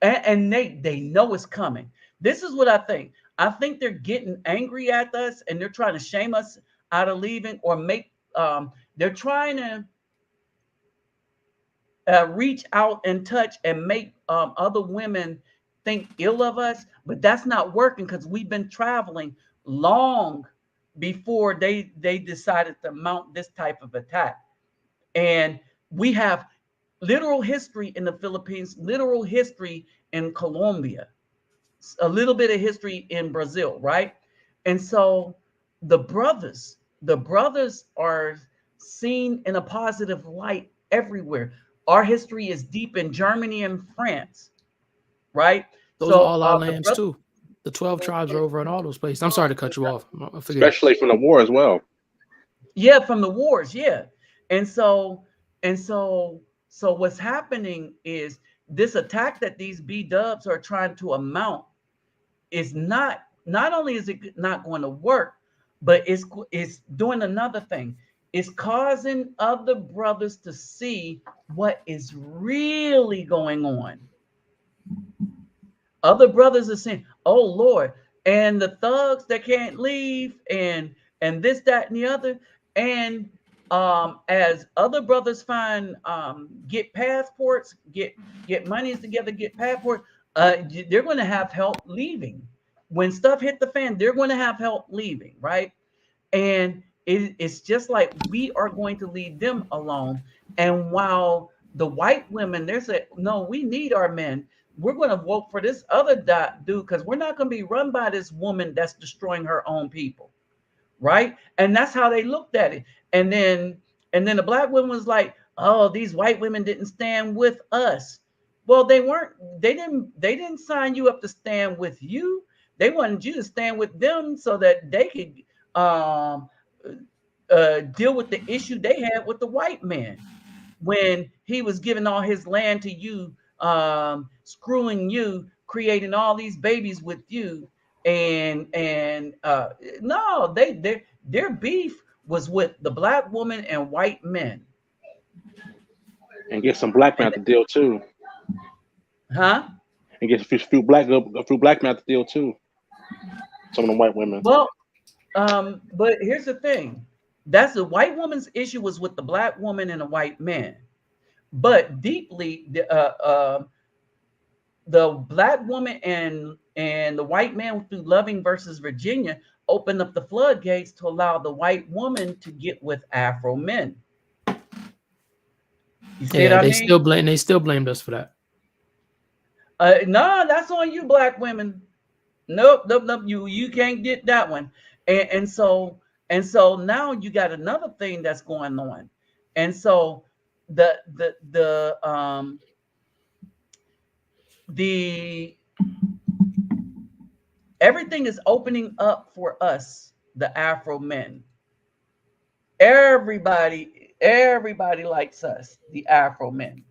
[SPEAKER 1] and they know it's coming. This is what I think. I think they're getting angry at us and they're trying to shame us out of leaving, or make they're trying to reach out and touch and make other women think ill of us, but that's not working because we've been traveling long before they decided to mount this type of attack. And we have literal history in the Philippines, literal history in Colombia, a little bit of history in Brazil, right? And so the brothers are seen in a positive light everywhere. Our history is deep in Germany and France, right?
[SPEAKER 10] Those are all our lands too. The 12 tribes are over in all those places. I'm sorry to cut you off.
[SPEAKER 9] Especially from the war as well.
[SPEAKER 1] Yeah, from the wars, yeah. And so what's happening is this attack that these B-dubs are trying to mount is not only is it not going to work, but it's doing another thing. It's causing other brothers to see what is really going on. Other brothers are saying, "Oh Lord," and the thugs that can't leave, and this, that, and the other. And as other brothers find get passports, get monies together, get passport, they're going to have help leaving. When stuff hit the fan, they're going to have help leaving, right? And it's just like we are going to leave them alone. And while the white women, they're saying, "No, we need our men. We're going to vote for this other dude because we're not going to be run by this woman that's destroying her own people," right? And that's how they looked at it. And then the black woman was like, "Oh, these white women didn't stand with us." Well, they didn't sign you up to stand with you. They wanted you to stand with them so that they could deal with the issue they had with the white man when he was giving all his land to you, screwing you, creating all these babies with you. And no, their beef was with the black woman and white men.
[SPEAKER 9] And get some black men out the deal too.
[SPEAKER 1] Huh?
[SPEAKER 9] And get a few black men out the deal too. Some of the white women.
[SPEAKER 1] Well, but here's the thing. That's the white woman's issue was with the black woman and the white man. But deeply, the black woman and the white man through Loving versus Virginia opened up the floodgates to allow the white woman to get with Afro men. You see
[SPEAKER 10] Yeah,
[SPEAKER 1] what I mean?
[SPEAKER 10] They still blamed us for that.
[SPEAKER 1] No, that's on you, black women. Nope. You can't get that one. And so now you got another thing that's going on. And so everything is opening up for us, the Afro men. Everybody likes us, the Afro men,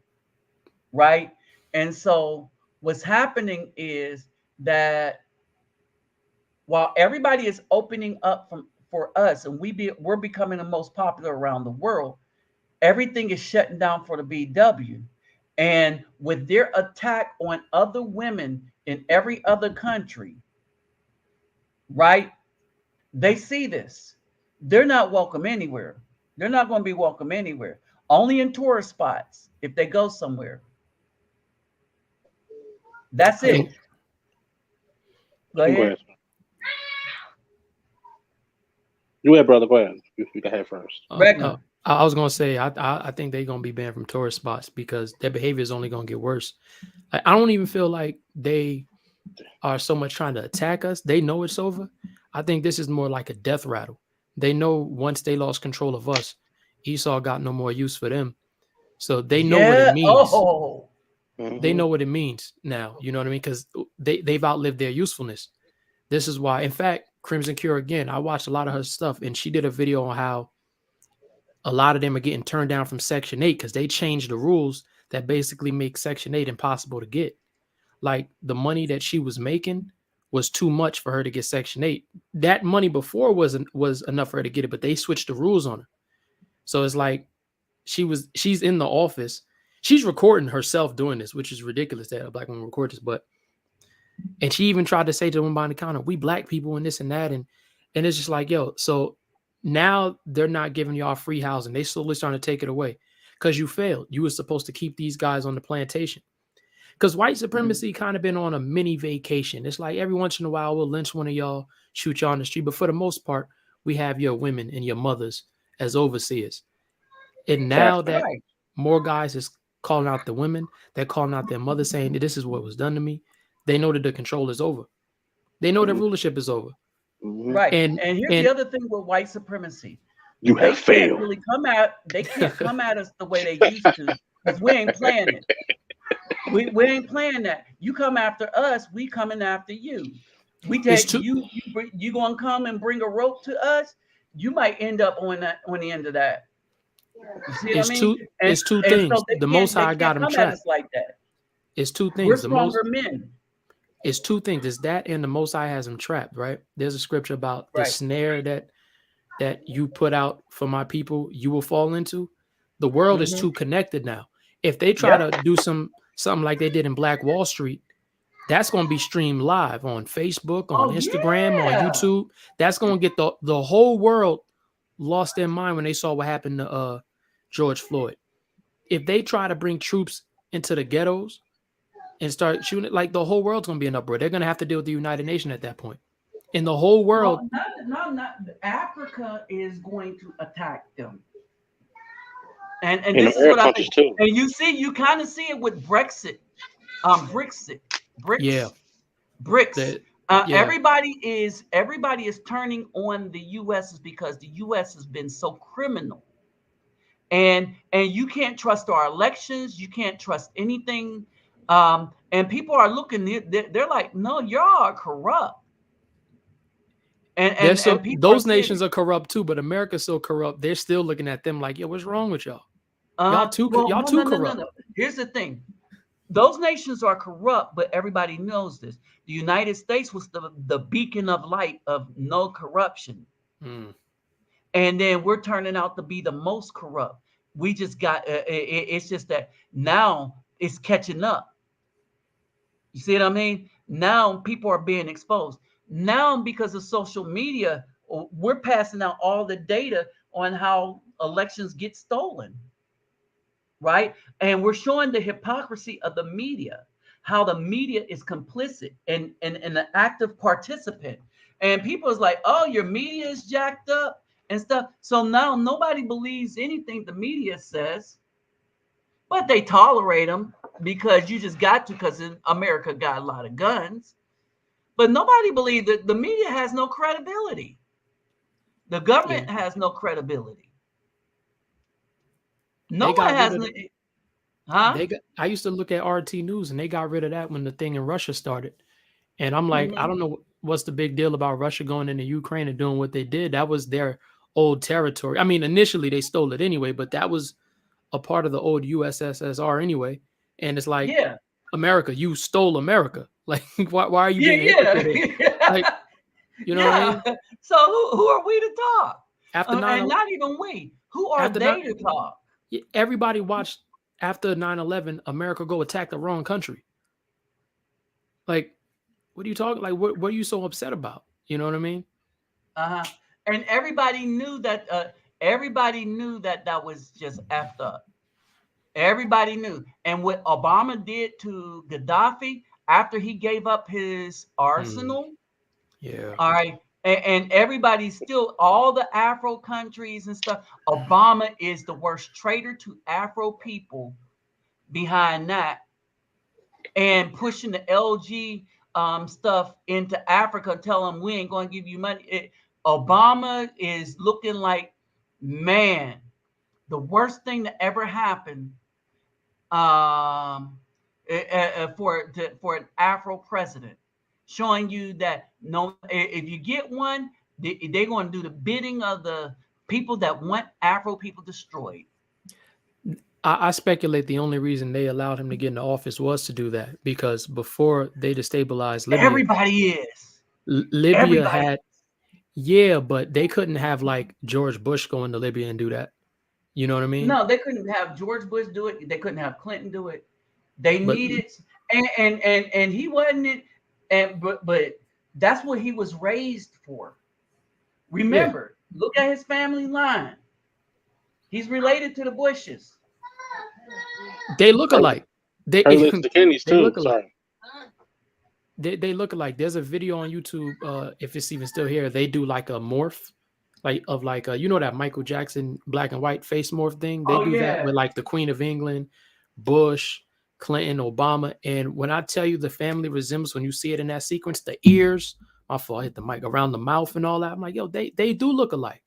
[SPEAKER 1] right? And so what's happening is that while everybody is opening up for us, and we're becoming the most popular around the world, everything is shutting down for the BW. And with their attack on other women in every other country, right? They see this. They're not welcome anywhere. They're not going to be welcome anywhere. Only in tourist spots if they go somewhere. That's it. Go ahead.
[SPEAKER 9] You ahead, brother. Go ahead. You go ahead first.
[SPEAKER 10] I was gonna say I think they're gonna be banned from tourist spots because their behavior is only gonna get worse. I don't even feel like they are so much trying to attack us. They know it's over. I think this is more like a death rattle. They know once they lost control of us, Esau got no more use for them. So they know what it means.
[SPEAKER 1] Oh.
[SPEAKER 10] They know what it means now. You know what I mean? Because they've outlived their usefulness. This is why, in fact, Crimson Cure, again, I watched a lot of her stuff, and she did a video on how a lot of them are getting turned down from Section 8 because they changed the rules that basically make Section 8 impossible to get. Like the money that she was making was too much for her to get Section 8. That money before was enough for her to get it, but they switched the rules on her. So it's like she's in the office. She's recording herself doing this, which is ridiculous that a black woman record this. And she even tried to say to the woman behind the counter, we black people and this and that. And it's just like, yo, so now they're not giving y'all free housing. They slowly starting to take it away because you failed. You were supposed to keep these guys on the plantation. Because white supremacy kind of been on a mini vacation. It's like every once in a while we'll lynch one of y'all, shoot y'all on the street. But for the most part, we have your women and your mothers as overseers. And now that more guys is calling out the women, they're calling out their mothers saying that this is what was done to me. They know that the control is over. They know that rulership is over.
[SPEAKER 1] Right. And here's the other thing with white supremacy.
[SPEAKER 9] You have failed.
[SPEAKER 1] They can't come at us the way they used to because we ain't playing it. We ain't playing that. You come after us, we coming after you. We take you gonna come and bring a rope to us, you might end up on the end of that. You see what I mean?
[SPEAKER 10] It's two things. So the Most High got them trapped.
[SPEAKER 1] Like that.
[SPEAKER 10] It's two things.
[SPEAKER 1] We're stronger men.
[SPEAKER 10] It's two things. It's that and the Most High has them trapped, right? There's a scripture about the snare that you put out for my people, you will fall into. The world is too connected now. If they try to do something like they did in Black Wall Street, that's going to be streamed live on Facebook, on Instagram, on YouTube. That's going to get the whole world lost their mind when they saw what happened to George Floyd. If they try to bring troops into the ghettos and start shooting it, like the whole world's going to be in uproar. They're going to have to deal with the United Nations at that point. In the whole world.
[SPEAKER 1] Not Africa is going to attack them. And this is what I think. Too. And you kind of see it with Brexit. BRICS. Everybody is turning on the U.S. because the U.S. has been so criminal. And you can't trust our elections. You can't trust anything. And people are looking, they're like, no, y'all are corrupt. And
[SPEAKER 10] those nations are corrupt too, but America's so corrupt, they're still looking at them like, yo, what's wrong with y'all? Y'all too corrupt.
[SPEAKER 1] No. Here's the thing. Those nations are corrupt, but everybody knows this. The United States was the beacon of light of no corruption. And then we're turning out to be the most corrupt. We just got, it's just that now it's catching up. You see what I mean? Now people are being exposed. Now, because of social media, we're passing out all the data on how elections get stolen, right? And we're showing the hypocrisy of the media, how the media is complicit and an active participant. And people is like, oh, your media is jacked up and stuff. So now nobody believes anything the media says, but they tolerate them because you just got to, because America got a lot of guns. But nobody believes that the media has no credibility. The government has no credibility. No one has.
[SPEAKER 10] I used to look at RT News and they got rid of that when the thing in Russia started. And I'm like, I don't know what's the big deal about Russia going into Ukraine and doing what they did. That was their old territory. I mean, initially they stole it anyway, but that was a part of the old USSR anyway. And it's like, America, you stole America. Like, why are you being like, you know what I mean?
[SPEAKER 1] So who are we to talk?
[SPEAKER 10] After
[SPEAKER 1] and not even we. Who are they to talk?
[SPEAKER 10] Everybody watched after 9/11, America go attack the wrong country. Like, what are you talking? Like, what are you so upset about? You know what I mean?
[SPEAKER 1] And everybody knew that. That was just effed up. Everybody knew. And what Obama did to Gaddafi after he gave up his arsenal. All right. And everybody still, all the Afro countries and stuff, Obama is the worst traitor to Afro people behind that. And pushing the LG stuff into Africa, tell them we ain't going to give you money. Obama is looking like, man, the worst thing that ever happened for an Afro president, showing you that no, if you get one, they're going to do the bidding of the people that want Afro people destroyed.
[SPEAKER 10] I speculate the only reason they allowed him to get into office was to do that, because before they destabilized Libya,
[SPEAKER 1] Everybody is.
[SPEAKER 10] Libya
[SPEAKER 1] Everybody.
[SPEAKER 10] had, yeah, but they couldn't have like George Bush go into Libya and do that. You know what I mean?
[SPEAKER 1] No, they couldn't have George Bush do it. They couldn't have Clinton do it. They
[SPEAKER 10] But
[SPEAKER 1] needed, and he wasn't it, but that's what he was raised for. Remember, look at his family line. He's related to the Bushes.
[SPEAKER 10] they look alike. They
[SPEAKER 9] Related to the Kennedys
[SPEAKER 10] they
[SPEAKER 9] too.
[SPEAKER 10] look alike.
[SPEAKER 9] Sorry.
[SPEAKER 10] They look alike. There's a video on YouTube, if it's even still here. They do like a morph, like of like you know that Michael Jackson black and white face morph thing. They do that with like the Queen of England, Bush, Clinton, Obama. And when I tell you the family resembles, when you see it in that sequence, the ears, my fault, I hit the mic, around the mouth and all that. I'm like, yo, they do look alike.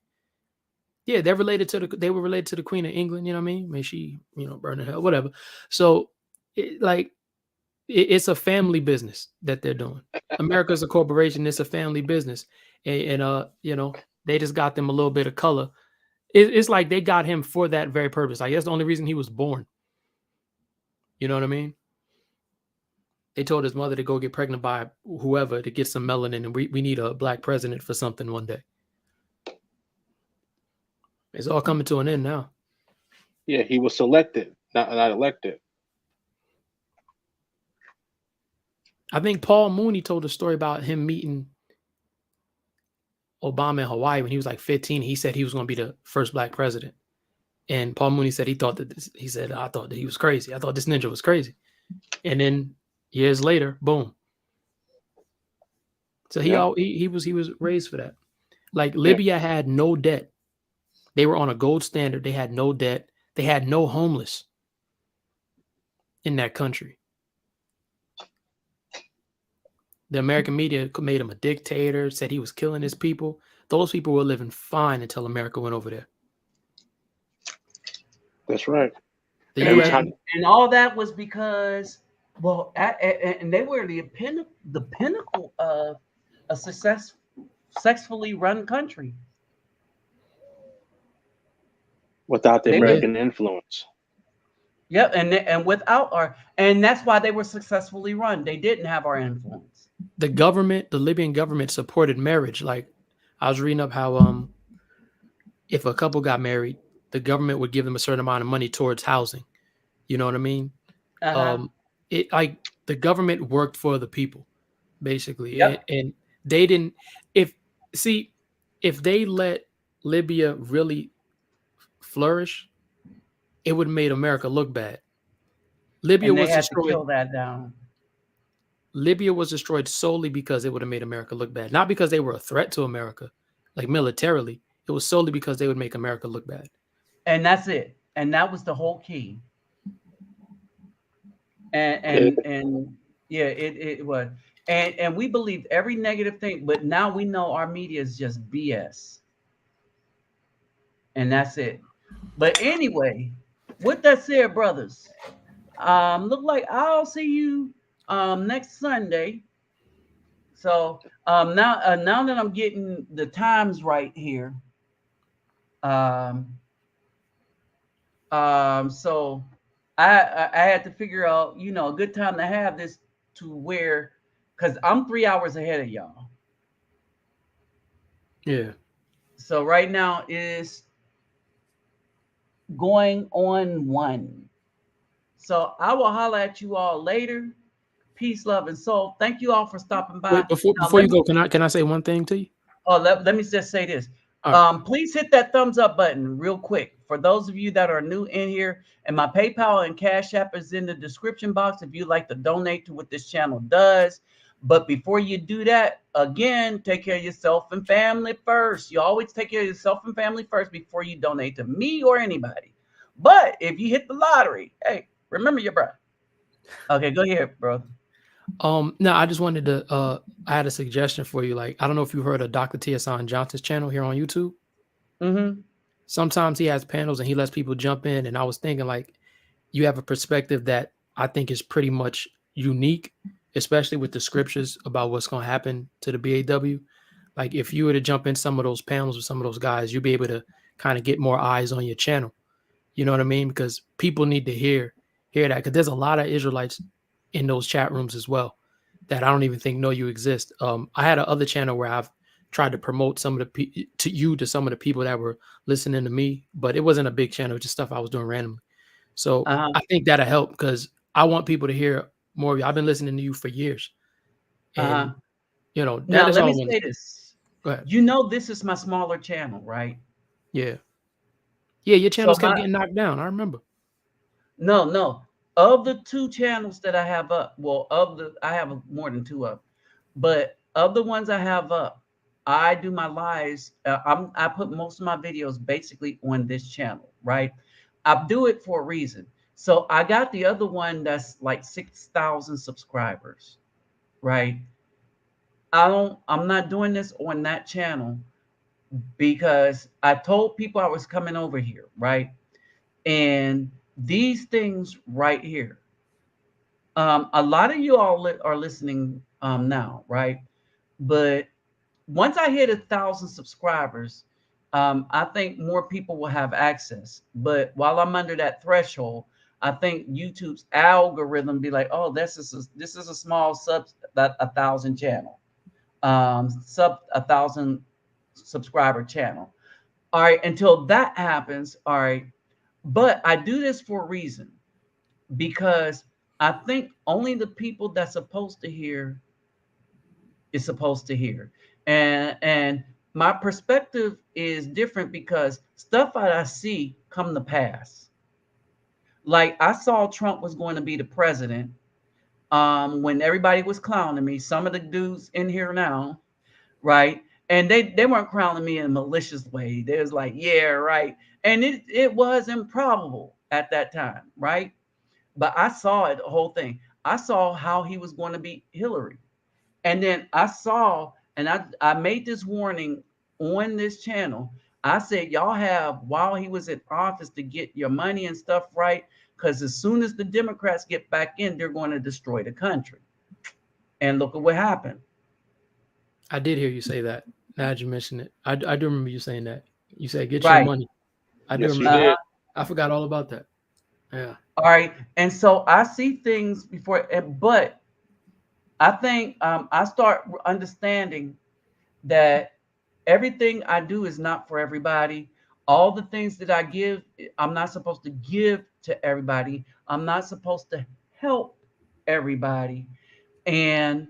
[SPEAKER 10] Yeah, they were related to the Queen of England. You know what I mean? May she, burn in hell, whatever. So, it's a family business that they're doing. America's a corporation. It's a family business, and they just got them a little bit of color. It's like they got him for that very purpose. I guess the only reason he was born. You know what I mean? They told his mother to go get pregnant by whoever to get some melanin, and we need a black president for something one day. It's all coming to an end now.
[SPEAKER 9] Yeah, he was selected, not elected.
[SPEAKER 10] I think Paul Mooney told a story about him meeting Obama in Hawaii when he was like 15. He said he was going to be the first black president. And Paul Mooney said I thought that he was crazy. I thought this ninja was crazy. And then years later, boom. So he was raised for that. Like Libya had no debt. They were on a gold standard. They had no debt. They had no homeless in that country. The American media made him a dictator, said he was killing his people. Those people were living fine until America went over there.
[SPEAKER 9] That's right.
[SPEAKER 1] And all that was because, and they were the pinnacle of a successfully run country.
[SPEAKER 9] Without the American influence.
[SPEAKER 1] Yep, and without and that's why they were successfully run. They didn't have our influence.
[SPEAKER 10] The Libyan government supported marriage. Like I was reading up how if a couple got married, the government would give them a certain amount of money towards housing. You know what I mean? The government worked for the people, basically.
[SPEAKER 1] Yep.
[SPEAKER 10] And they didn't. If they let Libya really flourish, it would have made America look bad. Libya was destroyed.
[SPEAKER 1] To kill that down.
[SPEAKER 10] Libya was destroyed solely because it would have made America look bad. Not because they were a threat to America, like militarily. It was solely because they would make America look bad. And
[SPEAKER 1] that's it. And that was the whole key. It was. And we believed every negative thing, but now we know our media is just BS. And that's it. But anyway, with that said, brothers, look like I'll see you next Sunday. So now that I'm getting the times right here, so I had to figure out, a good time to have this to where, because I'm 3 hours ahead of y'all.
[SPEAKER 10] Yeah.
[SPEAKER 1] So right now is going on 1. So I will holler at you all later. Peace, love, and soul. Thank you all for stopping by.
[SPEAKER 10] Wait, before you go, can I say one thing to you?
[SPEAKER 1] Oh, let me just say this. Please hit that thumbs up button real quick. For those of you that are new in here, and my PayPal and Cash App is in the description box if you'd like to donate to what this channel does. But before you do that, again, take care of yourself and family first. You always take care of yourself and family first before you donate to me or anybody. But if you hit the lottery, hey, remember your brother. Okay, go ahead, bro.
[SPEAKER 10] No, I just wanted to I had a suggestion for you. Like, I don't know if you heard of Dr. T.S. Johnson's channel here on YouTube.
[SPEAKER 1] Mm-hmm.
[SPEAKER 10] Sometimes he has panels and he lets people jump in. And I was thinking, like, you have a perspective that I think is pretty much unique, especially with the scriptures about what's going to happen to the BAW. Like, if you were to jump in some of those panels with some of those guys, you'd be able to kind of get more eyes on your channel. You know what I mean? Because people need to hear that, because there's a lot of Israelites in those chat rooms as well that I don't even think know you exist. I had another channel where I've tried to promote some of the to some of the people that were listening to me, but it wasn't a big channel, just stuff I was doing randomly. So I think that'll help, because I want people to hear more of you. I've been listening to you for years, and you know
[SPEAKER 1] Now
[SPEAKER 10] that is
[SPEAKER 1] let
[SPEAKER 10] all
[SPEAKER 1] me
[SPEAKER 10] I want
[SPEAKER 1] say
[SPEAKER 10] to say.
[SPEAKER 1] this.
[SPEAKER 10] Go ahead.
[SPEAKER 1] You know, this is my smaller channel, right?
[SPEAKER 10] Yeah, your
[SPEAKER 1] So
[SPEAKER 10] channels kept getting knocked down. I remember.
[SPEAKER 1] no. Of the 2 channels that I have up, well, I have more than 2 up, but of the ones I have up, I do my lives. I put most of my videos basically on this channel, right? I do it for a reason. So I got the other one that's like 6,000 subscribers, right? I'm not doing this on that channel because I told people I was coming over here, right? And these things right here, a lot of you all are listening now, right? But once I hit 1,000 subscribers, I think more people will have access. But while I'm under that threshold, I think YouTube's algorithm be like, oh, this is a small sub, that 1,000 channel, sub 1,000 subscriber channel. All right, until that happens, all right. But I do this for a reason, because I think only the people that's supposed to hear is supposed to hear. And my perspective is different because stuff that I see come to pass. Like I saw Trump was going to be the president when everybody was clowning me. Some of the dudes in here now, right? And they weren't crowning me in a malicious way. They was like, yeah, right. And it was improbable at that time, right? But I saw it, the whole thing. I saw how he was going to beat Hillary. And then I saw, and I made this warning on this channel. I said, y'all have, while he was in office, to get your money and stuff right. Because as soon as the Democrats get back in, they're going to destroy the country. And look at what happened.
[SPEAKER 10] I did hear you say that. Now that you mentioned it, I do remember you saying that. You said, get your
[SPEAKER 1] Right.
[SPEAKER 10] money. I do
[SPEAKER 9] Yes, you
[SPEAKER 10] remember.
[SPEAKER 9] did.
[SPEAKER 10] I forgot all about that. Yeah.
[SPEAKER 1] All right. And so I see things before, but I think I start understanding that everything I do is not for everybody. All the things that I give, I'm not supposed to give to everybody. I'm not supposed to help everybody. And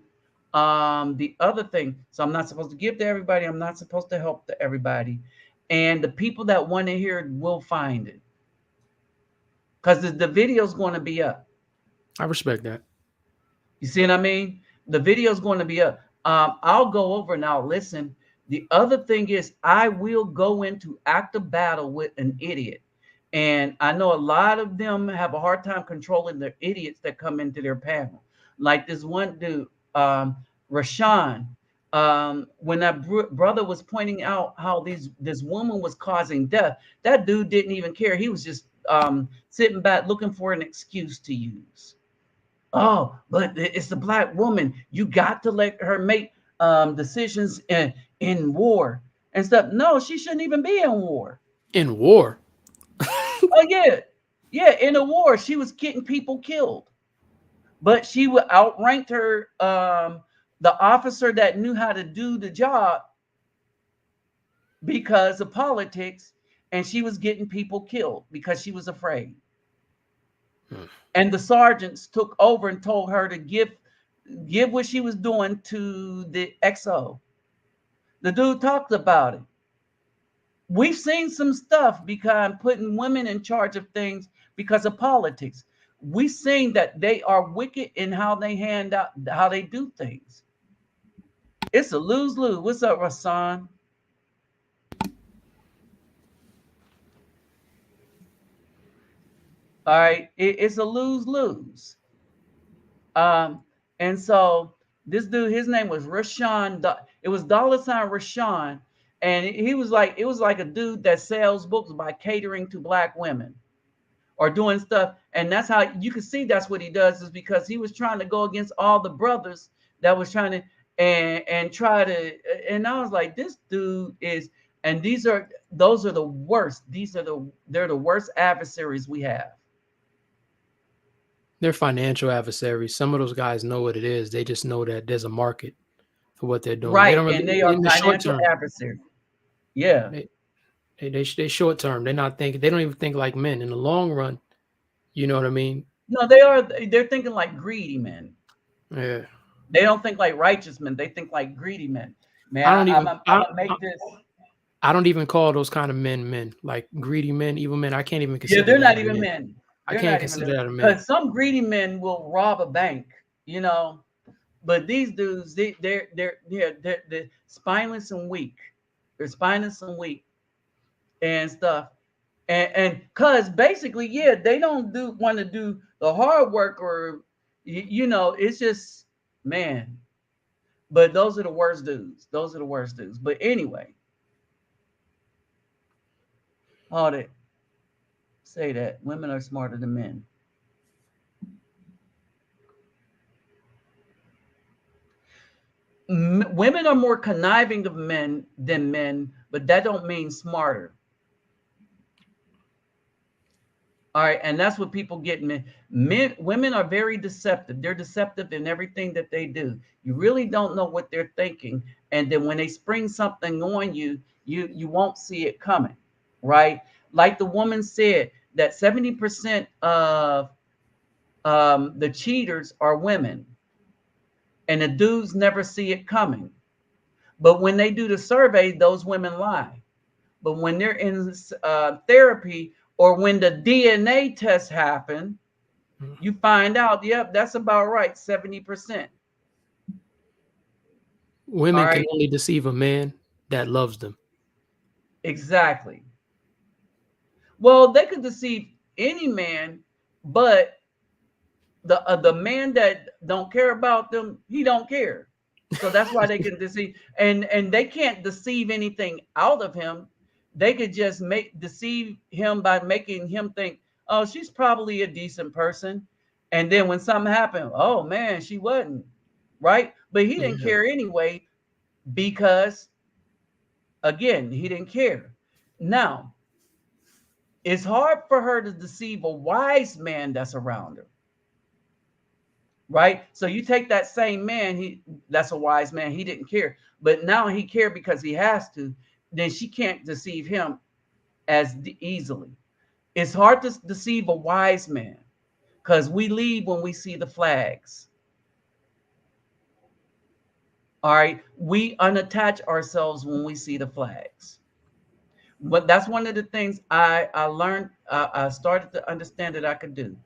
[SPEAKER 1] the other thing, so I'm not supposed to give to everybody. I'm not supposed to help to everybody. And the people that want to hear it will find it, because the video is going to be up.
[SPEAKER 10] I respect that.
[SPEAKER 1] You see what I mean? The video is going to be up. I'll go over and I'll listen. The other thing is I will go into active battle with an idiot. And I know a lot of them have a hard time controlling the idiots that come into their panel. Like this one dude, Rashawn, when that brother was pointing out how this woman was causing death, that dude didn't even care. He was just sitting back looking for an excuse to use. Oh, but it's a black woman. You got to let her make decisions in war and stuff. No, she shouldn't even be in war.
[SPEAKER 10] In war?
[SPEAKER 1] Oh yeah, in a war, she was getting people killed, but she would outranked her the officer that knew how to do the job because of politics, and she was getting people killed because she was afraid. And the sergeants took over and told her to give what she was doing to the XO. The dude talked about it. We've seen some stuff because putting women in charge of things because of politics. We've seen that they are wicked in how they how they do things. It's a lose-lose. What's up, Rasan? All right, it's a lose-lose. And so this dude, his name was Rashawn. It was $ Rashawn, and he was like, it was like a dude that sells books by catering to black women or doing stuff. And that's how you can see that's what he does, is because he was trying to go against all the brothers that was trying to and try to. And I was like, this dude is. And those are the worst. They're the worst adversaries we have.
[SPEAKER 10] They're financial adversaries. Some of those guys know what it is. They just know that there's a market for what they're doing. They
[SPEAKER 1] Right,
[SPEAKER 10] don't really,
[SPEAKER 1] and they are
[SPEAKER 10] in the short
[SPEAKER 1] financial
[SPEAKER 10] term.
[SPEAKER 1] adversaries. Yeah.
[SPEAKER 10] They short term. They're not thinking. They don't even think like men. In the long run, you know what I mean?
[SPEAKER 1] No, they are. They're thinking like greedy men.
[SPEAKER 10] Yeah.
[SPEAKER 1] They don't think like righteous men. They think like greedy men. Man,
[SPEAKER 10] I don't
[SPEAKER 1] I'm
[SPEAKER 10] even.
[SPEAKER 1] gonna make this.
[SPEAKER 10] I don't even call those kind of men, like greedy men, evil men. I can't even
[SPEAKER 1] Yeah,
[SPEAKER 10] consider
[SPEAKER 1] they're
[SPEAKER 10] that
[SPEAKER 1] not
[SPEAKER 10] a
[SPEAKER 1] even
[SPEAKER 10] man.
[SPEAKER 1] men.
[SPEAKER 10] I
[SPEAKER 1] They're
[SPEAKER 10] can't
[SPEAKER 1] not
[SPEAKER 10] consider
[SPEAKER 1] even
[SPEAKER 10] that a man.
[SPEAKER 1] because some greedy men will rob a bank, you know. But these dudes, they're spineless and weak. They're spineless and weak and stuff. And cause basically, yeah, they don't want to do the hard work or you know, it's just man. But those are the worst dudes. Those are the worst dudes. But anyway, all that say that women are smarter than men. Women are more conniving of men than men, but that don't mean smarter. All right, and that's what people get. Women are very deceptive. They're deceptive in everything that they do. You really don't know what they're thinking, and then when they spring something on you, you won't see it coming, right? Like the woman said that 70% of the cheaters are women, and the dudes never see it coming. But when they do the survey, those women lie. But when they're in therapy or when the DNA tests happen, you find out, yep, that's about right, 70%.
[SPEAKER 10] Women
[SPEAKER 1] All
[SPEAKER 10] can
[SPEAKER 1] right,
[SPEAKER 10] only deceive a man that loves them.
[SPEAKER 1] exactly. Well, they could deceive any man, but the man that don't care about them, he don't care. So that's why they can deceive, and they can't deceive anything out of him. They could just deceive him by making him think, oh, she's probably a decent person, and then when something happened, oh man, she wasn't, right? But he didn't
[SPEAKER 10] Yeah.
[SPEAKER 1] care anyway because again, he didn't care. Now it's hard for her to deceive a wise man that's around her, right? So you take that same man, that's a wise man, he didn't care, but now he cared because he has to. Then she can't deceive him as easily. It's hard to deceive a wise man because we leave when we see the flags. All right, we unattach ourselves when we see the flags. But that's one of the things I learned. I started to understand that I could do.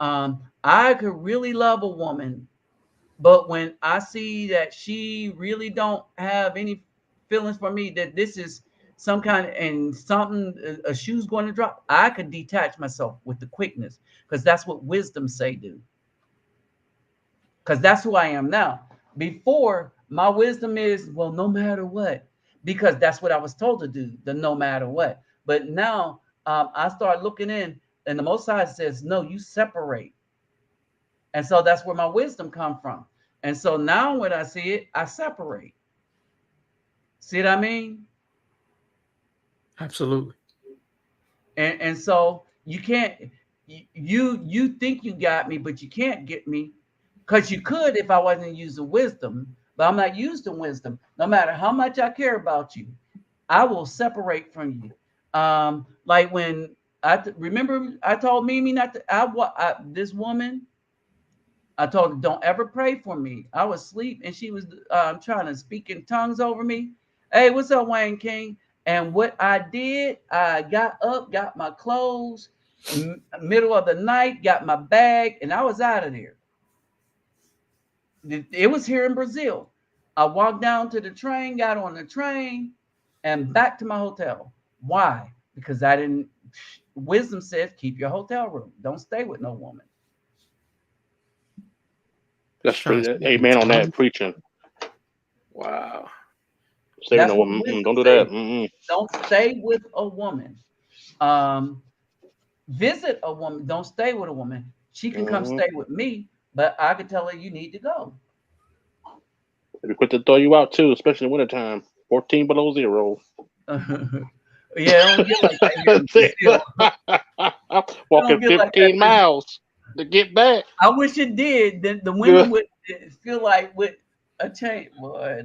[SPEAKER 1] I could really love a woman, but when I see that she really don't have any feelings for me, that this is some kind of and something a shoe's going to drop, I could detach myself with the quickness because that's what wisdom say do. Because that's who I am now. Before, my wisdom is, well, no matter what, because that's what I was told to do, the no matter what. But now I start looking in, and the Most High says, no, you separate. And so that's where my wisdom come from. And so now when I see it, I separate. See what I mean?
[SPEAKER 10] Absolutely.
[SPEAKER 1] And so you can't, you think you got me, but you can't get me. Because you could if I wasn't using wisdom, but I'm not using wisdom. No matter how much I care about you, I will separate from you. Like when remember I told Mimi not to, this woman, I told her, don't ever pray for me. I was asleep and she was trying to speak in tongues over me. Hey, what's up, Wayne King? And what I did, I got up, got my clothes, middle of the night, got my bag, and I was out of there. It was here in Brazil. I walked down to the train, got on the train, and back to my hotel. Why? Because I didn't. Wisdom says keep your hotel room. Don't stay with no woman.
[SPEAKER 9] That's pretty. Amen on that preaching.
[SPEAKER 10] Wow.
[SPEAKER 9] Stay with a woman. Don't do that.
[SPEAKER 1] Don't stay with a woman. Visit a woman. Don't stay with a woman. She can come stay with me, but I could tell her you need to go.
[SPEAKER 9] It'd be quick to throw you out too, especially in wintertime. 14 below zero.
[SPEAKER 1] Yeah, it don't get like that here in Brazil. It don't
[SPEAKER 9] Walking
[SPEAKER 1] get like that.
[SPEAKER 9] 15 miles to get back.
[SPEAKER 1] I wish it did. The women would feel like with a change, boy.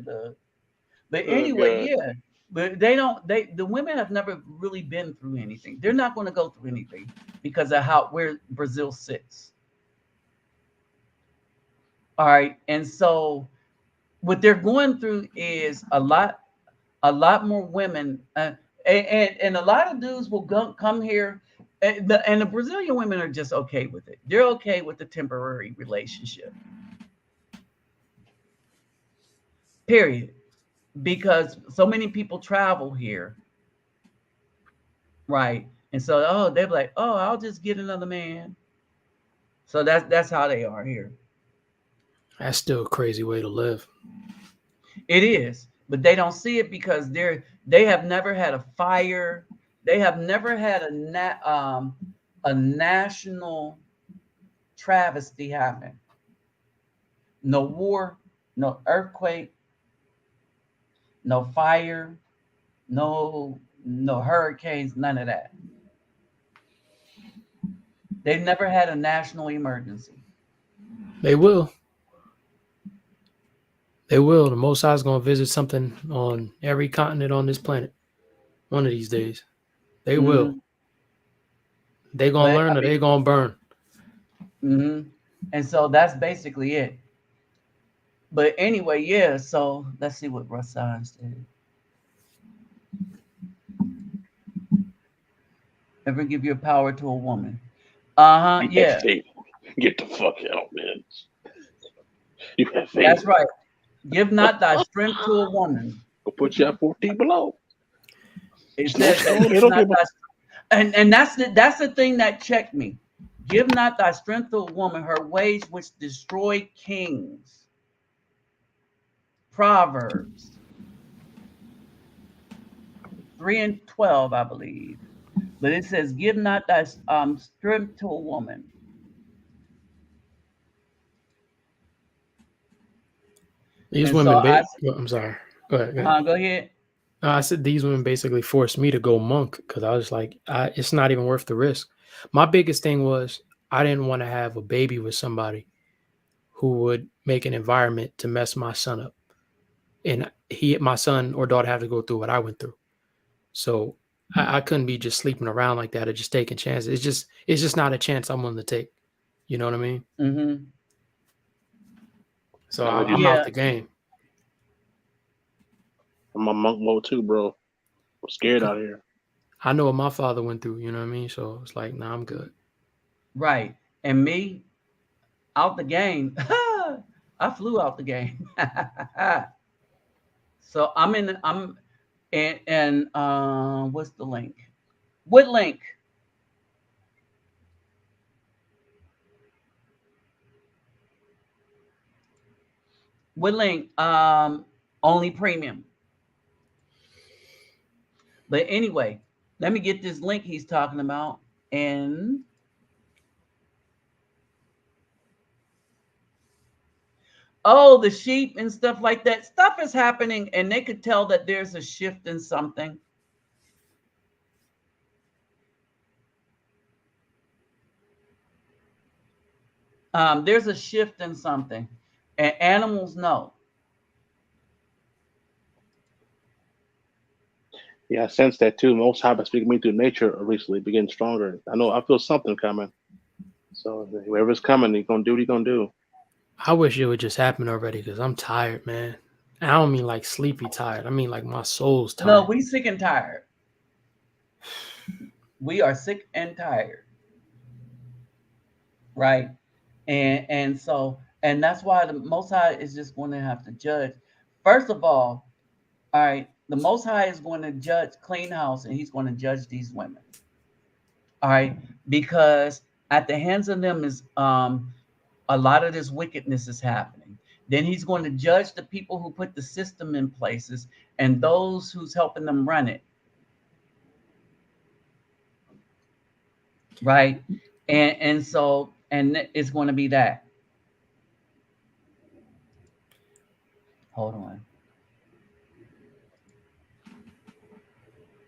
[SPEAKER 1] But
[SPEAKER 9] Oh,
[SPEAKER 1] anyway,
[SPEAKER 9] God.
[SPEAKER 1] yeah. But they don't. The women have never really been through anything. They're not going to go through anything because of where Brazil sits. All right, and so what they're going through is a lot more women, and a lot of dudes will come here, and the Brazilian women are just okay with it. They're okay with the temporary relationship. Period. Because so many people travel here, right? And so, they're like, I'll just get another man. So that's how they are here.
[SPEAKER 10] That's still a crazy way to live.
[SPEAKER 1] It is, but they don't see it because they have never had a fire. They have never had a national travesty happen. No war, no earthquake, no fire, no hurricanes, none of that. They've never had a national emergency.
[SPEAKER 10] They will. They will. The Most High is going to visit something on every continent on this planet one of these days. They will. They going to
[SPEAKER 1] But
[SPEAKER 10] learn or they going to burn.
[SPEAKER 1] And so that's basically it. But anyway, yeah. So let's see what Rasan said. Ever give your power to a woman? Yeah.
[SPEAKER 9] Get the fuck out, man. You have faith.
[SPEAKER 1] That's right. Give not thy strength to a woman.
[SPEAKER 9] Go put you at 14 below.
[SPEAKER 1] It says that give not thy, and that's the thing that checked me. Give not thy strength to a woman, her ways which destroy kings. Proverbs 3:12, I believe. But it says, give not thy strength to a woman.
[SPEAKER 10] These
[SPEAKER 1] And
[SPEAKER 10] women,
[SPEAKER 1] so
[SPEAKER 10] I'm sorry. Go ahead.
[SPEAKER 1] Go ahead.
[SPEAKER 10] I said these women basically forced me to go monk because I was like, it's not even worth the risk. My biggest thing was I didn't want to have a baby with somebody who would make an environment to mess my son up. And my son or daughter have to go through what I went through. So I couldn't be just sleeping around like that or just taking chances. It's just not a chance I'm willing to take. You know what I mean?
[SPEAKER 1] Mm-hmm.
[SPEAKER 10] So I'm out the game.
[SPEAKER 9] I'm a monk mode too, bro. I'm scared out here.
[SPEAKER 10] I know what my father went through, you know what I mean? So it's like, nah, I'm good. Right.
[SPEAKER 1] And me, out the game. I flew out the game. So I'm what's the link? What link? What link? Only premium. But anyway, let me get this link he's talking about. And the sheep and stuff like that. Stuff is happening, and they could tell that there's a shift in something. There's a shift in something, and animals know.
[SPEAKER 9] Yeah, I sense that too. Most High been speaking to me through nature recently, getting stronger. I feel something coming. So whoever's coming, he's gonna do what he's gonna do.
[SPEAKER 10] I wish it would just happen already because I'm tired, man. I don't mean like sleepy tired. I mean like my soul's tired.
[SPEAKER 1] No, we sick and tired. We are sick and tired. Right. And that's why the Most High is just going to have to judge. First of all right, the Most High is going to judge clean house, and he's going to judge these women. All right, because at the hands of them is a lot of this wickedness is happening. Then he's going to judge the people who put the system in places and those who's helping them run it. Right. And it's going to be that. Hold on.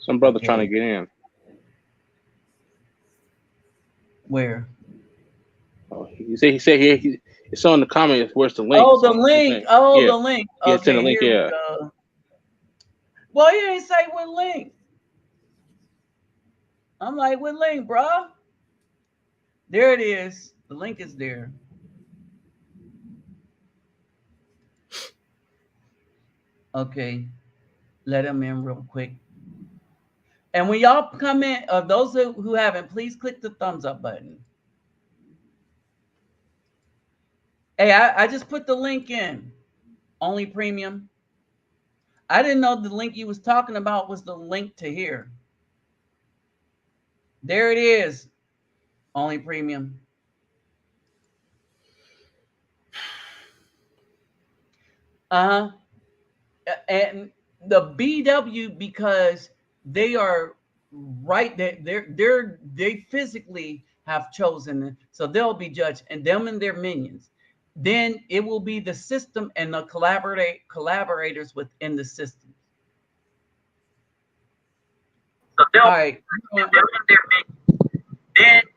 [SPEAKER 9] Some brother trying to get in.
[SPEAKER 1] Where?
[SPEAKER 9] Oh, he said it's on the comment. Where's the link?
[SPEAKER 1] Oh, the link. Oh,
[SPEAKER 9] yeah.
[SPEAKER 1] the link.
[SPEAKER 9] Yeah, it's in
[SPEAKER 1] Okay,
[SPEAKER 9] the link.
[SPEAKER 1] here
[SPEAKER 9] Yeah.
[SPEAKER 1] we go. Well, he ain't say what link. I'm like, what link, bro? There it is. The link is there. Okay, let him in real quick. And when y'all come in, those who haven't, please click the thumbs up button. Hey, I just put the link in. Only premium. I didn't know the link you was talking about was the link to here. There it is. Only premium. Uh-huh. And the BW, because they are right there, they physically have chosen it, so they'll be judged, and them and their minions. Then it will be the system and the collaborators within the system. So all right. Then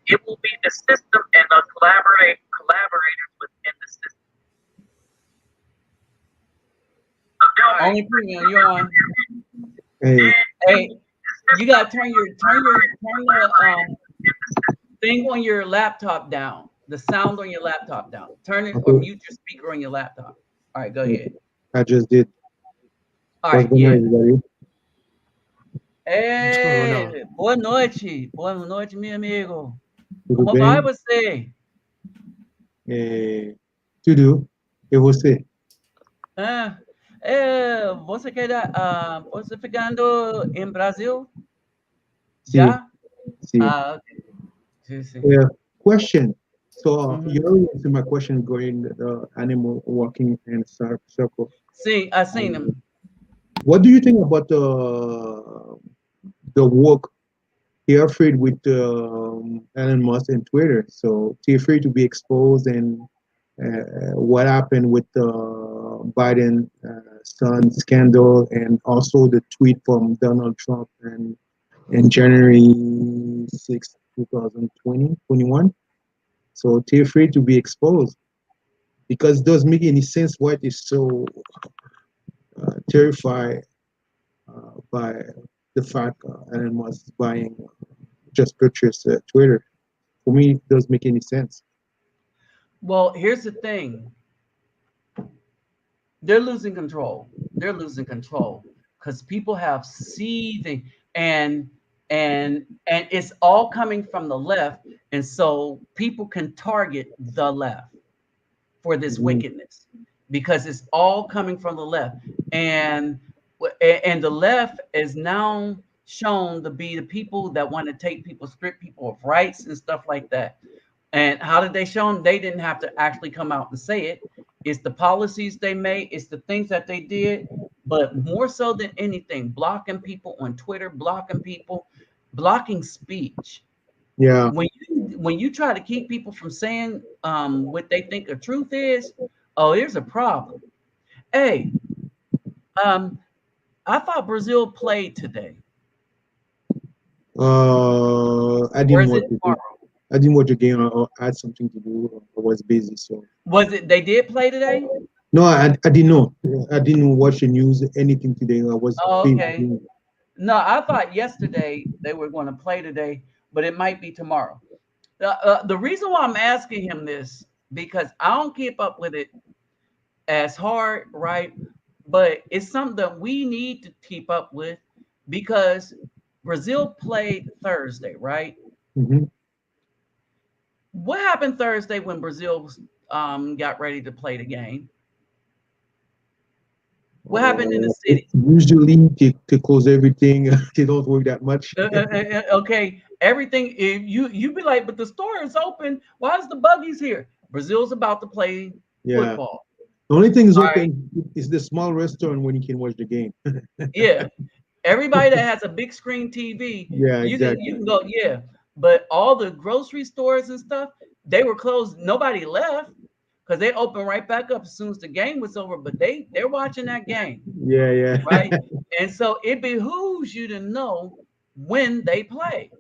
[SPEAKER 1] it will be the system and the collaborators within the system. Only premium, you're on. Hey, you gotta turn the thing on your laptop down. The sound on your laptop down. Turn it or mute your speaker on your laptop. All right, go ahead.
[SPEAKER 11] I just did.
[SPEAKER 1] All right, yeah.
[SPEAKER 11] Hey,
[SPEAKER 1] boa noite. Boa noite, meu amigo.
[SPEAKER 11] Tudo
[SPEAKER 1] Como
[SPEAKER 11] bem?
[SPEAKER 1] vai você?
[SPEAKER 11] Tudo. E você?
[SPEAKER 1] Você quer você ficando em Brasil?
[SPEAKER 11] Sim.
[SPEAKER 1] Já?
[SPEAKER 11] Sim.
[SPEAKER 1] Okay. Sim, sim.
[SPEAKER 11] Question. So you already answered my question going animal walking in a circle.
[SPEAKER 1] See, I seen them.
[SPEAKER 11] What do you think about the work they're afraid with Elon Musk and Twitter? So they're afraid to be exposed, and what happened with the Biden son scandal, and also the tweet from Donald Trump and in January 6, 2021. So they're afraid to be exposed because it doesn't make any sense why they're so terrified by the fact Elon Musk is buying, just purchased Twitter. For me, it doesn't make any sense.
[SPEAKER 1] Well, here's the thing. They're losing control. They're losing control because people have seething and it's all coming from the left, and so people can target the left for this wickedness because it's all coming from the left, and the left is now shown to be the people that want to take people, strip people of rights and stuff like that. And how did they show them? They didn't have to actually come out and say it. It's the policies they made. It's the things that they did. But more so than anything, blocking people on Twitter, blocking people, blocking speech.
[SPEAKER 11] Yeah.
[SPEAKER 1] When you try to keep people from saying what they think the truth is, oh, here's a problem. Hey, I thought Brazil played today.
[SPEAKER 11] I didn't watch it. I didn't watch the game. I had something to do. I was busy. So
[SPEAKER 1] was it? They did play today?
[SPEAKER 11] No, I didn't know. I didn't watch the news, anything today. I was
[SPEAKER 1] okay.
[SPEAKER 11] busy.
[SPEAKER 1] No, I thought yesterday they were going to play today, but it might be tomorrow. The reason why I'm asking him this, because I don't keep up with it as hard, right? But it's something that we need to keep up with because Brazil played Thursday, right?
[SPEAKER 11] Mm-hmm.
[SPEAKER 1] What happened Thursday when Brazil got ready to play the game? What happened in the city?
[SPEAKER 11] Usually they close everything. They don't work that much.
[SPEAKER 1] Okay, everything. You be like, but the store is open. Why is the buggies here? Brazil's about to play football.
[SPEAKER 11] The only thing is open is the small restaurant when you can watch the game.
[SPEAKER 1] Yeah, everybody that has a big screen TV.
[SPEAKER 11] Yeah,
[SPEAKER 1] you
[SPEAKER 11] exactly.
[SPEAKER 1] can go. Yeah, but all the grocery stores and stuff, they were closed. Nobody left because they open right back up as soon as the game was over. But they're watching that game,
[SPEAKER 11] Yeah.
[SPEAKER 1] right? And so it behooves you to know when they play.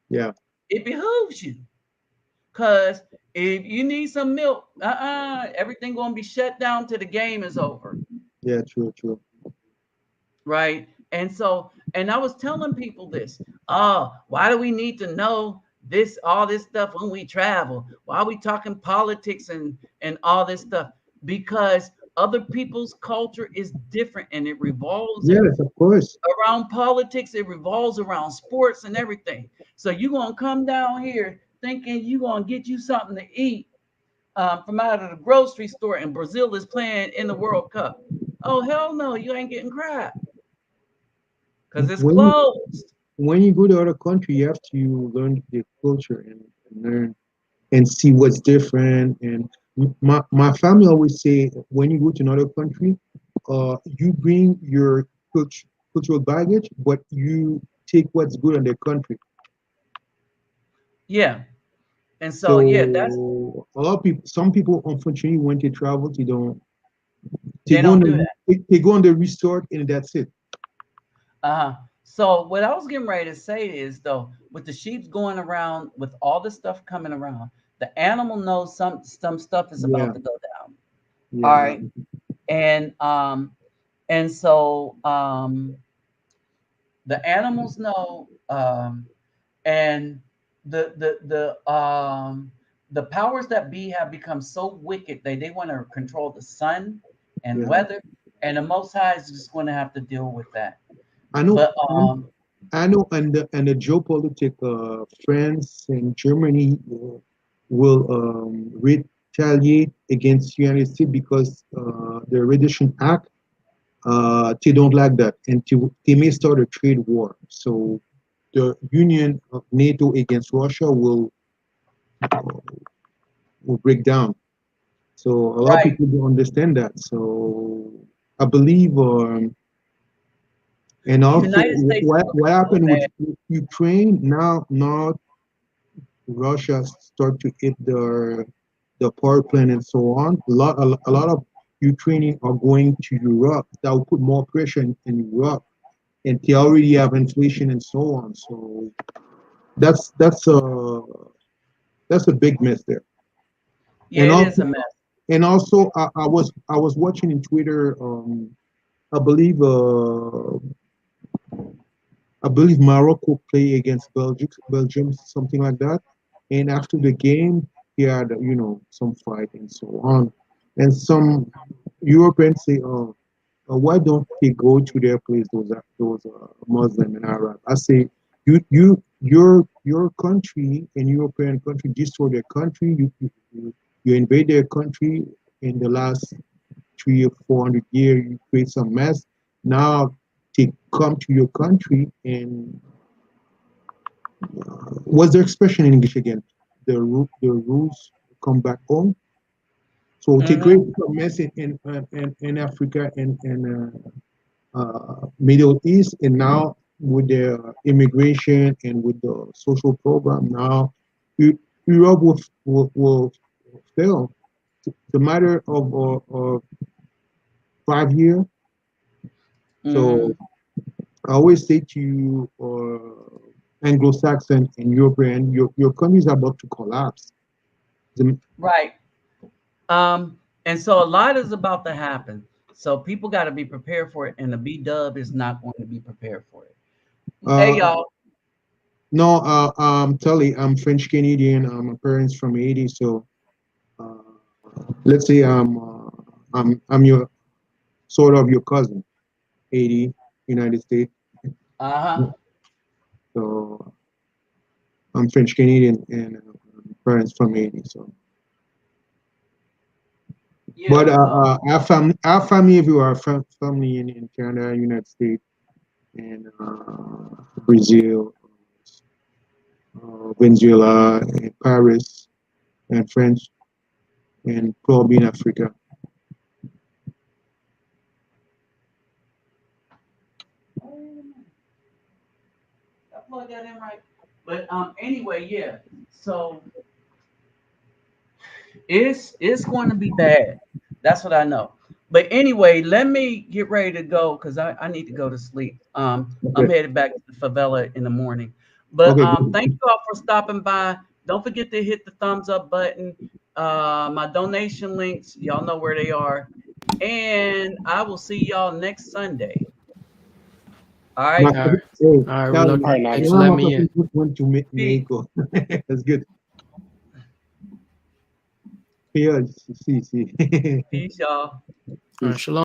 [SPEAKER 11] Yeah.
[SPEAKER 1] It behooves you, because if you need some milk, everything gonna be shut down till the game is over,
[SPEAKER 11] Yeah. True.
[SPEAKER 1] right? And so, and I was telling people this. Why do we need to know all this stuff when we travel? Why are we talking politics and all this stuff? Because other people's culture is different, and it revolves
[SPEAKER 11] Yes, of course.
[SPEAKER 1] around politics. It revolves around sports and everything. So you gonna come down here thinking you gonna get you something to eat from out of the grocery store, and Brazil is playing in the World Cup. Oh hell no, you ain't getting crap because it's
[SPEAKER 11] When
[SPEAKER 1] closed.
[SPEAKER 11] when you go to other country, you have to learn the culture and learn and see what's different. And my family always say when you go to another country, you bring your cultural baggage, but you take what's good in their country.
[SPEAKER 1] Yeah, and so yeah, that's
[SPEAKER 11] So a lot of people, some people, unfortunately, when they travel, they
[SPEAKER 1] they
[SPEAKER 11] go on
[SPEAKER 1] don't do that.
[SPEAKER 11] they go on the resort and that's it.
[SPEAKER 1] So what I was getting ready to say is though, with the sheep going around, with all the stuff coming around, the animal knows some stuff is about
[SPEAKER 11] Yeah,
[SPEAKER 1] to go down. All
[SPEAKER 11] yeah,
[SPEAKER 1] right, and so the animals know, and the powers that be have become so wicked they want to control the sun and
[SPEAKER 11] yeah.
[SPEAKER 1] weather, and the Most High is just going to have to deal with that.
[SPEAKER 11] I know.
[SPEAKER 1] But
[SPEAKER 11] I know, and the geopolitics, France and Germany will retaliate against United States because the Redition Act, they don't like that, and they may start a trade war. So the union of NATO against Russia will break down. So a lot of
[SPEAKER 1] right,
[SPEAKER 11] people don't understand that. So I believe, and also
[SPEAKER 1] United States is
[SPEAKER 11] what
[SPEAKER 1] looking real
[SPEAKER 11] happened with
[SPEAKER 1] bad.
[SPEAKER 11] Ukraine now Russia start to hit the power plant and so on. A lot of Ukrainians are going to Europe. That will put more pressure in Europe, and they already have inflation and so on. So that's that's a that's a big mess there.
[SPEAKER 1] Yeah,
[SPEAKER 11] And
[SPEAKER 1] it
[SPEAKER 11] also
[SPEAKER 1] is a mess.
[SPEAKER 11] I was watching in Twitter. I believe uh, I believe Morocco play against Belgium, something like that. And after the game, he had, some fight and so on. And some Europeans say, "Oh, why don't they go to their place? Those Muslim and Arab." I say, your country and European country destroy their country. You invade their country in the last 300 or 400 years. You create some mess. Now they come to your country and what's the expression in English again? The rules come back home. So they
[SPEAKER 1] Hmm.
[SPEAKER 11] create a mess in Africa and Middle East, and now with the immigration and with the social program, now Europe will fail. It's a matter of 5 years. So
[SPEAKER 1] Hmm.
[SPEAKER 11] I always say to you, Anglo-Saxon and European, your country is about to collapse. The-
[SPEAKER 1] Right. And so a lot is about to happen. So people got to be prepared for it, and the B Dub is not going to be prepared for it. Hey
[SPEAKER 11] Uh,
[SPEAKER 1] y'all.
[SPEAKER 11] no, Tully, I'm French Canadian. My parents from Haiti, so uh, let's say I'm your sort of your cousin, Haiti, United States.
[SPEAKER 1] Uh-huh.
[SPEAKER 11] So I'm French Canadian and parents from Haiti. So, but
[SPEAKER 1] Yeah. So
[SPEAKER 11] our family everywhere, family in Canada, United States, and Brazil, Venezuela, and Paris, and France, and probably in Africa.
[SPEAKER 1] I plug that in right. But anyway, yeah. So It's going to be bad. That's what I know. But anyway, let me get ready to go because I need to go to sleep. I'm
[SPEAKER 11] Okay.
[SPEAKER 1] headed back to the favela in the morning. But
[SPEAKER 11] Okay.
[SPEAKER 1] thank you all for stopping by. Don't forget to hit the thumbs up button. My donation links, y'all know where they are. And I will see y'all next Sunday. All right.
[SPEAKER 10] All right.
[SPEAKER 11] Hey,
[SPEAKER 10] All right,
[SPEAKER 11] Calvin,
[SPEAKER 9] All right,
[SPEAKER 10] reluctant.
[SPEAKER 9] Nabi.
[SPEAKER 10] Thanks for letting me in.
[SPEAKER 11] went to
[SPEAKER 1] Peace.
[SPEAKER 11] Mexico. That's good. Yeah, see.
[SPEAKER 1] Peace, y'all.
[SPEAKER 10] All right, shalom.